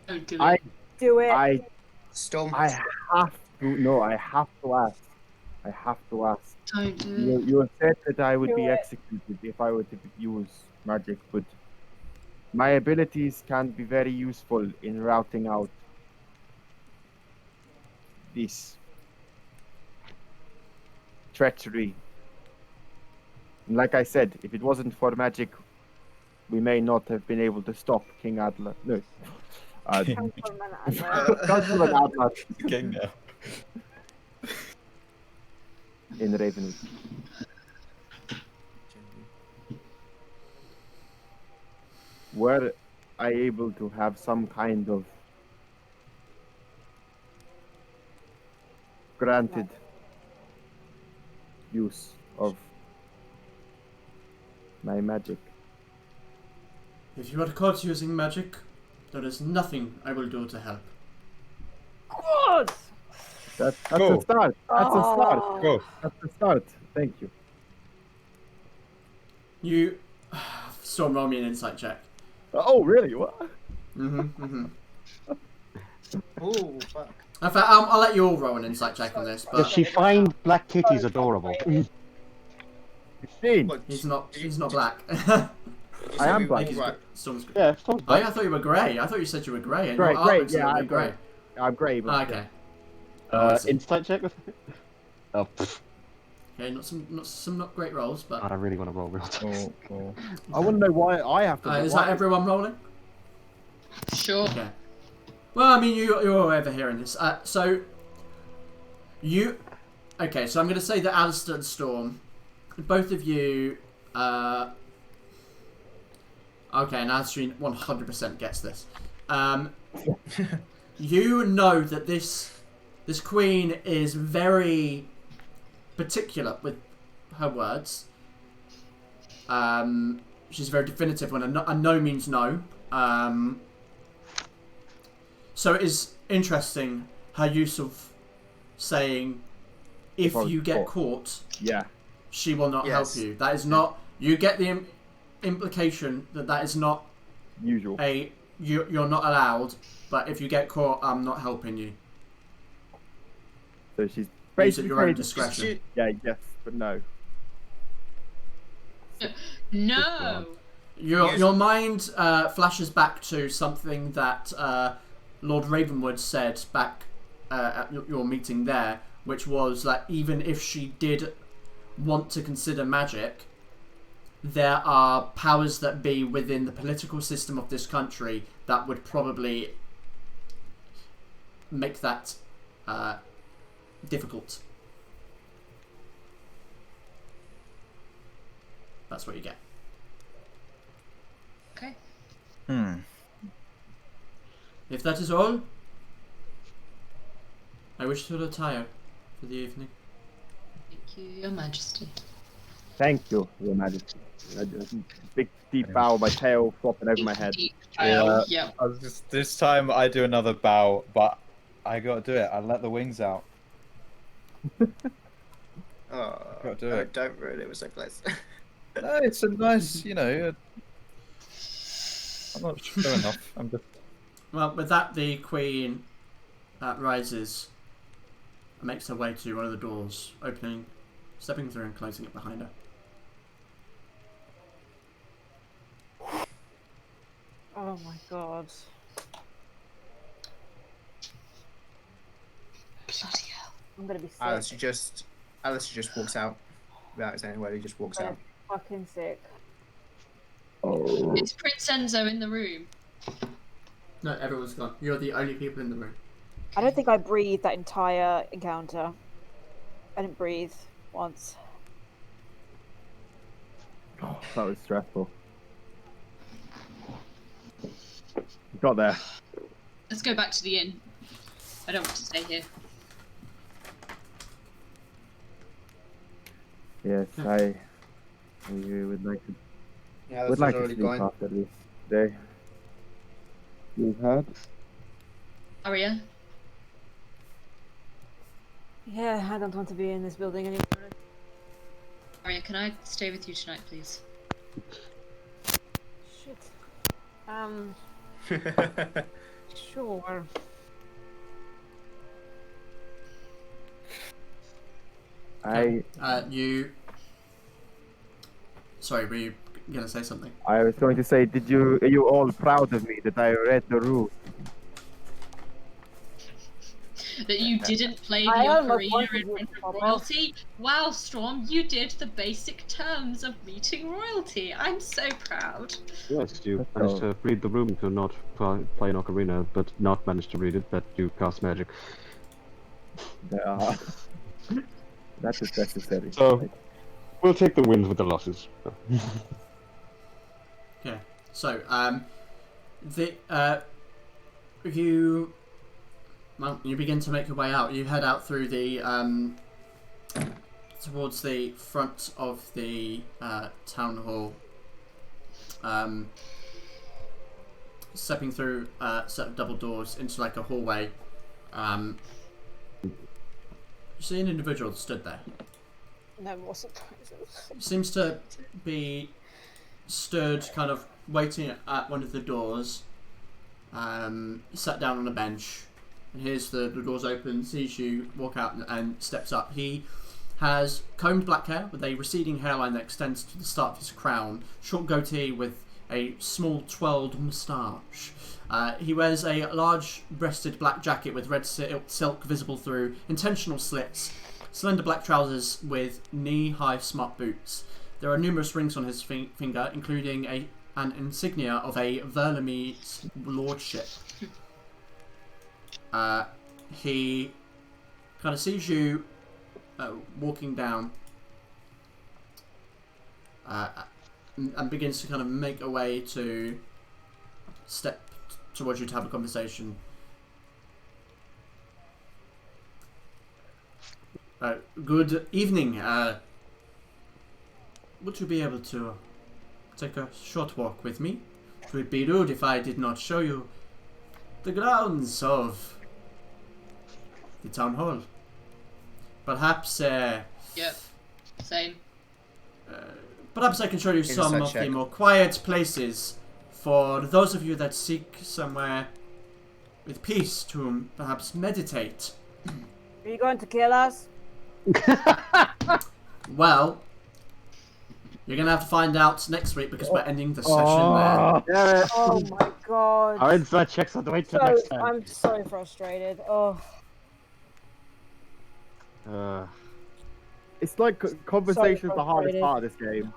Don't do I it. Do it. Storm. I have to. No, I have to ask. I have to ask. Don't do You, it. you said that I would Do be it. executed if I were to use magic, but my abilities can be very useful in routing out this treachery. And like I said, if it wasn't for magic, we may not have been able to stop King Adler. No. Councilman Adler. Councilman Adler King now. in Ravenwood. Were I able to have some kind of granted use of my magic? If you are caught using magic, there is nothing I will do to help. Good. That's Cool. a start. That's a start. Oh. Go. That's a start. Thank you. You... Storm, roll me an insight check. Oh, really? What? Oh, fuck. In fact, I'll let you all roll an insight check on this, Does but she find black titties adorable? 15. What, he's not black. did you say I am we were black. all right? Storm's... Yeah, it's Oh, yeah, I thought you were grey. I thought you said you were grey. and Grey, your grey, artwork's yeah, really I'm grey. I'm grey, but Ah, okay. I see. insight check with. Oh, pfft. Okay, not great rolls, but God, I really want to roll real time. I want to know why I have to. is why- that everyone rolling? Sure. Okay. Well, I mean, you're all overhearing this. So you, okay. So I'm going to say that Alistair and Storm, both of you. Okay, and Alistair 100% gets this. You know that this queen is very particular with her words. She's very definitive when a no means no. So it is interesting her use of saying, if I was you get caught. caught, Yeah. she will not Yes. help you. That is not... You get the implication that is not Usual. you're not allowed, but if you get caught, I'm not helping you. So she's Use at basically your own saying- discretion. Yeah. Yes, but no. No. Your mind flashes back to something that Lord Ravenwood said back at your meeting there, which was that even if she did want to consider magic, there are powers that be within the political system of this country that would probably make that difficult. That's what you get. Okay. If that is all, I wish to retire for the evening. Thank you, Your Majesty. Thank you, Your Majesty. A big deep bow, my tail flopping over my head. Yeah. I was just, this time I do another bow, but I gotta do it. I let the wings out. Oh, Gotta do no, it. don't ruin it. We're so close. No, it's a nice, I'm not showing off. I'm just. Well, with that, the Queen rises and makes her way to one of the doors, opening, stepping through and closing it behind her. Oh my god. Bloody hell. I'm gonna be sick. Alice just walks out without saying a word. He just walks out. Fucking sick. Oh. Is Prince Enzo in the room? No, everyone's gone. You're the only people in the room. I don't think I breathed that entire encounter. I didn't breathe once. Oh, that was stressful. Got there. Let's go back to the inn. I don't want to stay here. Yes, I would like to. Yeah, Would that's like to already sleep going. after this day. You've heard? Aria? Yeah, I don't want to be in this building anymore. Aria, can I stay with you tonight, please? shit. Sure. You. Sorry, were you gonna say something? I was going to say, are you all proud of me that I read the rules? That you didn't play the I almost ocarina wanted in you front to of pop off. royalty. Wow, Storm, you did the basic terms of meeting royalty. I'm so proud. Yes, you managed to read the room to not play an ocarina, but not manage to read it, but you cast magic. Yeah. That is necessary. So, we'll take the wins with the losses. Okay. So, you begin to make your way out. You head out through the towards the front of the town hall, stepping through a set of double doors into like a hallway. You see an individual stood there. No more surprises. Seems to be stood, kind of waiting at one of the doors. Sat down on a bench, and hears the doors open, sees you walk out, and steps up. He has combed black hair with a receding hairline that extends to the start of his crown, short goatee with a small twirled moustache. He wears a large-breasted black jacket with red silk visible through intentional slits, slender black trousers with knee-high smart boots. There are numerous rings on his finger, including an insignia of a Val-Aeria lordship. He kind of sees you walking down and begins to kind of make a way to step towards you to have a conversation. Good evening. Would you be able to take a short walk with me? It would be rude if I did not show you the grounds of the town hall. Perhaps, Yep. Same. Perhaps I can show you some Insight of the check. more quiet places for those of you that seek somewhere with peace to perhaps meditate. Are you going to kill us? Well, you're going to have to find out next week because we're ending the session there. Damn it! Oh my god. Our inside checks on the way till next time. I'm so frustrated. Oh. It's like conversations So are the hardest frustrated. part of this game.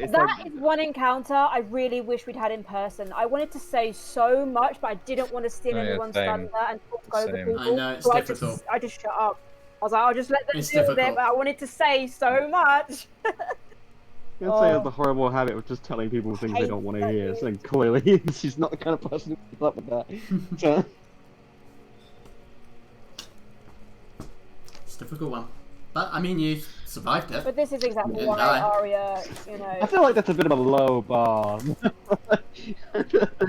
It's That like, is one encounter I really wish we'd had in person. I wanted to say so much, but I didn't want to steal Oh, yeah, anyone's same. thunder and talk over Same. people. I know, it's so difficult. I just shut up. I was like, I'll just let them It's deal with it, difficult. but I wanted to say so much. I'd say has the horrible habit of just telling people things they don't want to hear. So clearly, she's not the kind of person who puts up with that. So, It's a difficult one. But, I mean, you survived it. But this is exactly Yeah, why no. Arya, I feel like that's a bit of a low bar.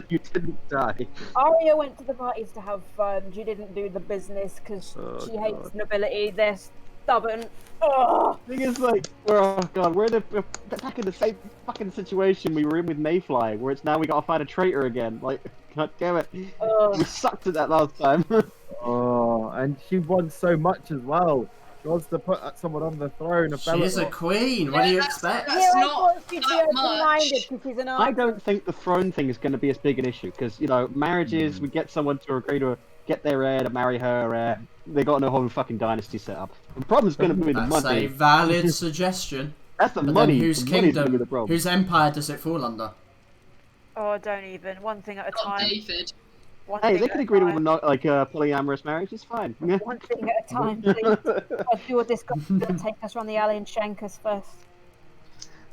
You didn't die. Arya went to the parties to have fun. She didn't do the business because Oh, she hates God. nobility. They're stubborn. Oh, The thing is, like, we're back in the same fucking situation we were in with Mayfly, where it's now we gotta find a traitor again. Like, god damn it, we sucked at that last time. oh, and she wants so much as well. She wants to put someone on the throne of She's a Bellator. queen. What do you that's- expect? that's- yeah, I not thought she'd be that open-minded much. because she's an I artist. don't think the throne thing is going to be as big an issue because marriages. We get someone to agree to get their heir to marry her heir. They got a whole fucking dynasty set up. The problem's going to be the That's money. a valid suggestion. That's the But money. then whose The money's gonna be the kingdom, problem. whose empire does it fall under? Oh, don't even. One thing at a Not time. David. One Hey, thing they at can a agree to time. polyamorous marriage. It's fine. Yeah. One thing at a time, please. I'll do what this guy's gonna take us around the alley and shank us first.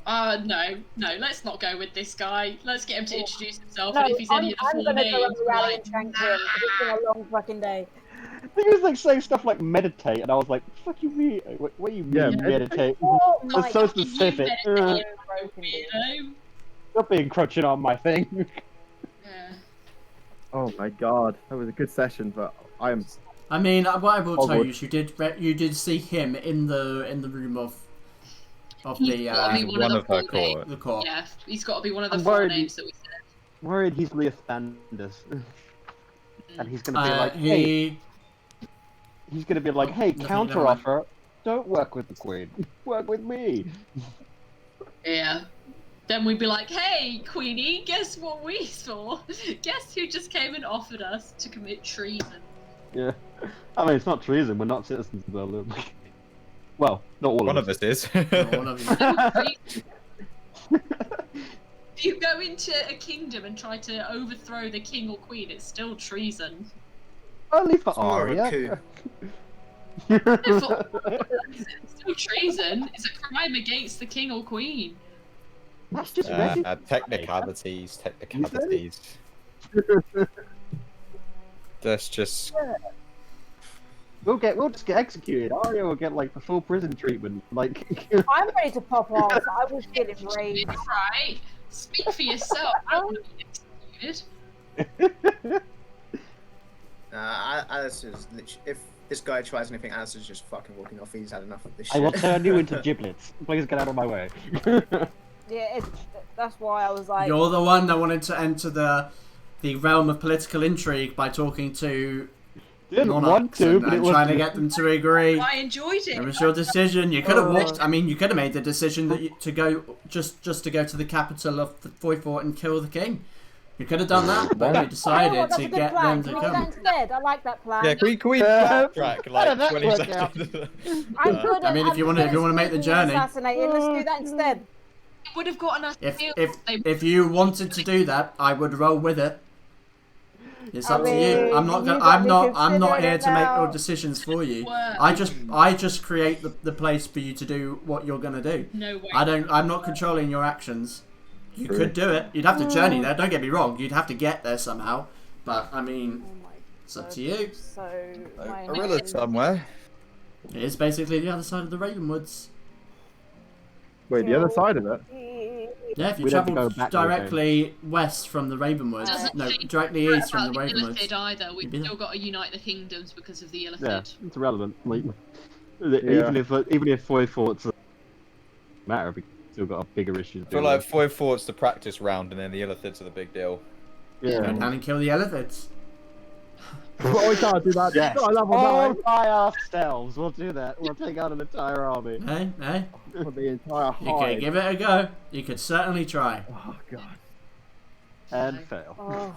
No, let's not go with this guy. Let's get him to introduce himself, No, and if he's any of the I'm full gonna go names, around the we're alley like, and shank him. 'Cause It's been a long fucking day. They was like saying stuff like meditate, and I was like, "Fuck you mean? What do you mean Yeah, meditate?" Oh That's my so god. specific. You Uh, meditate, weirdo. Stop encroaching on my thing. Yeah. Oh my god, that was a good session, but I'm. I mean, what I will Oh, tell good. you is you did see him in the room of He's the got to be one one of of the her full names. court. the court. Yeah, he's got to be one of the I'm four worried names that we said. worried he's Leothandus. And he's gonna be like, he's gonna be like, hey, counter offer, don't work with the queen, work with me. Yeah. Then we'd be like, hey, Queenie, guess what we saw? Guess who just came and offered us to commit treason? Yeah. I mean, it's not treason, we're not citizens of Berlin. Well, not all One of of us is. One of you. If you go into a kingdom and try to overthrow the king or queen, it's still treason. Only for It's more of a Aria. It's still treason. It's a crime against the king or queen. That's just Technicalities. That's just. We'll just get executed. Aria will get like the full prison treatment. Like I'm ready to pop off. I was getting raged. Right? Speak for yourself. I don't want to be executed. Alistair's literally, if this guy tries anything, Alistair's just fucking walking off. He's had enough of this I shit. will turn you into giblets. Please get out of my way. Yeah, that's why I was like. You're the one that wanted to enter the realm of political intrigue by talking to Didn't want monarchs to, and, but it and was trying to get them to agree. I enjoyed it. It was your decision. You could have walked. I mean, you could have made the decision that to go just to go to the capital of the Foyfort and kill the king. You could have done that, but you You know what, decided that's to a good get plan. them to Can we do that come. instead? I like that plan. Yeah, can we backtrack how did like that 20 work out? seconds? I'm good I mean, at, if you want to make the journey, assassinating, let's do that instead. It would have gotten us killed. if you wanted to do that, I would roll with it. It's up to you. I'm not. I'm not here to make your decisions for you. I just create the place for you to do what you're gonna do. No way. I'm not controlling your actions. You could do it. You'd have to journey there. Don't get me wrong. You'd have to get there somehow. But I mean, it's up to you. So my Gorilla somewhere. It is basically the other side of the Ravenwoods. Wait, the other side of it? Yeah, if you We'd have to travel go back directly west from the Ravenwoods, Doesn't no, think directly east from the about the Ravenwoods. Illithid either. We've You'd be still got to unite the kingdoms because of the Yeah, Illithid. it's irrelevant. Like, even if Foy Fort's matter, we still got a bigger issue to I feel deal like with. Foy Fort's the practice round, and then the Illithids are the big deal. Go Yeah. down and kill the Illithids. Oh, we can't do that. Yes. No, I love All that. by ourselves. We'll do that. We'll take out an entire army. Hey, hey, For the entire you could hide. give it a go. You could certainly try. Oh, God. And fail. Oh,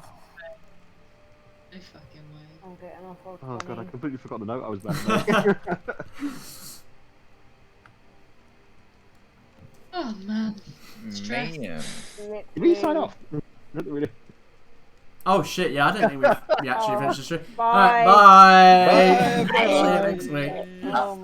No fucking way. I'm getting off of Oh god, I 20. completely forgot the note I was about to make. Oh man. Stress. Man. Did we sign off? Not really. Oh shit! Yeah, I don't think we actually finished the show. Bye. Alright, bye. Bye. See you next week. Oh my